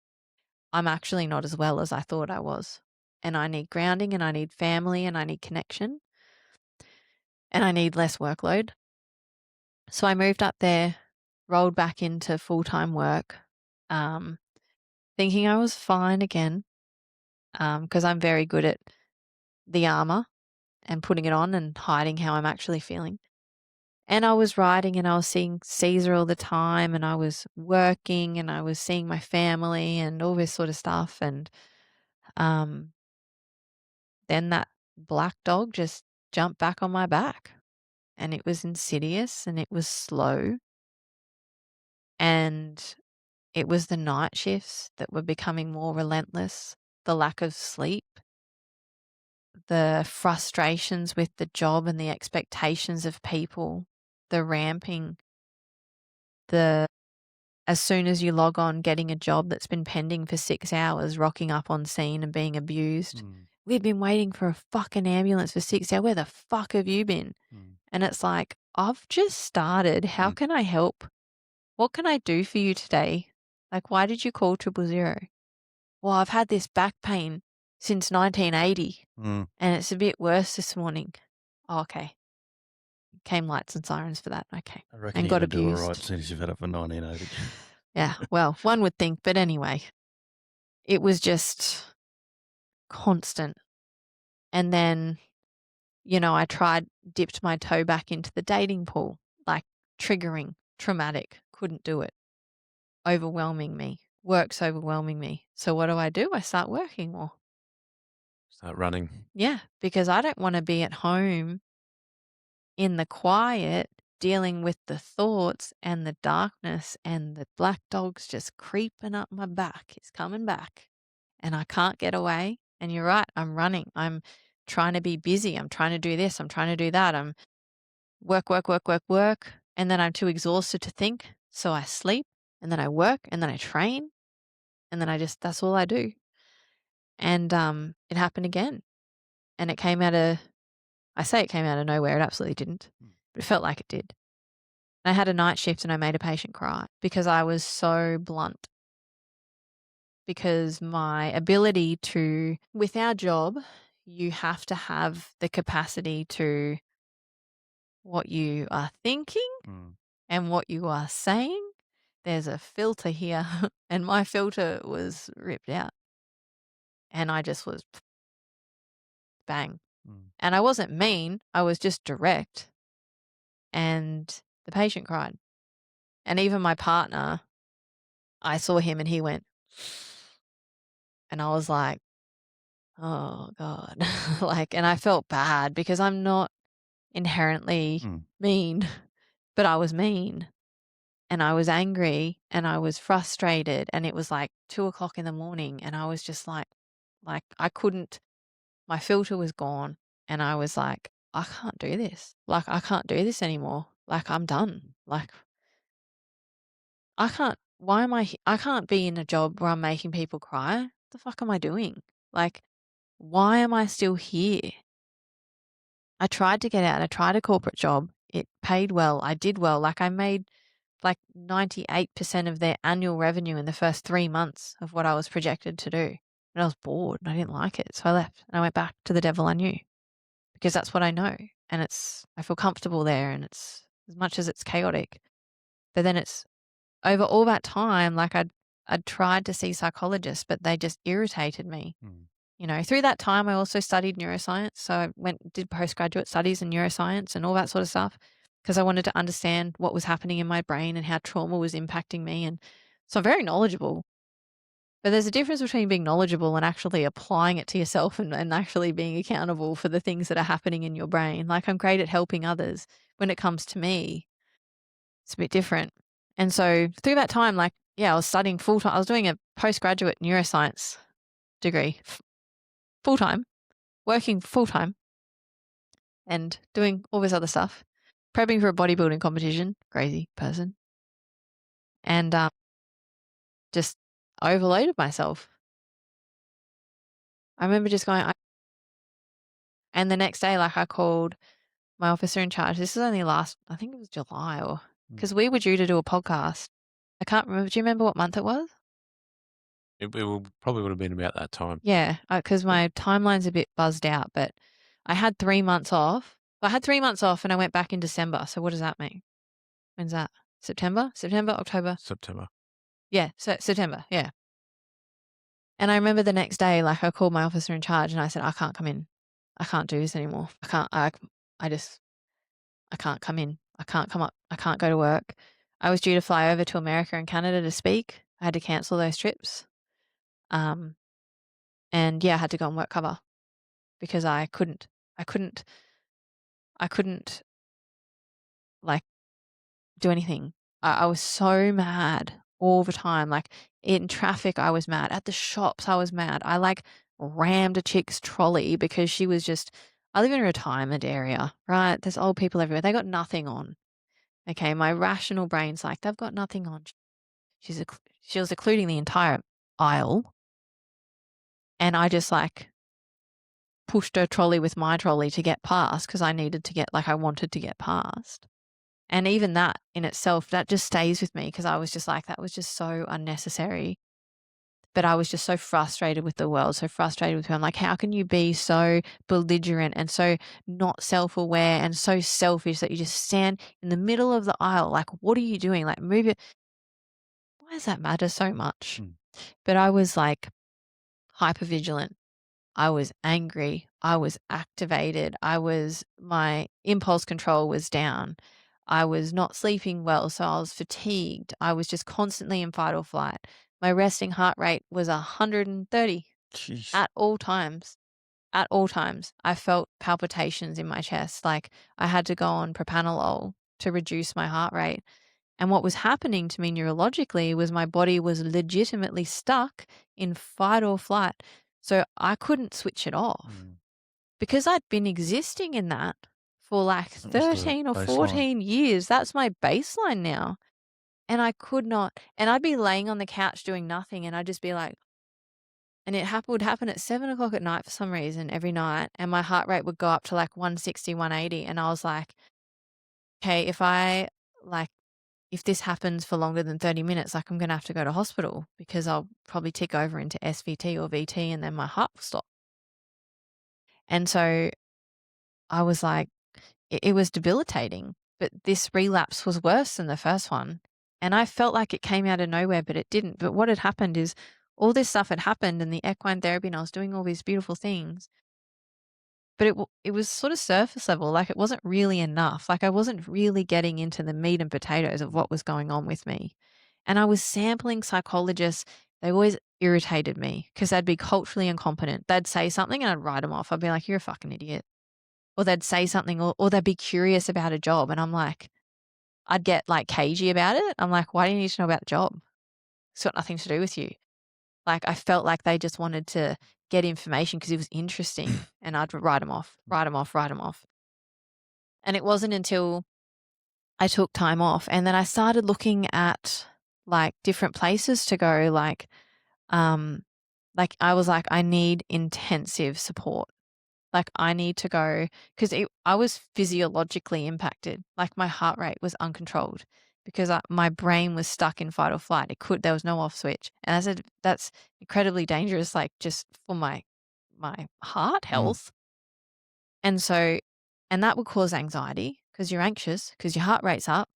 I'm actually not as well as I thought I was. And I need grounding, and I need family, and I need connection, and I need less workload. So I moved up there, rolled back into full-time work, thinking I was fine again, because I'm very good at the armor and putting it on and hiding how I'm actually feeling. And I was writing, and I was seeing Caesar all the time, and I was working, and I was seeing my family and all this sort of stuff. And then that black dog just jumped back on my back, and it was insidious and it was slow. And it was the night shifts that were becoming more relentless, the lack of sleep, the frustrations with the job and the expectations of people, the ramping, as soon as you log on, getting a job that's been pending for 6 hours, rocking up on scene and being abused. We've been waiting for a fucking ambulance for 6 hours. Where the fuck have you been? And it's like, I've just started. How can I help? What can I do for you today? Like, why did you call 000? Well, I've had this back pain since 1980 and it's a bit worse this morning. Oh, okay. Came lights and sirens for that. Okay. I reckon And you're got going to do all abused. right since you've had it for 1980. Yeah, well, one would think, but anyway, it was just constant. And then, I dipped my toe back into the dating pool, like triggering, traumatic, couldn't do it, overwhelming me, work's overwhelming me. So what do? I start working more. Start running. Yeah, because I don't want to be at home in the quiet dealing with the thoughts and the darkness and the black dog's just creeping up my back. He's coming back and I can't get away. And you're right, I'm running. I'm trying to be busy. I'm trying to do this. I'm trying to do that. I'm work. And then I'm too exhausted to think. So I sleep and then I work and then I train. And then that's all I do. And it happened again. And it came out of, I say it came out of nowhere. It absolutely didn't. But it felt like it did. I had a night shift and I made a patient cry because I was so blunt. Because my ability to, with our job, you have to have the capacity to what you are thinking and what you are saying. There's a filter here and my filter was ripped out. And I just was bang. And I wasn't mean. I was just direct. And the patient cried. And even my partner, I saw him and he went, and I was like, oh God. And I felt bad because I'm not inherently mean, but I was mean and I was angry and I was frustrated and it was like 2:00 in the morning and I was just like I couldn't, my filter was gone and I was like, I can't do this. I can't do this anymore. I'm done. I can't, why am I can't be in a job where I'm making people cry. What the fuck am I doing? Why am I still here? I tried to get out. I tried a corporate job. It paid well. I did well. I made 98% of their annual revenue in the first 3 months of what I was projected to do. And I was bored and I didn't like it. So I left and I went back to the devil I knew because that's what I know. And I feel comfortable there and it's, as much as it's chaotic, but then it's over all that time, I'd tried to see psychologists, but they just irritated me. Through that time, I also studied neuroscience. So I did postgraduate studies in neuroscience and all that sort of stuff because I wanted to understand what was happening in my brain and how trauma was impacting me. And so I'm very knowledgeable. But there's a difference between being knowledgeable and actually applying it to yourself and actually being accountable for the things that are happening in your brain. I'm great at helping others. When it comes to me, it's a bit different. And so through that time, I was studying full-time. I was doing a postgraduate neuroscience degree full-time, working full-time and doing all this other stuff, prepping for a bodybuilding competition, crazy person, and just overloaded myself. I remember just going, and the next day, I called my officer in charge. This is only I think it was July because we were due to do a podcast. I can't remember. Do you remember what month it was? It probably would have been about that time. Yeah, because my timeline's a bit buzzed out, but I had 3 months off. I had 3 months off and I went back in December. So what does that mean? When's that? September, October? September. Yeah, so September, yeah. And I remember the next day, I called my officer in charge and I said, I can't come in. I can't do this anymore. I can't come in. I can't come up. I can't go to work. I was due to fly over to America and Canada to speak. I had to cancel those trips. And yeah, I had to go on work cover because I couldn't do anything. I was so mad all the time. In traffic, I was mad. At the shops, I was mad. I rammed a chick's trolley because she was I live in a retirement area, right? There's old people everywhere. They got nothing on. Okay, my rational brain's they've got nothing on. She was occluding the entire aisle. And I just pushed her trolley with my trolley to get past because I needed to I wanted to get past. And even that in itself, that just stays with me because I was just that was just so unnecessary. But I was just so frustrated with the world, so frustrated with her. I'm how can you be so belligerent and so not self-aware and so selfish that you just stand in the middle of the aisle? What are you doing? Move it. Why does that matter so much? But I was hypervigilant. I was angry. I was activated. My impulse control was down. I was not sleeping well, so I was fatigued. I was just constantly in fight or flight. My resting heart rate was 130 Jeez. at all times. At all times, I felt palpitations in my chest. I had to go on propranolol to reduce my heart rate. And what was happening to me neurologically was my body was legitimately stuck in fight or flight. So I couldn't switch it off because I'd been existing in that for like That was the 13 or baseline. 14 years. That's my baseline now. And I could not. And I'd be laying on the couch doing nothing and I'd just be like, and it would happen at 7 o'clock at night for some reason every night. And my heart rate would go up to like 160, 180. And I was like, okay, if this happens for longer than 30 minutes, like I'm going to have to go to hospital because I'll probably tick over into SVT or VT and then my heart will stop. And so I was like, it was debilitating, but this relapse was worse than the first one. And I felt like it came out of nowhere, but it didn't. But what had happened is all this stuff had happened and the equine therapy and I was doing all these beautiful things. But it was sort of surface level, like it wasn't really enough. Like I wasn't really getting into the meat and potatoes of what was going on with me. And I was sampling psychologists. They always irritated me because they'd be culturally incompetent. They'd say something and I'd write them off. I'd be like, you're a fucking idiot. Or they'd say something or they'd be curious about a job. And I'm like, I'd get like cagey about it. I'm like, why do you need to know about the job? It's got nothing to do with you. Like I felt like they just wanted to get information because it was interesting and I'd write them off. And it wasn't until I took time off and then I started looking at like different places to go. Like I was like, I need intensive support. Like I need to go because I was physiologically impacted. Like my heart rate was uncontrolled because my brain was stuck in fight or flight. There was no off switch. And I said, that's incredibly dangerous, like just for my heart health. And that would cause anxiety because you're anxious because your heart rate's up,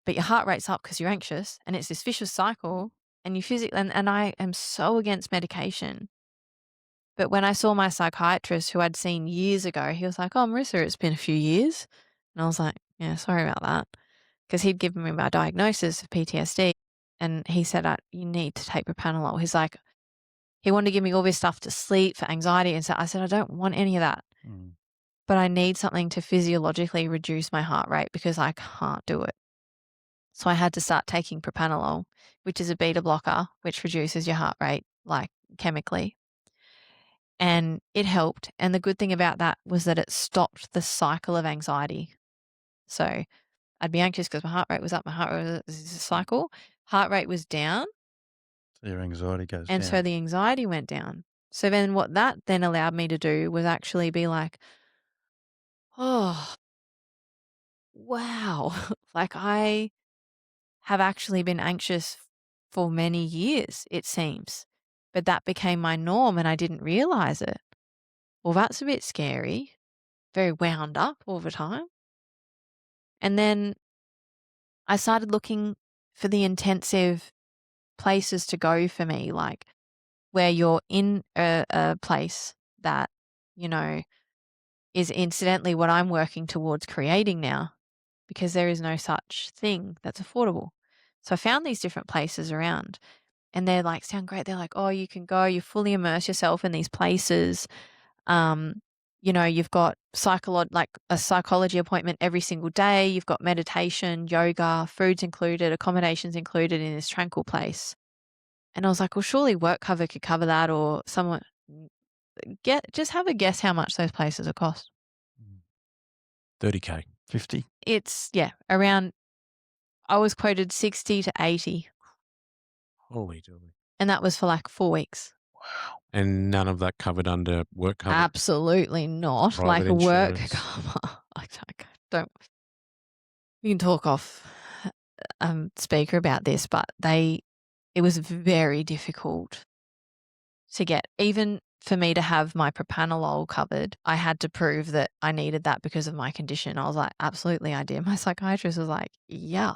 but your heart rate's up because you're anxious. And it's this vicious cycle and you physically, and I am so against medication. But when I saw my psychiatrist who I'd seen years ago, he was like, oh, Marissa, it's been a few years. And I was like, yeah, sorry about that. Because he'd given me my diagnosis of PTSD. And he said, you need to take propranolol. He's like, he wanted to give me all this stuff to sleep for anxiety. And so I said, I don't want any of that. But I need something to physiologically reduce my heart rate because I can't do it. So I had to start taking propranolol, which is a beta blocker, which reduces your heart rate like chemically. And it helped. And the good thing about that was that it stopped the cycle of anxiety. So I'd be anxious because my heart rate was up, my heart rate was a cycle. Heart rate was down. So your anxiety goes and down. so the anxiety went down. So then what that then allowed me to do was actually be like, oh, wow. Like I have actually been anxious for many years, it seems. But that became my norm and I didn't realize it. Well, that's a bit scary. Very wound up all the time. And then I started looking for the intensive places to go for me, like where you're in a place that, is incidentally what I'm working towards creating now because there is no such thing that's affordable. So I found these different places around and they're like, sound great. They're like, oh, you can go, you fully immerse yourself in these places. You've got a psychology appointment every single day. You've got meditation, yoga, food's included, accommodations included in this tranquil place. And I was like, well, surely work cover could cover that or someone just have a guess how much those places will cost. 30K. 50. It's around, I was quoted 60 to 80. Holy dooly. And that was for like 4 weeks. Wow. And none of that covered under work cover? Absolutely not. Private like insurance. Work cover. I don't. You can talk off speaker about this, but it was very difficult to get. Even for me to have my propranolol covered, I had to prove that I needed that because of my condition. I was like, absolutely, I did. My psychiatrist was like, yeah,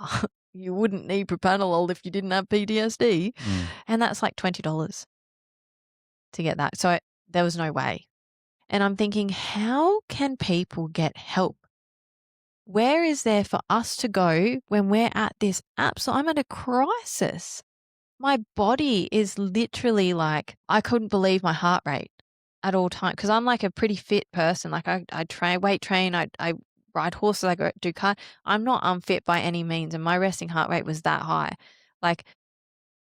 you wouldn't need propranolol if you didn't have PTSD. And that's like $20 to get that. So there was no way. And I'm thinking, how can people get help? Where is there for us to go when we're at this I'm at a crisis. My body is literally like, I couldn't believe my heart rate at all times because I'm like a pretty fit person. Like I weight train, I ride horses, I go do kart. I'm not unfit by any means, and my resting heart rate was that high. Like,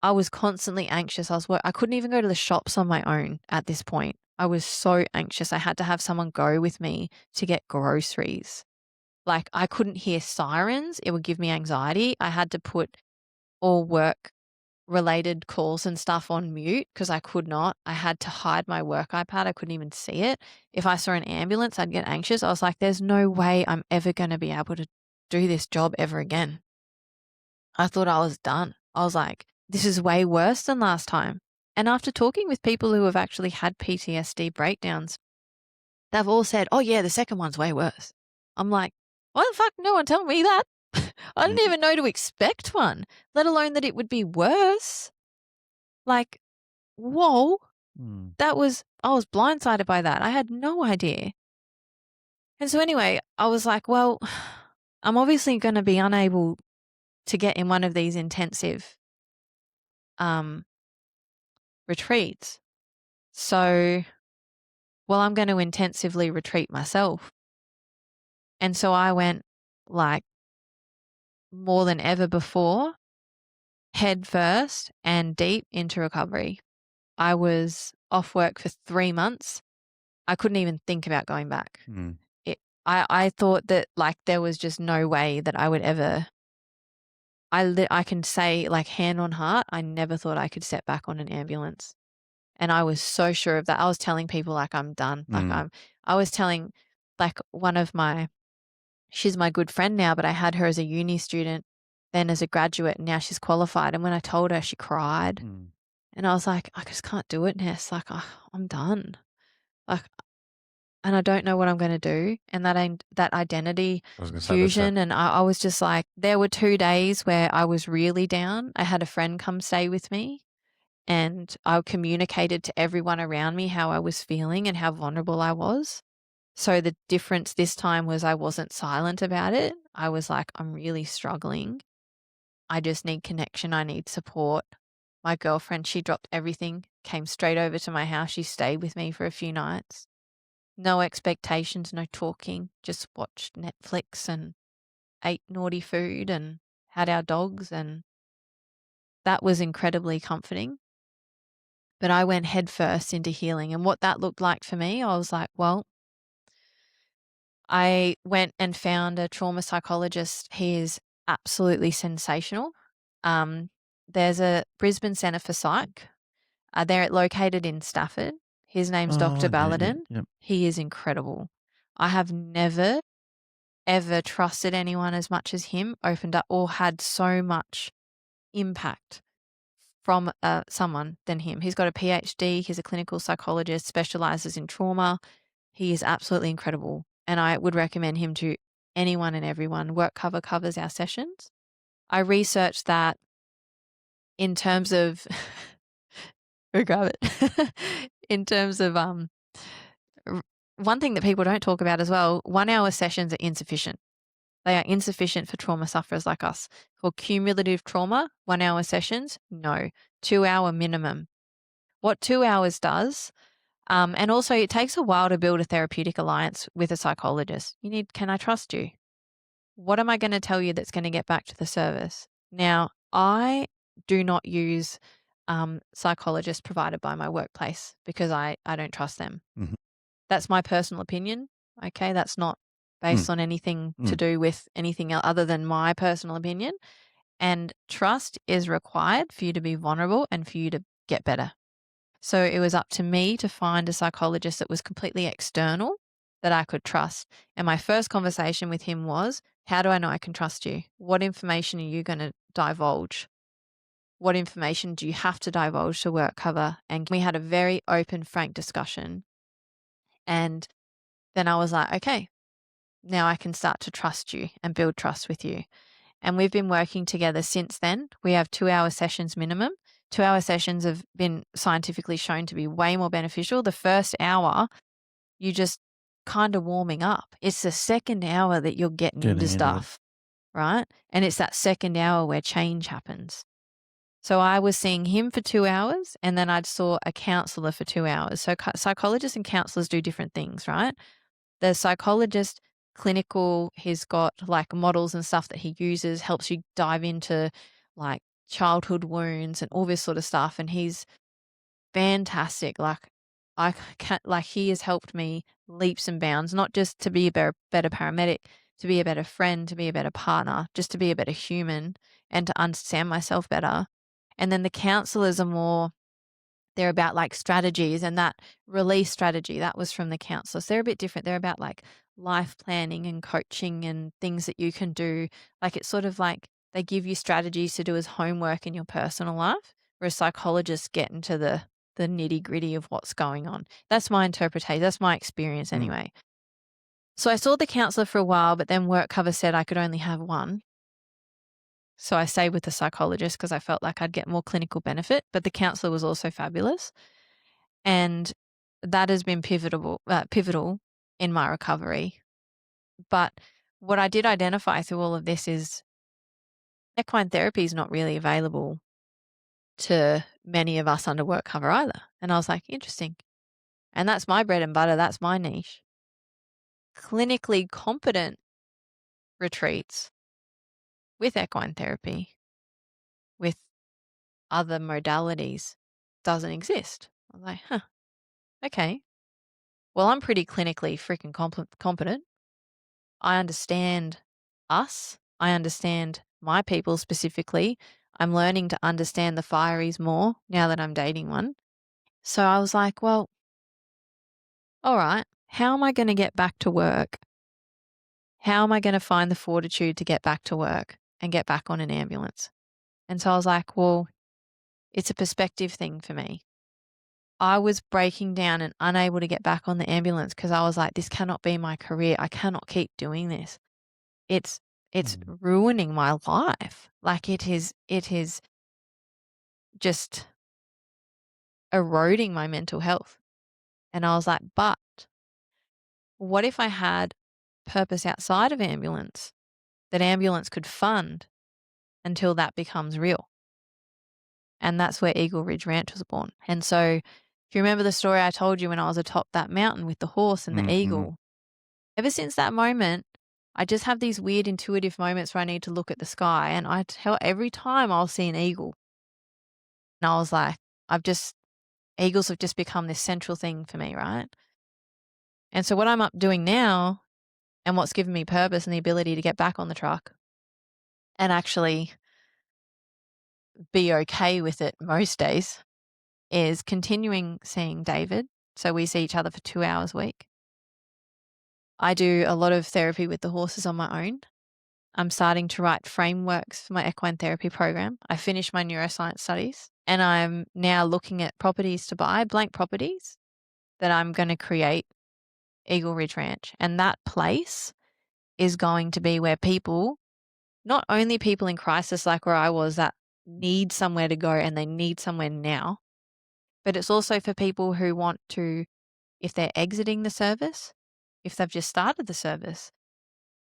I was constantly anxious. I couldn't even go to the shops on my own at this point. I was so anxious. I had to have someone go with me to get groceries. Like, I couldn't hear sirens. It would give me anxiety. I had to put all work-related calls and stuff on mute because I could not. I had to hide my work iPad. I couldn't even see it. If I saw an ambulance, I'd get anxious. I was like, there's no way I'm ever going to be able to do this job ever again. I thought I was done. I was like, this is way worse than last time. And after talking with people who have actually had PTSD breakdowns, they've all said, oh, yeah, the second one's way worse. I'm like, why the fuck no one tell me that? I didn't even know to expect one, let alone that it would be worse. Like, whoa, I was blindsided by that. I had no idea. And so anyway, I was like, well, I'm obviously going to be unable to get in one of these intensive retreats. So, well, I'm going to intensively retreat myself. And so I went like more than ever before, head first and deep into recovery. I was off work for 3 months. I couldn't even think about going back. I thought that like there was just no way that I would ever. I can say like hand on heart, I never thought I could step back on an ambulance. And I was so sure of that. I was telling people like I'm done. Like I was telling like she's my good friend now, but I had her as a uni student, then as a graduate, and now she's qualified. And when I told her, she cried. And I was like, I just can't do it, Ness. Like, I'm done. Like, and I don't know what I'm going to do. And that identity fusion. And I was just like, there were 2 days where I was really down. I had a friend come stay with me, and I communicated to everyone around me how I was feeling and how vulnerable I was. So the difference this time was I wasn't silent about it. I was like, I'm really struggling. I just need connection. I need support. My girlfriend, she dropped everything, came straight over to my house. She stayed with me for a few nights. No expectations, no talking, just watched Netflix and ate naughty food and had our dogs. And that was incredibly comforting. But I went headfirst into healing. And what that looked like for me, I was like, well, I went and found a trauma psychologist. He is absolutely sensational. There's a Brisbane Centre for Psych. They're located in Stafford. His name's Dr. Baladin. He is incredible. I have never, ever trusted anyone as much as him, opened up or had so much impact from someone than him. He's got a PhD. He's a clinical psychologist, specializes in trauma. He is absolutely incredible. And I would recommend him to anyone and everyone. WorkCover covers our sessions. I researched that in terms of grab it. In terms of one thing that people don't talk about as well, 1 hour sessions are insufficient. They are insufficient for trauma sufferers like us. For cumulative trauma, 1 hour sessions, no, 2 hour minimum. What 2 hours does, and also it takes a while to build a therapeutic alliance with a psychologist. Can I trust you? What am I going to tell you that's going to get back to the service? Now, I do not use psychologists provided by my workplace because I don't trust them. That's my personal opinion. Okay, that's not based on anything to do with anything other than my personal opinion. And trust is required for you to be vulnerable and for you to get better. So it was up to me to find a psychologist that was completely external that I could trust. And my first conversation with him was, how do I know I can trust you? What information are you going to divulge? What information do you have to divulge to WorkCover? And we had a very open, frank discussion. And then I was like, okay, now I can start to trust you and build trust with you. And we've been working together since then. We have 2 hour sessions minimum. 2 hour sessions have been scientifically shown to be way more beneficial. The first hour, you just kind of warming up. It's the second hour that you're getting into stuff, right? And it's that second hour where change happens. So I was seeing him for 2 hours, and then I saw a counselor for 2 hours. So psychologists and counselors do different things, right? The psychologist clinical. He's got like models and stuff that he uses, helps you dive into like childhood wounds and all this sort of stuff. And he's fantastic. Like I can't, like he has helped me leaps and bounds, not just to be a better paramedic, to be a better friend, to be a better partner, just to be a better human and to understand myself better. And then the counselors are more, they're about like strategies, and that release strategy, that was from the counselors. They're a bit different. They're about like life planning and coaching and things that you can do. Like it's sort of like they give you strategies to do as homework in your personal life, whereas psychologists get into the nitty gritty of what's going on. That's my interpretation. That's my experience anyway. So I saw the counselor for a while, but then work cover said I could only have one. So I stayed with the psychologist because I felt like I'd get more clinical benefit, but the counselor was also fabulous. And that has been pivotal in my recovery. But what I did identify through all of this is equine therapy is not really available to many of us under work cover either. And I was like, interesting. And that's my bread and butter. That's my niche. Clinically competent retreats with equine therapy, with other modalities, doesn't exist. I was like, huh, okay. Well, I'm pretty clinically freaking competent. I understand us. I understand my people specifically. I'm learning to understand the fireys more now that I'm dating one. So I was like, well, all right, how am I going to get back to work? How am I going to find the fortitude to get back to work and get back on an ambulance? And so I was like, well, it's a perspective thing for me. I was breaking down and unable to get back on the ambulance because I was like, this cannot be my career. I cannot keep doing this. It's ruining my life. Like it is just eroding my mental health. And I was like, but what if I had purpose outside of ambulance that ambulance could fund until that becomes real? And that's where Eagle Ridge Ranch was born. And so if you remember the story I told you when I was atop that mountain with the horse and the eagle, ever since that moment, I just have these weird intuitive moments where I need to look at the sky, and I tell every time I'll see an eagle. And I was like, eagles have just become this central thing for me, right? And so what I'm up doing now and what's given me purpose and the ability to get back on the truck and actually be okay with it most days is continuing seeing David. So we see each other for 2 hours a week. I do a lot of therapy with the horses on my own. I'm starting to write frameworks for my equine therapy program. I finished my neuroscience studies and I'm now looking at properties to buy, blank properties that I'm going to create Eagle Ridge Ranch. And that place is going to be where people, not only people in crisis like where I was that need somewhere to go and they need somewhere now, but it's also for people who want to, if they're exiting the service, if they've just started the service,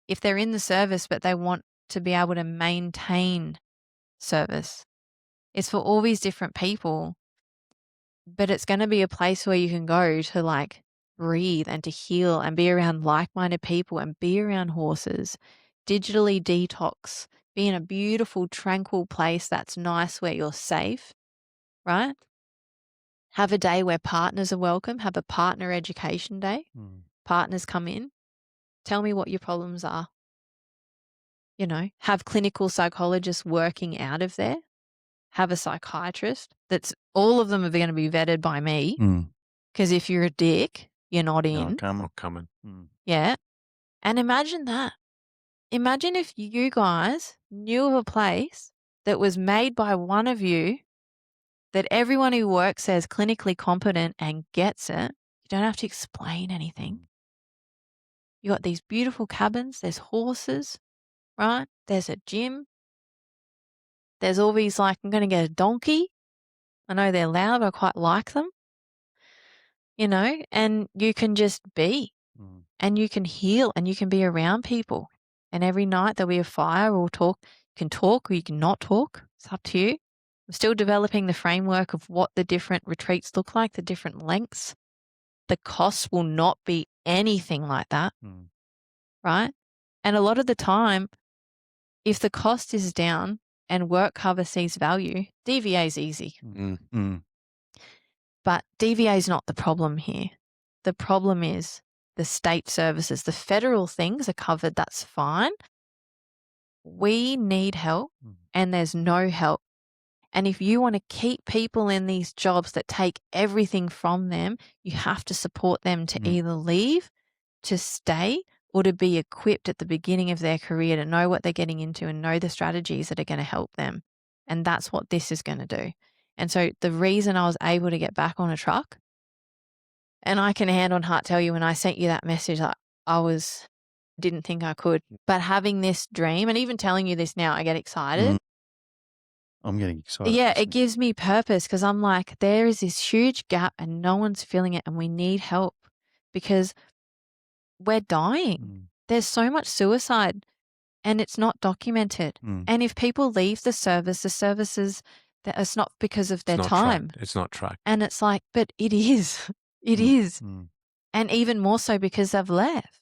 if they're in the service but they want to be able to maintain service. It's for all these different people, but it's going to be a place where you can go to like breathe and to heal and be around like-minded people and be around horses, digitally detox, be in a beautiful, tranquil place that's nice where you're safe, right? Have a day where partners are welcome, have a partner education day. Partners come in, tell me what your problems are. You know, have clinical psychologists working out of there, have a psychiatrist that's all of them are going to be vetted by me. Because if you're a dick, you're not in. Not coming. Yeah. And imagine that. Imagine if you guys knew of a place that was made by one of you that everyone who works there is clinically competent and gets it. You don't have to explain anything. You got these beautiful cabins. There's horses, right? There's a gym. There's all these like, I'm going to get a donkey. I know they're loud, but I quite like them. You know, and you can just be and you can heal and you can be around people. And every night there'll be a fire or talk. You can talk or you can not talk. It's up to you. I'm still developing the framework of what the different retreats look like, the different lengths. The costs will not be anything like that. right? And a lot of the time, if the cost is down and work cover sees value, DVA is easy. But DVA is not the problem here. The problem is the state services. The federal things are covered, that's fine. We need help and there's no help. And if you want to keep people in these jobs that take everything from them, you have to support them to either leave, to stay, or to be equipped at the beginning of their career to know what they're getting into and know the strategies that are going to help them. And that's what this is going to do. And so the reason I was able to get back on a truck, and I can hand on heart tell you when I sent you that message, didn't think I could. But having this dream and even telling you this now, I get excited. I'm getting excited. Yeah, it gives me purpose because I'm like, there is this huge gap and no one's filling it and we need help because we're dying. There's so much suicide and it's not documented. And if people leave the services, that it's not because of their time. It's not tracked. And it's like, but it is. It is. And even more so because they've left.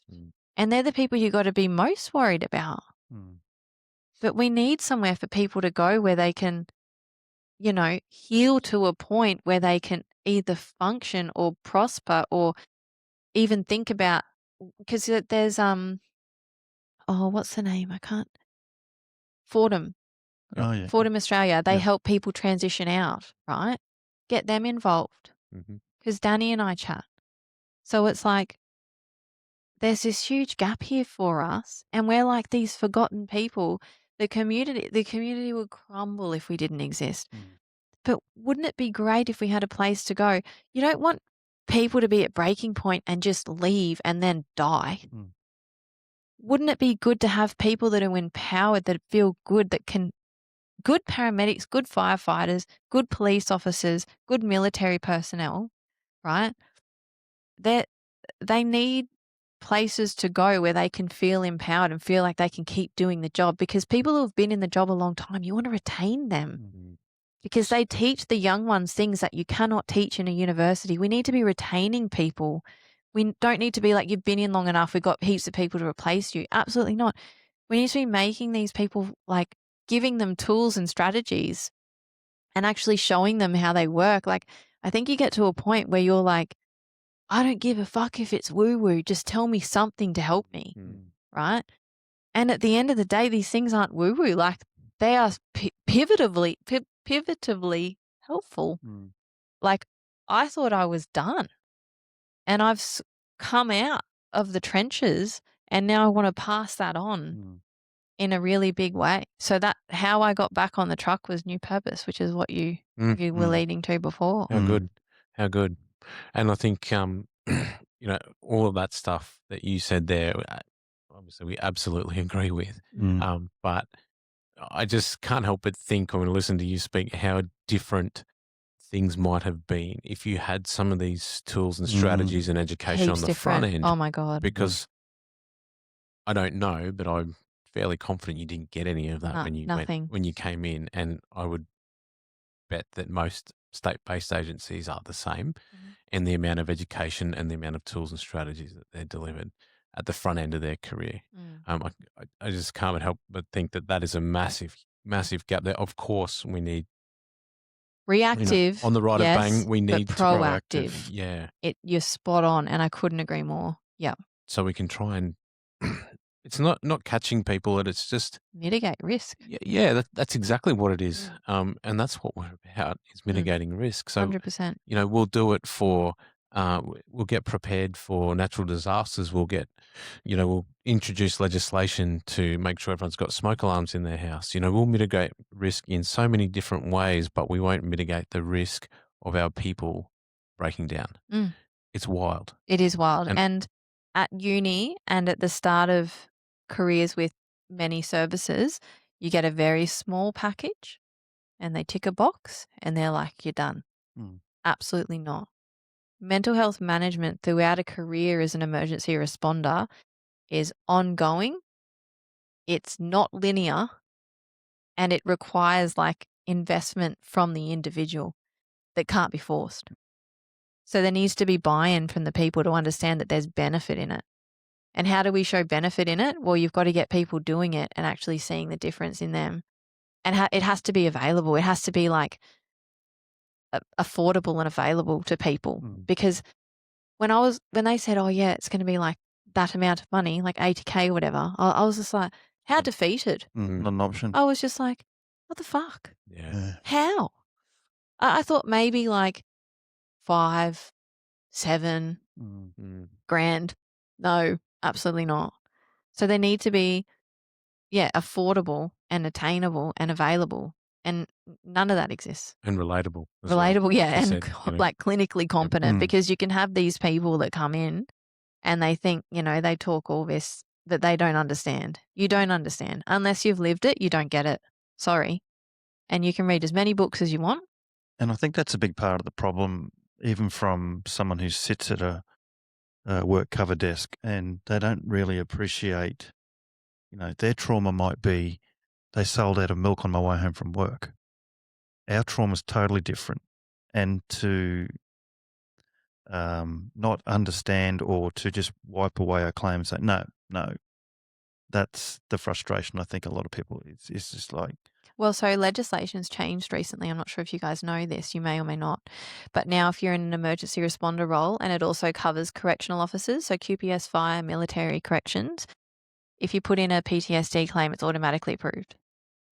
And they're the people you got to be most worried about. But we need somewhere for people to go where they can, heal to a point where they can either function or prosper or even think about, because there's, what's the name? Fordham. Oh, yeah. Fordham Australia. They help people transition out, right? Get them involved. Because Danny and I chat. So it's like, there's this huge gap here for us. And we're like these forgotten people. The community would crumble if we didn't exist. But wouldn't it be great if we had a place to go? You don't want people to be at breaking point and just leave and then die. Wouldn't it be good to have people that are empowered, that feel good, good paramedics, good firefighters, good police officers, good military personnel, right? They need places to go where they can feel empowered and feel like they can keep doing the job, because people who have been in the job a long time, you want to retain them because they teach the young ones things that you cannot teach in a university. We need to be retaining people. We don't need to be like, you've been in long enough, we've got heaps of people to replace you. Absolutely not. We need to be making these people, like giving them tools and strategies and actually showing them how they work. Like, I think you get to a point where you're like, I don't give a fuck if it's woo-woo. Just tell me something to help me, right? And at the end of the day, these things aren't woo-woo. Like, they are pivotively helpful. Like, I thought I was done. And I've come out of the trenches and now I want to pass that on in a really big way. So that how I got back on the truck was new purpose, which is what you were leading to before. How good. And I think, all of that stuff that you said there, obviously we absolutely agree with. But I just can't help but think when I listen to you speak how different things might have been if you had some of these tools and strategies and education Heaps on the different. front end. Oh my God. Because I don't know, but I'm fairly confident you didn't get any of that when you came in, and I would bet that most state-based agencies are the same in the amount of education and the amount of tools and strategies that they're delivered at the front end of their career. I just can't help but think that is a massive, massive gap there. Of course, we need reactive on the right yes, of bang. We need but proactive. Yeah, you're spot on, and I couldn't agree more. Yeah. So we can try and it's not catching people, it's just mitigate risk. Yeah, that's exactly what it is. And that's what we're about, is mitigating risk. So 100%. We'll do it for we'll get prepared for natural disasters. We'll get we'll introduce legislation to make sure everyone's got smoke alarms in their house. We'll mitigate risk in so many different ways, but we won't mitigate the risk of our people breaking down. It's wild. It is wild. And at uni and at the start of careers with many services, you get a very small package and they tick a box and they're like, you're done. Absolutely not. Mental health management throughout a career as an emergency responder is ongoing. It's not linear, and it requires like investment from the individual that can't be forced. So there needs to be buy-in from the people to understand that there's benefit in it. And how do we show benefit in it? Well, you've got to get people doing it and actually seeing the difference in them. And it has to be available. It has to be like affordable and available to people. Because when they said, oh yeah, it's going to be like that amount of money, like 80K or whatever, I was just like, how defeated. Not an option. I was just like, what the fuck? Yeah. How? I thought maybe like 5, 7 grand. No, absolutely not. So they need to be, affordable and attainable and available. And none of that exists. And relatable. Relatable, yeah, and said, like clinically competent, because you can have these people that come in and they think, they talk all this that they don't understand. You don't understand. Unless you've lived it, you don't get it. Sorry. And you can read as many books as you want. And I think that's a big part of the problem, even from someone who sits at a work cover desk, and they don't really appreciate, their trauma might be they sold out of milk on my way home from work. Our trauma is totally different. And to not understand or to just wipe away our claim and say, no, that's the frustration. I think a lot of people, it's just like. Well, so legislation's changed recently. I'm not sure if you guys know this. You may or may not. But now if you're in an emergency responder role, and it also covers correctional officers, so QPS, fire, military, corrections, if you put in a PTSD claim, it's automatically approved.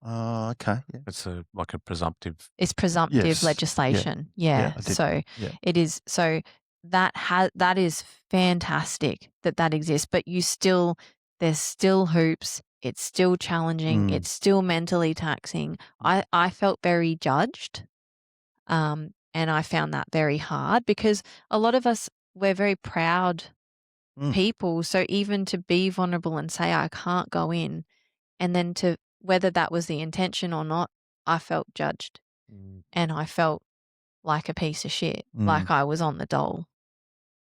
Okay. Yeah. It's like a presumptive. It's presumptive legislation. Yeah. So it is. So that is fantastic that exists. But there's still hoops. It's still challenging. It's still mentally taxing. I felt very judged, and I found that very hard, because a lot of us, we're very proud people. So even to be vulnerable and say I can't go in, and then to, whether that was the intention or not, I felt judged, and I felt like a piece of shit, like I was on the dole,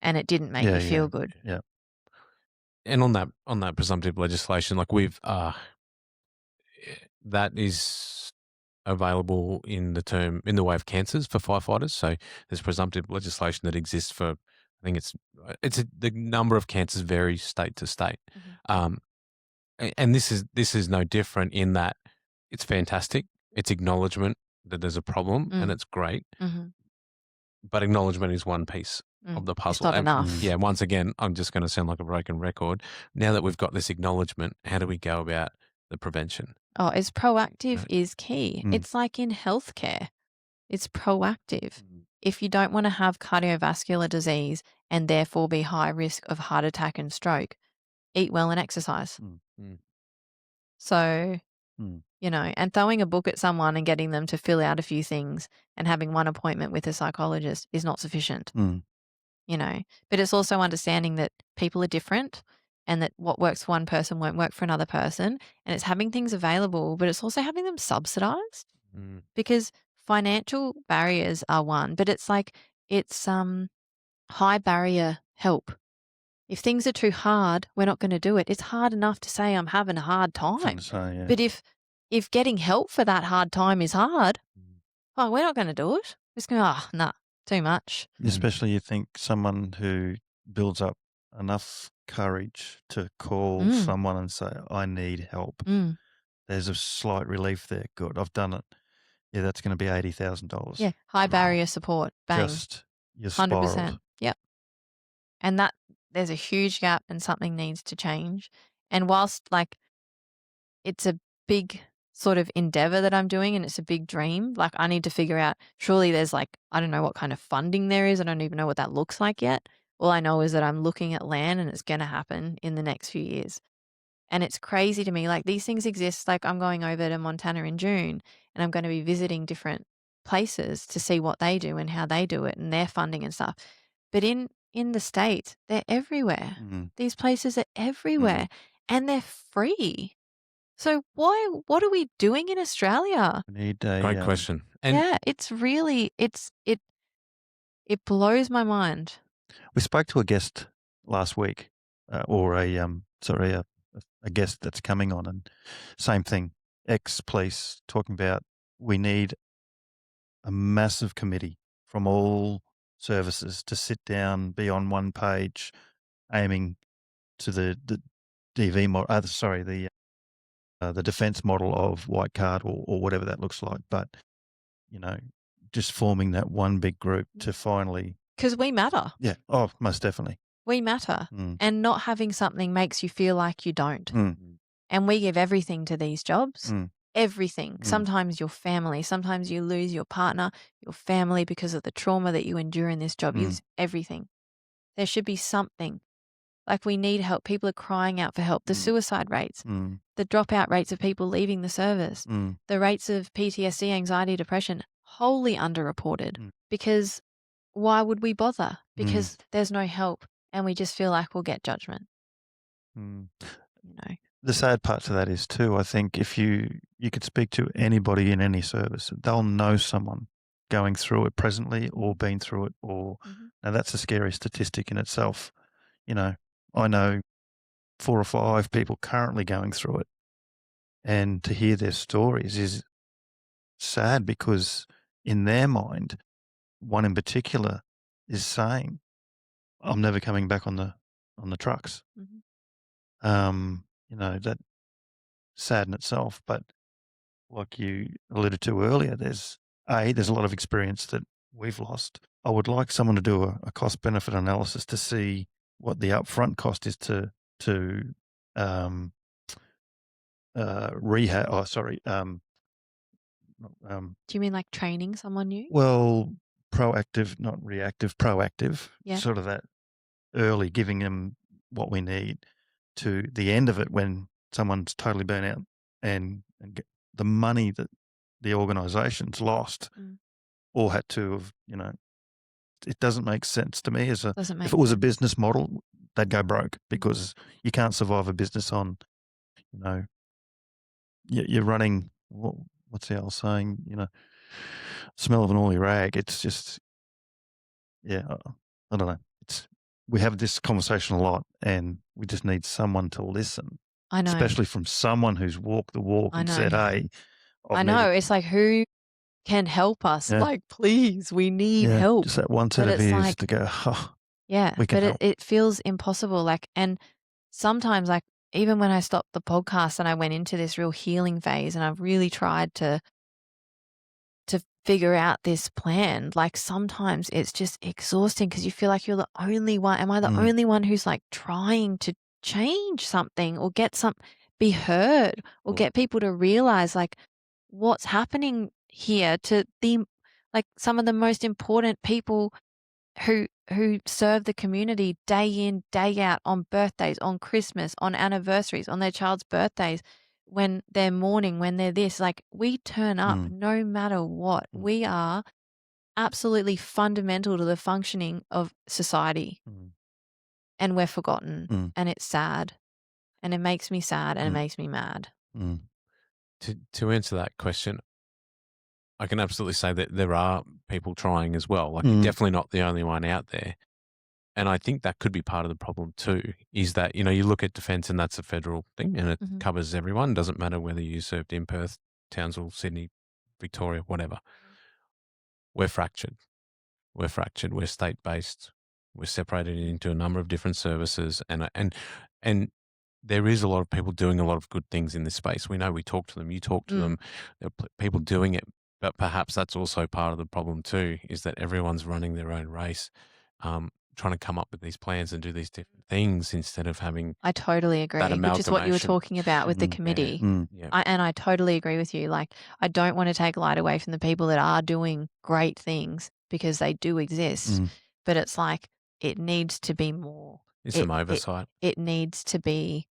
and it didn't make me feel good. Yeah. And on that presumptive legislation, like that is available in the way of cancers for firefighters. So there's presumptive legislation that exists for, I think the number of cancers varies state to state. And this is no different in that it's fantastic. It's acknowledgement that there's a problem, and it's great. But acknowledgement is one piece of the puzzle. It's not enough. Yeah, once again, I'm just going to sound like a broken record. Now that we've got this acknowledgement, how do we go about the prevention? Oh, it's proactive is key. It's like in healthcare. It's proactive. If you don't want to have cardiovascular disease and therefore be high risk of heart attack and stroke, eat well and exercise. So, and throwing a book at someone and getting them to fill out a few things and having one appointment with a psychologist is not sufficient. But it's also understanding that people are different, and that what works for one person won't work for another person. And it's having things available, but it's also having them subsidized, because financial barriers are one, but it's high barrier help. If things are too hard, we're not going to do it. It's hard enough to say I'm having a hard time. But if getting help for that hard time is hard, we're not going to do it. We're just going, too much. Especially you think someone who builds up enough courage to call someone and say, I need help. There's a slight relief there. Good, I've done it. Yeah, that's going to be $80,000. Yeah, high barrier support. Bang. Just, you're spiraled. 100%. Yep. And that, there's a huge gap, and something needs to change. And whilst it's a big sort of endeavor that I'm doing, and it's a big dream, I need to figure out, surely there's I don't know what kind of funding there is. I don't even know what that looks like yet. All I know is that I'm looking at land, and it's going to happen in the next few years. And it's crazy to me. These things exist. I'm going over to Montana in June, and I'm going to be visiting different places to see what they do and how they do it and their funding and stuff. But in the States, they're everywhere. These places are everywhere, and they're free. So what are we doing in Australia? We need a great question. And yeah, it's really, it blows my mind. We spoke to a guest last week, or a guest that's coming on, and same thing, ex-police, talking about we need a massive committee from all services to sit down, be on one page, aiming to the DV model. Sorry, the defense model of white card or whatever that looks like. But just forming that one big group to finally, because we matter. yeah, oh, most definitely, We matter, and not having something makes you feel like you don't. And we give everything to these jobs. Everything. Sometimes your family, sometimes you lose your partner, your family because of the trauma that you endure in this job. You lose everything. There should be something. Like, we need help. People are crying out for help. The suicide rates, the dropout rates of people leaving the service, the rates of PTSD, anxiety, depression, wholly underreported. Because why would we bother? Because there's no help, and we just feel like we'll get judgment. The sad part to that is too, I think if you could speak to anybody in any service, they'll know someone going through it presently or been through it, or now that's a scary statistic in itself. I know 4 or 5 people currently going through it, and to hear their stories is sad because in their mind, one in particular is saying, "I'm never coming back on the trucks." That sad in itself, but like you alluded to earlier, there's a lot of experience that we've lost. I would like someone to do a cost benefit analysis to see what the upfront cost is to rehab. Oh, sorry. Do you mean like training someone new? Well, proactive, not reactive, proactive. Yeah. Sort of that early, giving them what we need, to the end of it when someone's totally burnt out and get the money that the organisation's lost or had to have, it doesn't make sense to me if it was a business model, they'd go broke, because you can't survive a business on, you're running, what's the old saying, smell of an oily rag. It's just, yeah, I don't know. We have this conversation a lot, and we just need someone to listen. I know. Especially from someone who's walked the walk and said, "Hey, I know." It's like, who can help us? Yeah. Like, please, we need help. Just that one set of ears to go, "Oh, yeah, we can help." It feels impossible. Like, and sometimes, like, even when I stopped the podcast and I went into this real healing phase, and I've really tried to figure out this plan, like, sometimes it's just exhausting because you feel like you're the only one. Am I the only one who's like trying to change something or be heard or get people to realize like what's happening here to some of the most important people who serve the community day in, day out, on birthdays, on Christmas, on anniversaries, on their child's birthdays, when they're mourning, when they're this. Like, we turn up no matter what. We are absolutely fundamental to the functioning of society. And we're forgotten. And it's sad. And it makes me sad, and it makes me mad. To answer that question, I can absolutely say that there are people trying as well. Like, you're definitely not the only one out there. And I think that could be part of the problem too, is that, you look at defence, and that's a federal thing, and it covers everyone. Doesn't matter whether you served in Perth, Townsville, Sydney, Victoria, whatever. We're fractured. We're state-based. We're separated into a number of different services, and there is a lot of people doing a lot of good things in this space. We know, we talk to them, you talk to them, there are people doing it, but perhaps that's also part of the problem too, is that everyone's running their own race, trying to come up with these plans and do these different things instead of having I totally agree, which is what you were talking about with the committee. Yeah. I totally agree with you. Like, I don't want to take light away from the people that are doing great things, because they do exist, but it's like, it needs to be more. It's some oversight. It needs to be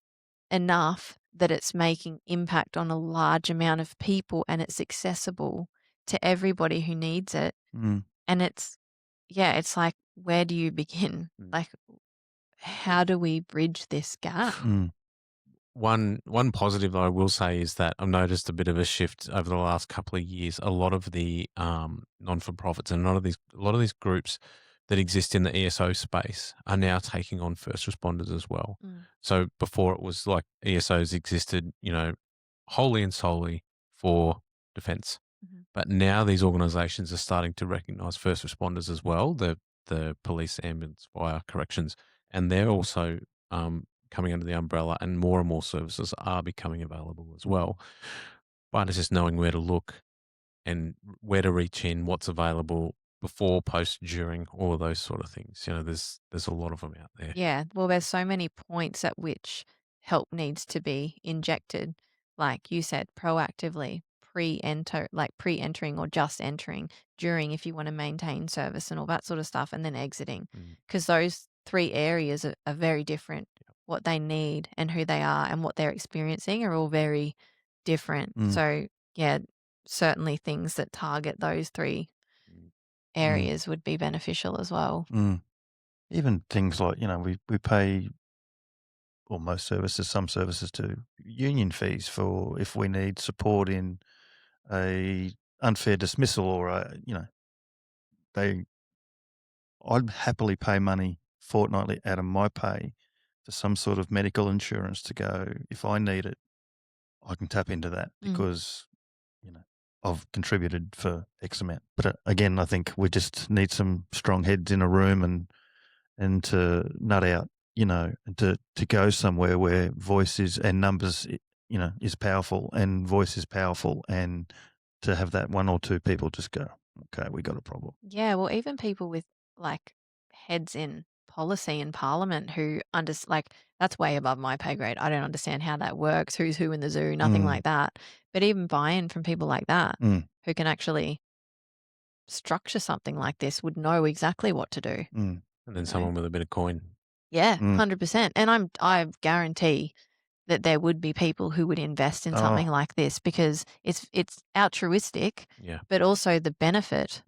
enough that it's making impact on a large amount of people, and it's accessible to everybody who needs it. And it's like, where do you begin? Like, how do we bridge this gap? One positive I will say is that I've noticed a bit of a shift over the last couple of years. A lot of the non-for-profits and a lot of these groups that exist in the ESO space are now taking on first responders as well. So before, it was like ESOs existed, wholly and solely for defence. But now these organisations are starting to recognise first responders as well, the police, ambulance, fire, corrections, and they're also coming under the umbrella, and more services are becoming available as well. But it's just knowing where to look and where to reach in, what's available before, post, during, all of those sort of things. There's a lot of them out there. Yeah, well, there's so many points at which help needs to be injected, like you said, proactively, pre-entering or just entering, during if you want to maintain service and all that sort of stuff, and then exiting, Mm. because those three areas are very different. What they need and who they are and what they're experiencing are all very different. Mm. So yeah, certainly things that target those three areas would be beneficial as well. Even things like, we pay, or most services, some services do, union fees for if we need support in a unfair dismissal or I'd happily pay money fortnightly out of my pay for some sort of medical insurance to go, if I need it, I can tap into that because, I've contributed for X amount. But again, I think we just need some strong heads in a room and to nut out, and to go somewhere where voices and numbers, is powerful and voice is powerful, and to have that one or two people just go, okay, we got a problem. Yeah, well, even people with like heads in policy and parliament who that's way above my pay grade. I don't understand how that works, who's who in the zoo, nothing like that. But even buy-in from people like that who can actually structure something like this would know exactly what to do. And then someone with a bit of coin. Yeah, 100%. And I guarantee that there would be people who would invest in something like this because it's altruistic, but also the benefit,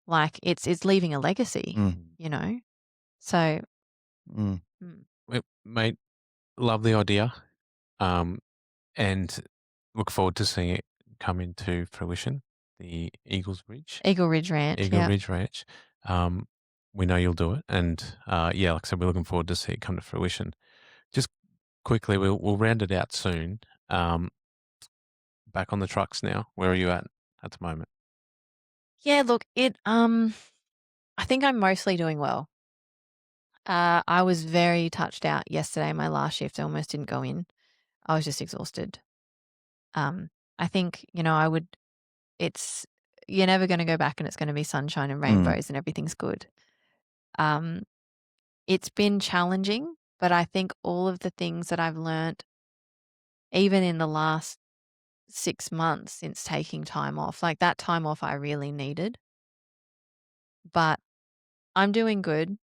like it's leaving a legacy, So, Mate, love the idea, and look forward to seeing it come into fruition. The Eagle Ridge Ranch. We know you'll do it, and like I said, we're looking forward to see it come to fruition. Just quickly, we'll round it out soon. Back on the trucks now. Where are you at the moment? Yeah, look, I think I'm mostly doing well. I was very touched out yesterday. My last shift, I almost didn't go in. I was just exhausted. I think, you're never going to go back and it's going to be sunshine and rainbows and everything's good. It's been challenging, but I think all of the things that I've learnt, even in the last 6 months since taking time off, like that time off I really needed. But I'm doing good.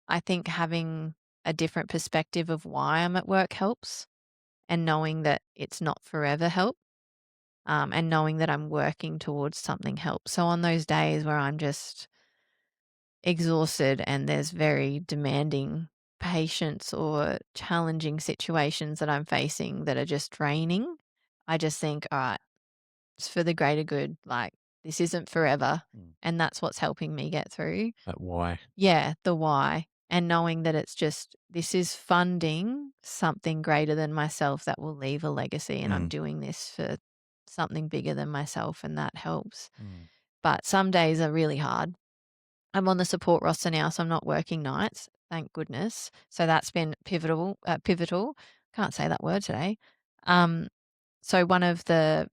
I think having a different perspective of why I'm at work helps, and knowing that it's not forever help, and knowing that I'm working towards something helps. So on those days where I'm just exhausted and there's very demanding patients or challenging situations that I'm facing that are just draining, I just think, all right, it's for the greater good. Like, this isn't forever. And that's what's helping me get through. That why. Yeah, the why. And knowing that it's just, this is funding something greater than myself that will leave a legacy. And I'm doing this for something bigger than myself, and that helps. But some days are really hard. I'm on the support roster now, so I'm not working nights, thank goodness. So that's been pivotal. Can't say that word today. So one of the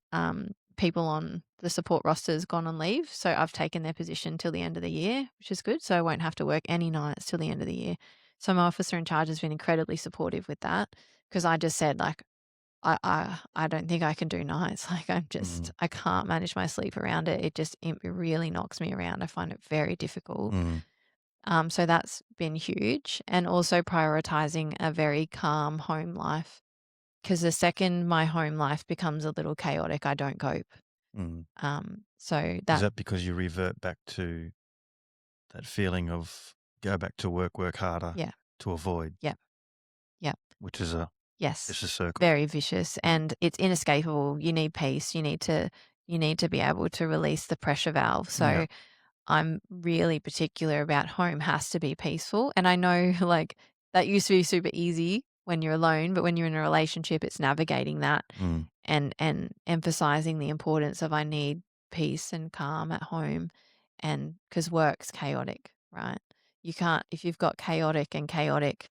people on the support roster has gone on leave, so I've taken their position till the end of the year, which is good. So I won't have to work any nights till the end of the year. So my officer in charge has been incredibly supportive with that, because I just said, like, I don't think I can do nights. Like, I can't manage my sleep around it. It really knocks me around. I find it very difficult. So that's been huge. And also prioritizing a very calm home life, because the second my home life becomes a little chaotic, I don't cope. So Is that because you revert back to that feeling of go back to work harder to avoid? Yep. Which is a vicious circle. Very vicious, and it's inescapable. You need peace. You need to be able to release the pressure valve. So I'm really particular about home has to be peaceful. And I know, like, that used to be super easy when you're alone, but when you're in a relationship, it's navigating that and emphasizing the importance of, I need peace and calm at home, and because work's chaotic, right? You can't, if you've got chaotic and chaotic,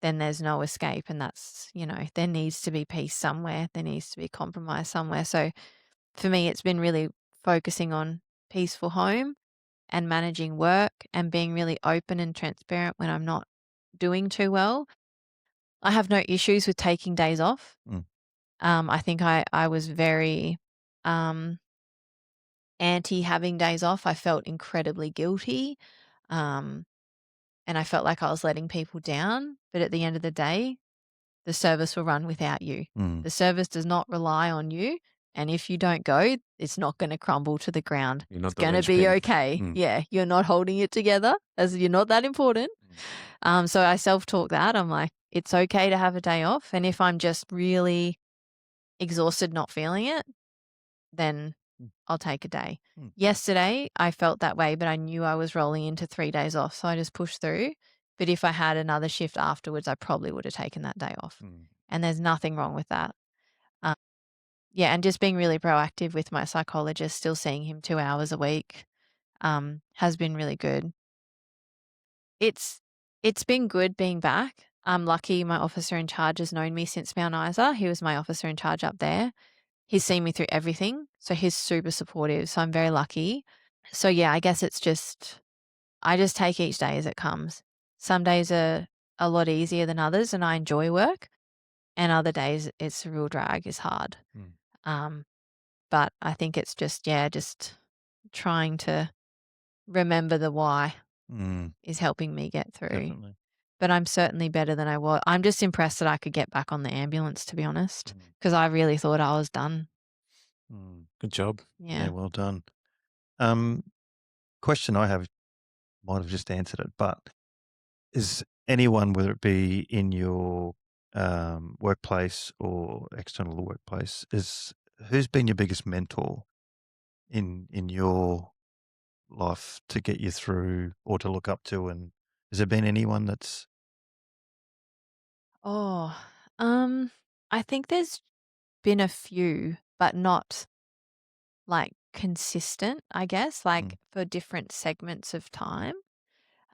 then there's no escape. And that's, there needs to be peace somewhere. There needs to be compromise somewhere. So for me, it's been really focusing on peaceful home and managing work and being really open and transparent when I'm not doing too well. I have no issues with taking days off. Mm. I think I was very anti having days off. I felt incredibly guilty. And I felt like I was letting people down. But at the end of the day, the service will run without you. Mm. The service does not rely on you. And if you don't go, it's not going to crumble to the ground. You're not It's the going to be linchpin. okay. Mm. Yeah, you're not holding it together as you're not that important. So I self-talk that. I'm like, it's okay to have a day off. And if I'm just really exhausted, not feeling it, then Mm. I'll take a day. Mm. Yesterday, I felt that way, but I knew I was rolling into 3 days off. So I just pushed through. But if I had another shift afterwards, I probably would have taken that day off. Mm. And there's nothing wrong with that. Yeah, and just being really proactive with my psychologist, still seeing him 2 hours a week, has been really good. It's been good being back. I'm lucky my officer in charge has known me since Mount Isa. He was my officer in charge up there. He's seen me through everything, so he's super supportive, so I'm very lucky. So, yeah, I guess it's just I just take each day as it comes. Some days are a lot easier than others, and I enjoy work, and other days it's a real drag, it's hard. Mm. But I think it's just trying to remember the why Mm. is helping me get through. Definitely. But I'm certainly better than I was. I'm just impressed that I could get back on the ambulance, to be honest, Mm. because I really thought I was done. Mm. Good job. Yeah. Yeah, well done. Question I have, might have just answered it, but is anyone, whether it be in your workplace or external workplace, who's been your biggest mentor in your life to get you through or to look up to? And has there been anyone that's Oh, I think there's been a few, but not like consistent, I guess, like for different segments of time.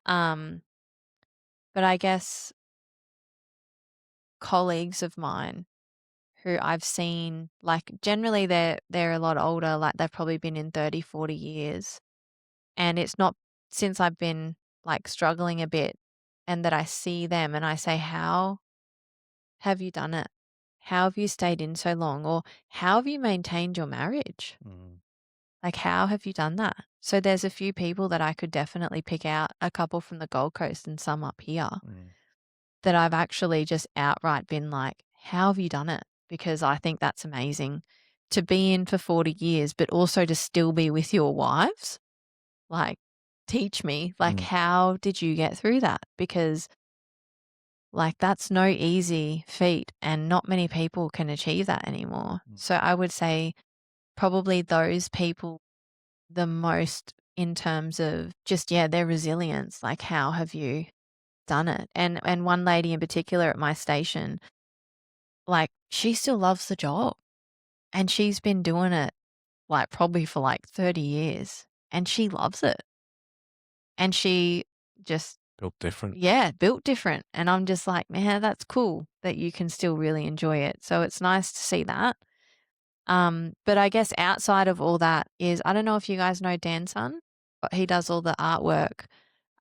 But I guess colleagues of mine who I've seen, like generally they're a lot older, like they've probably been in 30, 40 years. And it's not since I've been like struggling a bit and that I see them and I say, how have you done it? How have you stayed in so long? Or how have you maintained your marriage? Like, how have you done that? So there's a few people that I could definitely pick out, a couple from the Gold Coast and some up here, that I've actually just outright been like, how have you done it? Because I think that's amazing to be in for 40 years, but also to still be with your wives. Like, teach me, like, how did you get through that? Because, like, that's no easy feat and not many people can achieve that anymore. So I would say probably those people the most in terms of just, yeah, their resilience. Like, how have you done it? And one lady in particular at my station, like, she still loves the job and she's been doing it like probably for like 30 years and she loves it. And she just, Built different. yeah, built different. And I'm just like, man, that's cool that you can still really enjoy it. So it's nice to see that. But I guess outside of all that is, I don't know if you guys know Dan's son, but he does all the artwork.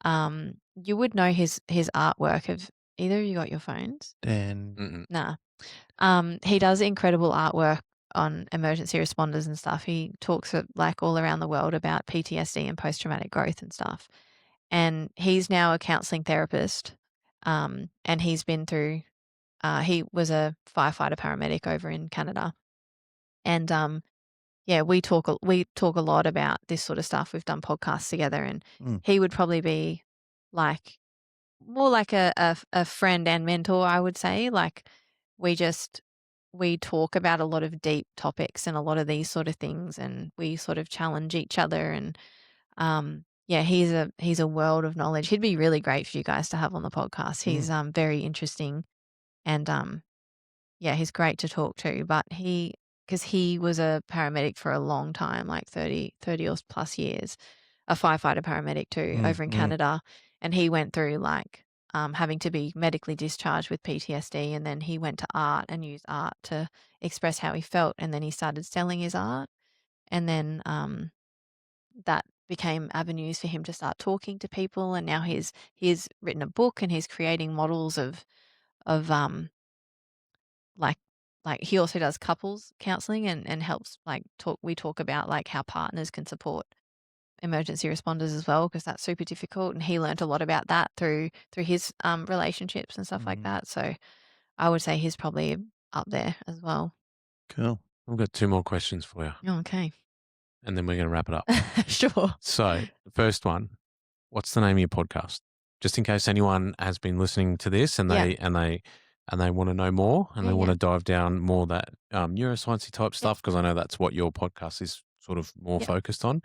You would know his artwork. Have either of you got your phones? Dan? Mm-mm. Nah. He does incredible artwork on emergency responders and stuff. He talks like all around the world about PTSD and post-traumatic growth and stuff. And he's now a counseling therapist. And he's been through, he was a firefighter paramedic over in Canada. And yeah, we talk a lot about this sort of stuff. We've done podcasts together, and he would probably be like more like a friend and mentor, I would say. Like we talk about a lot of deep topics and a lot of these sort of things, and we sort of challenge each other. And yeah, he's a world of knowledge. He'd be really great for you guys to have on the podcast. He's very interesting, and yeah, he's great to talk to. But because he was a paramedic for a long time, like 30 or plus years, a firefighter paramedic too, over in Canada. And he went through like having to be medically discharged with PTSD, and then he went to art and used art to express how he felt, and then he started selling his art, and then that became avenues for him to start talking to people, and now he's written a book and he's creating models of like he also does couples counseling and helps we talk about like how partners can support emergency responders as well, because that's super difficult, and he learnt a lot about that through his relationships and stuff like that. So I would say he's probably up there as well. Cool. I've got 2 more questions for you, Oh, okay. and then we're going to wrap it up. Sure. So, the first one, what's the name of your podcast? Just in case anyone has been listening to this and Yeah. they want to know more and Yeah, they want yeah. to dive down more that neuroscience type Yep. stuff, because I know that's what your podcast is sort of more Yep. focused on.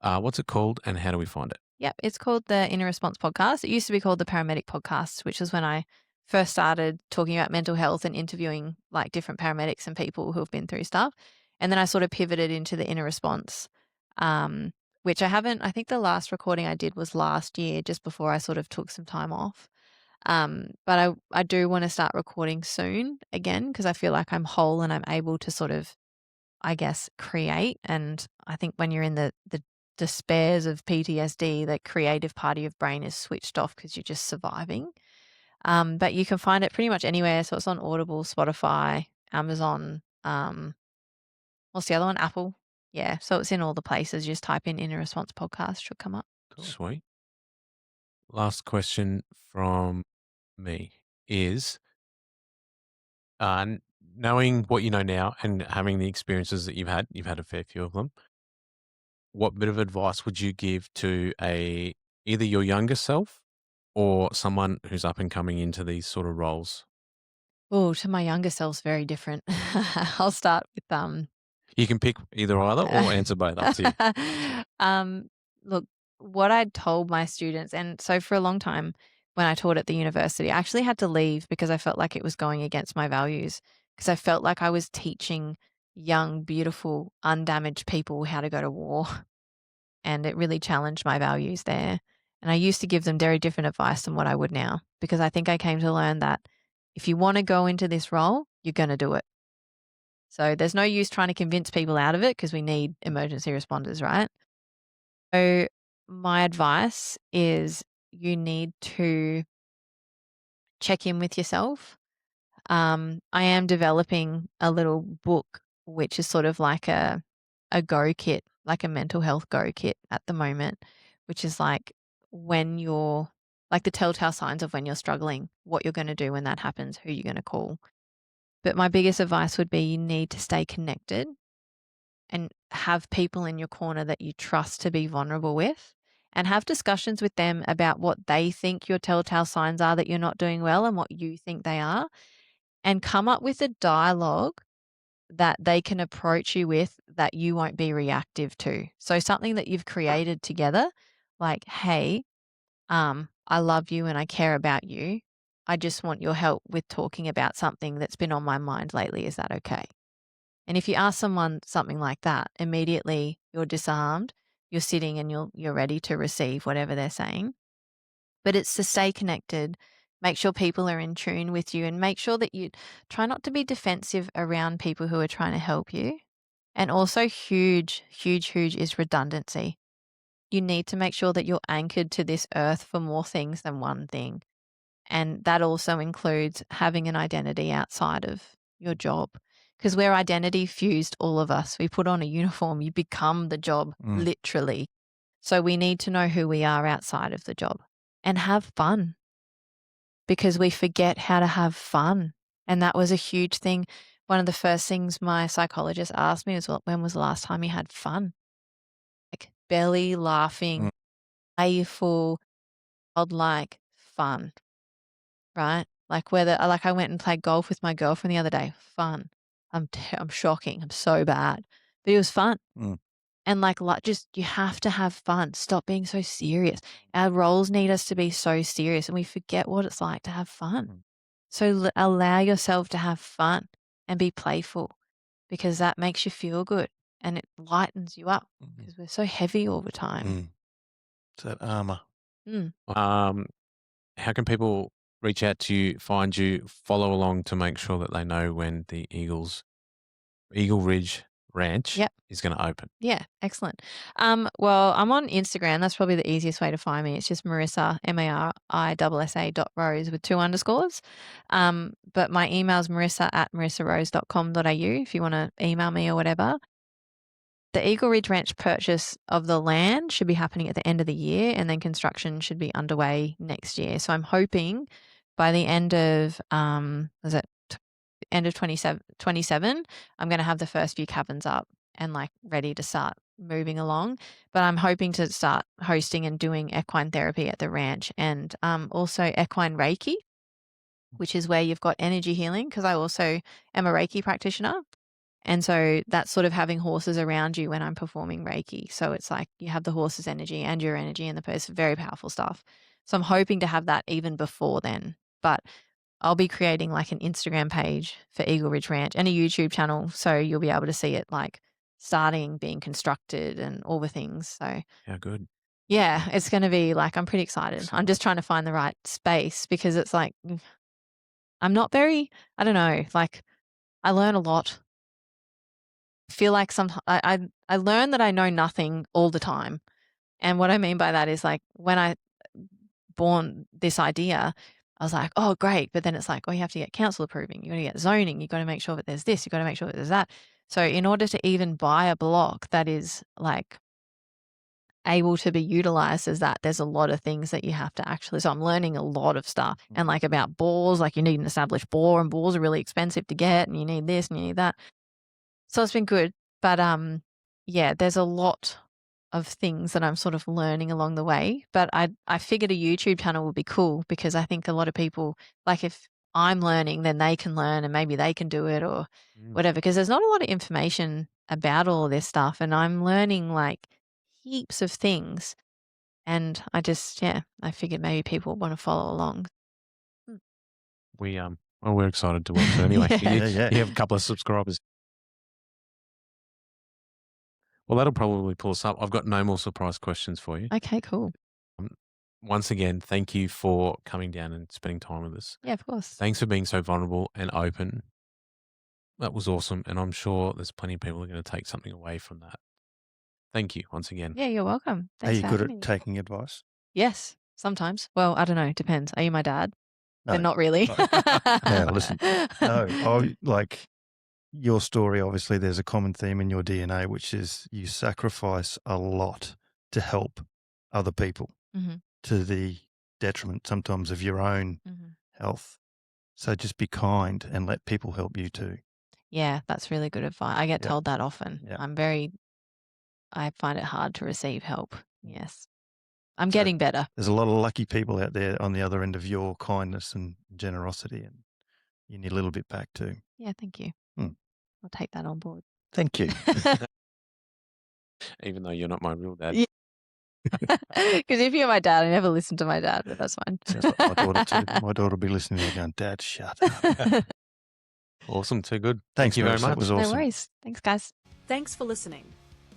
What's it called and how do we find it? Yep, it's called the Inner Response Podcast. It used to be called the Paramedic Podcast, which was when I first started talking about mental health and interviewing like different paramedics and people who have been through stuff. And then I sort of pivoted into the Inner Response, which I think the last recording I did was last year, just before I sort of took some time off. But I do want to start recording soon again, because I feel like I'm whole and I'm able to sort of, I guess, create. And I think when you're in the despairs of PTSD, the creative part of your brain is switched off because you're just surviving. But you can find it pretty much anywhere. So it's on Audible, Spotify, Amazon. What's the other one? Apple. Yeah. So it's in all the places. Just type in Inner Response Podcast, should come up. Cool. Sweet. Last question from me is, knowing what you know now and having the experiences that you've had a fair few of them, what bit of advice would you give to either your younger self or someone who's up and coming into these sort of roles? Oh, to my younger self's very different. I'll start with You can pick either or answer both, up to you. Look, what I'd told my students, and so for a long time when I taught at the university, I actually had to leave because I felt like it was going against my values, because I felt like I was teaching young, beautiful, undamaged people how to go to war. And it really challenged my values there. And I used to give them very different advice than what I would now, because I think I came to learn that if you want to go into this role, you're going to do it. So there's no use trying to convince people out of it, because we need emergency responders, right? So my advice is you need to check in with yourself. I am developing a little book, which is sort of like a go kit, like a mental health go kit at the moment, which is like when you're like the telltale signs of when you're struggling, what you're going to do when that happens, who you're going to call. But my biggest advice would be you need to stay connected and have people in your corner that you trust to be vulnerable with, and have discussions with them about what they think your telltale signs are that you're not doing well and what you think they are, and come up with a dialogue that they can approach you with that you won't be reactive to. So something that you've created together, like, hey, I love you and I care about you. I just want your help with talking about something that's been on my mind lately. Is that okay? And if you ask someone something like that, immediately you're disarmed, you're sitting and you're ready to receive whatever they're saying. But it's to stay connected, make sure people are in tune with you, and make sure that you try not to be defensive around people who are trying to help you. And also huge, huge, huge is redundancy. You need to make sure that you're anchored to this earth for more things than one thing. And that also includes having an identity outside of your job, because we're identity fused, all of us. We put on a uniform, you become the job, literally. So we need to know who we are outside of the job and have fun, because we forget how to have fun. And that was a huge thing. One of the first things my psychologist asked me was, well, when was the last time you had fun? Like belly laughing, playful, childlike fun, right? Like I went and played golf with my girlfriend the other day. Fun. I'm shocking. I'm so bad, but it was fun. And like just you have to have fun. Stop being so serious. Our roles need us to be so serious, and we forget what it's like to have fun. So allow yourself to have fun and be playful, because that makes you feel good and it lightens you up, because we're so heavy all the time. It's that armor. Mm. how can people reach out to you, find you, follow along to make sure that they know when the Eagle Ridge Ranch Yep. is going to open? Yeah, excellent. Well, I'm on Instagram. That's probably the easiest way to find me. It's just Marissa, Marissa.rose with 2 underscores. But my email is marissa@marissarose.com.au if you want to email me or whatever. The Eagle Ridge Ranch purchase of the land should be happening at the end of the year, and then construction should be underway next year. So I'm hoping by the end of end of 27, I'm going to have the first few cabins up and like ready to start moving along. But I'm hoping to start hosting and doing equine therapy at the ranch, and also equine Reiki, which is where you've got energy healing, because I also am a Reiki practitioner. And so that's sort of having horses around you when I'm performing Reiki. So it's like you have the horse's energy and your energy and the person, very powerful stuff. So I'm hoping to have that even before then. But I'll be creating like an Instagram page for Eagle Ridge Ranch and a YouTube channel. So you'll be able to see it like starting, being constructed and all the things. So Yeah, good. yeah, it's going to be like, I'm pretty excited. I'm just trying to find the right space, because it's like, I'm not very, I don't know, like I learn a lot. Feel like I learn that I know nothing all the time. And what I mean by that is like when I born this idea, I was like, oh, great. But then it's like, oh, you have to get council approving. You got to get zoning. You got to make sure that there's this. You got to make sure that there's that. So in order to even buy a block that is like able to be utilized as that, there's a lot of things that you have to actually. So I'm learning a lot of stuff, and like about bores, like you need an established bore, and bores are really expensive to get, and you need this and you need that. So it's been good. But yeah, there's a lot of things that I'm sort of learning along the way. But I figured a YouTube channel would be cool, because I think a lot of people, like if I'm learning, then they can learn and maybe they can do it or whatever, because there's not a lot of information about all of this stuff, and I'm learning like heaps of things. And I figured maybe people want to follow along. We're excited to watch it anyway. Yeah. You have a couple of subscribers. Well, that'll probably pull us up. I've got no more surprise questions for you. Okay, cool. Once again, thank you for coming down and spending time with us. Yeah, of course. Thanks for being so vulnerable and open. That was awesome. And I'm sure there's plenty of people who are going to take something away from that. Thank you once again. Yeah, you're welcome. Are Thanks you for good having at me. taking advice? Yes, sometimes. Well, I don't know. Depends. Are you my dad? No. But not really. Now, listen. No, like your story, obviously there's a common theme in your DNA, which is you sacrifice a lot to help other people to the detriment sometimes of your own health. So just be kind and let people help you too. Yeah, that's really good advice. I get Yeah. told that often. Yeah. I find it hard to receive help. Yes. I'm So getting better. There's a lot of lucky people out there on the other end of your kindness and generosity, and you need a little bit back too. Yeah, thank you. Mm. I'll take that on board. Thank you. Even though you're not my real dad. Yeah. Because if you're my dad, I never listen to my dad, but that's fine. Sounds like my daughter too. My daughter will be listening and going, Dad, shut up. Awesome. Too good. Thanks Thank you very Marissa. much. That was awesome. No worries. Thanks, guys. Thanks for listening.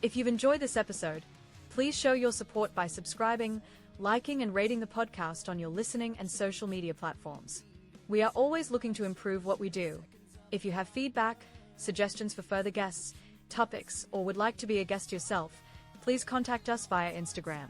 If you've enjoyed this episode, please show your support by subscribing, liking and rating the podcast on your listening and social media platforms. We are always looking to improve what we do. If you have feedback, suggestions for further guests, topics, or would like to be a guest yourself, please contact us via Instagram.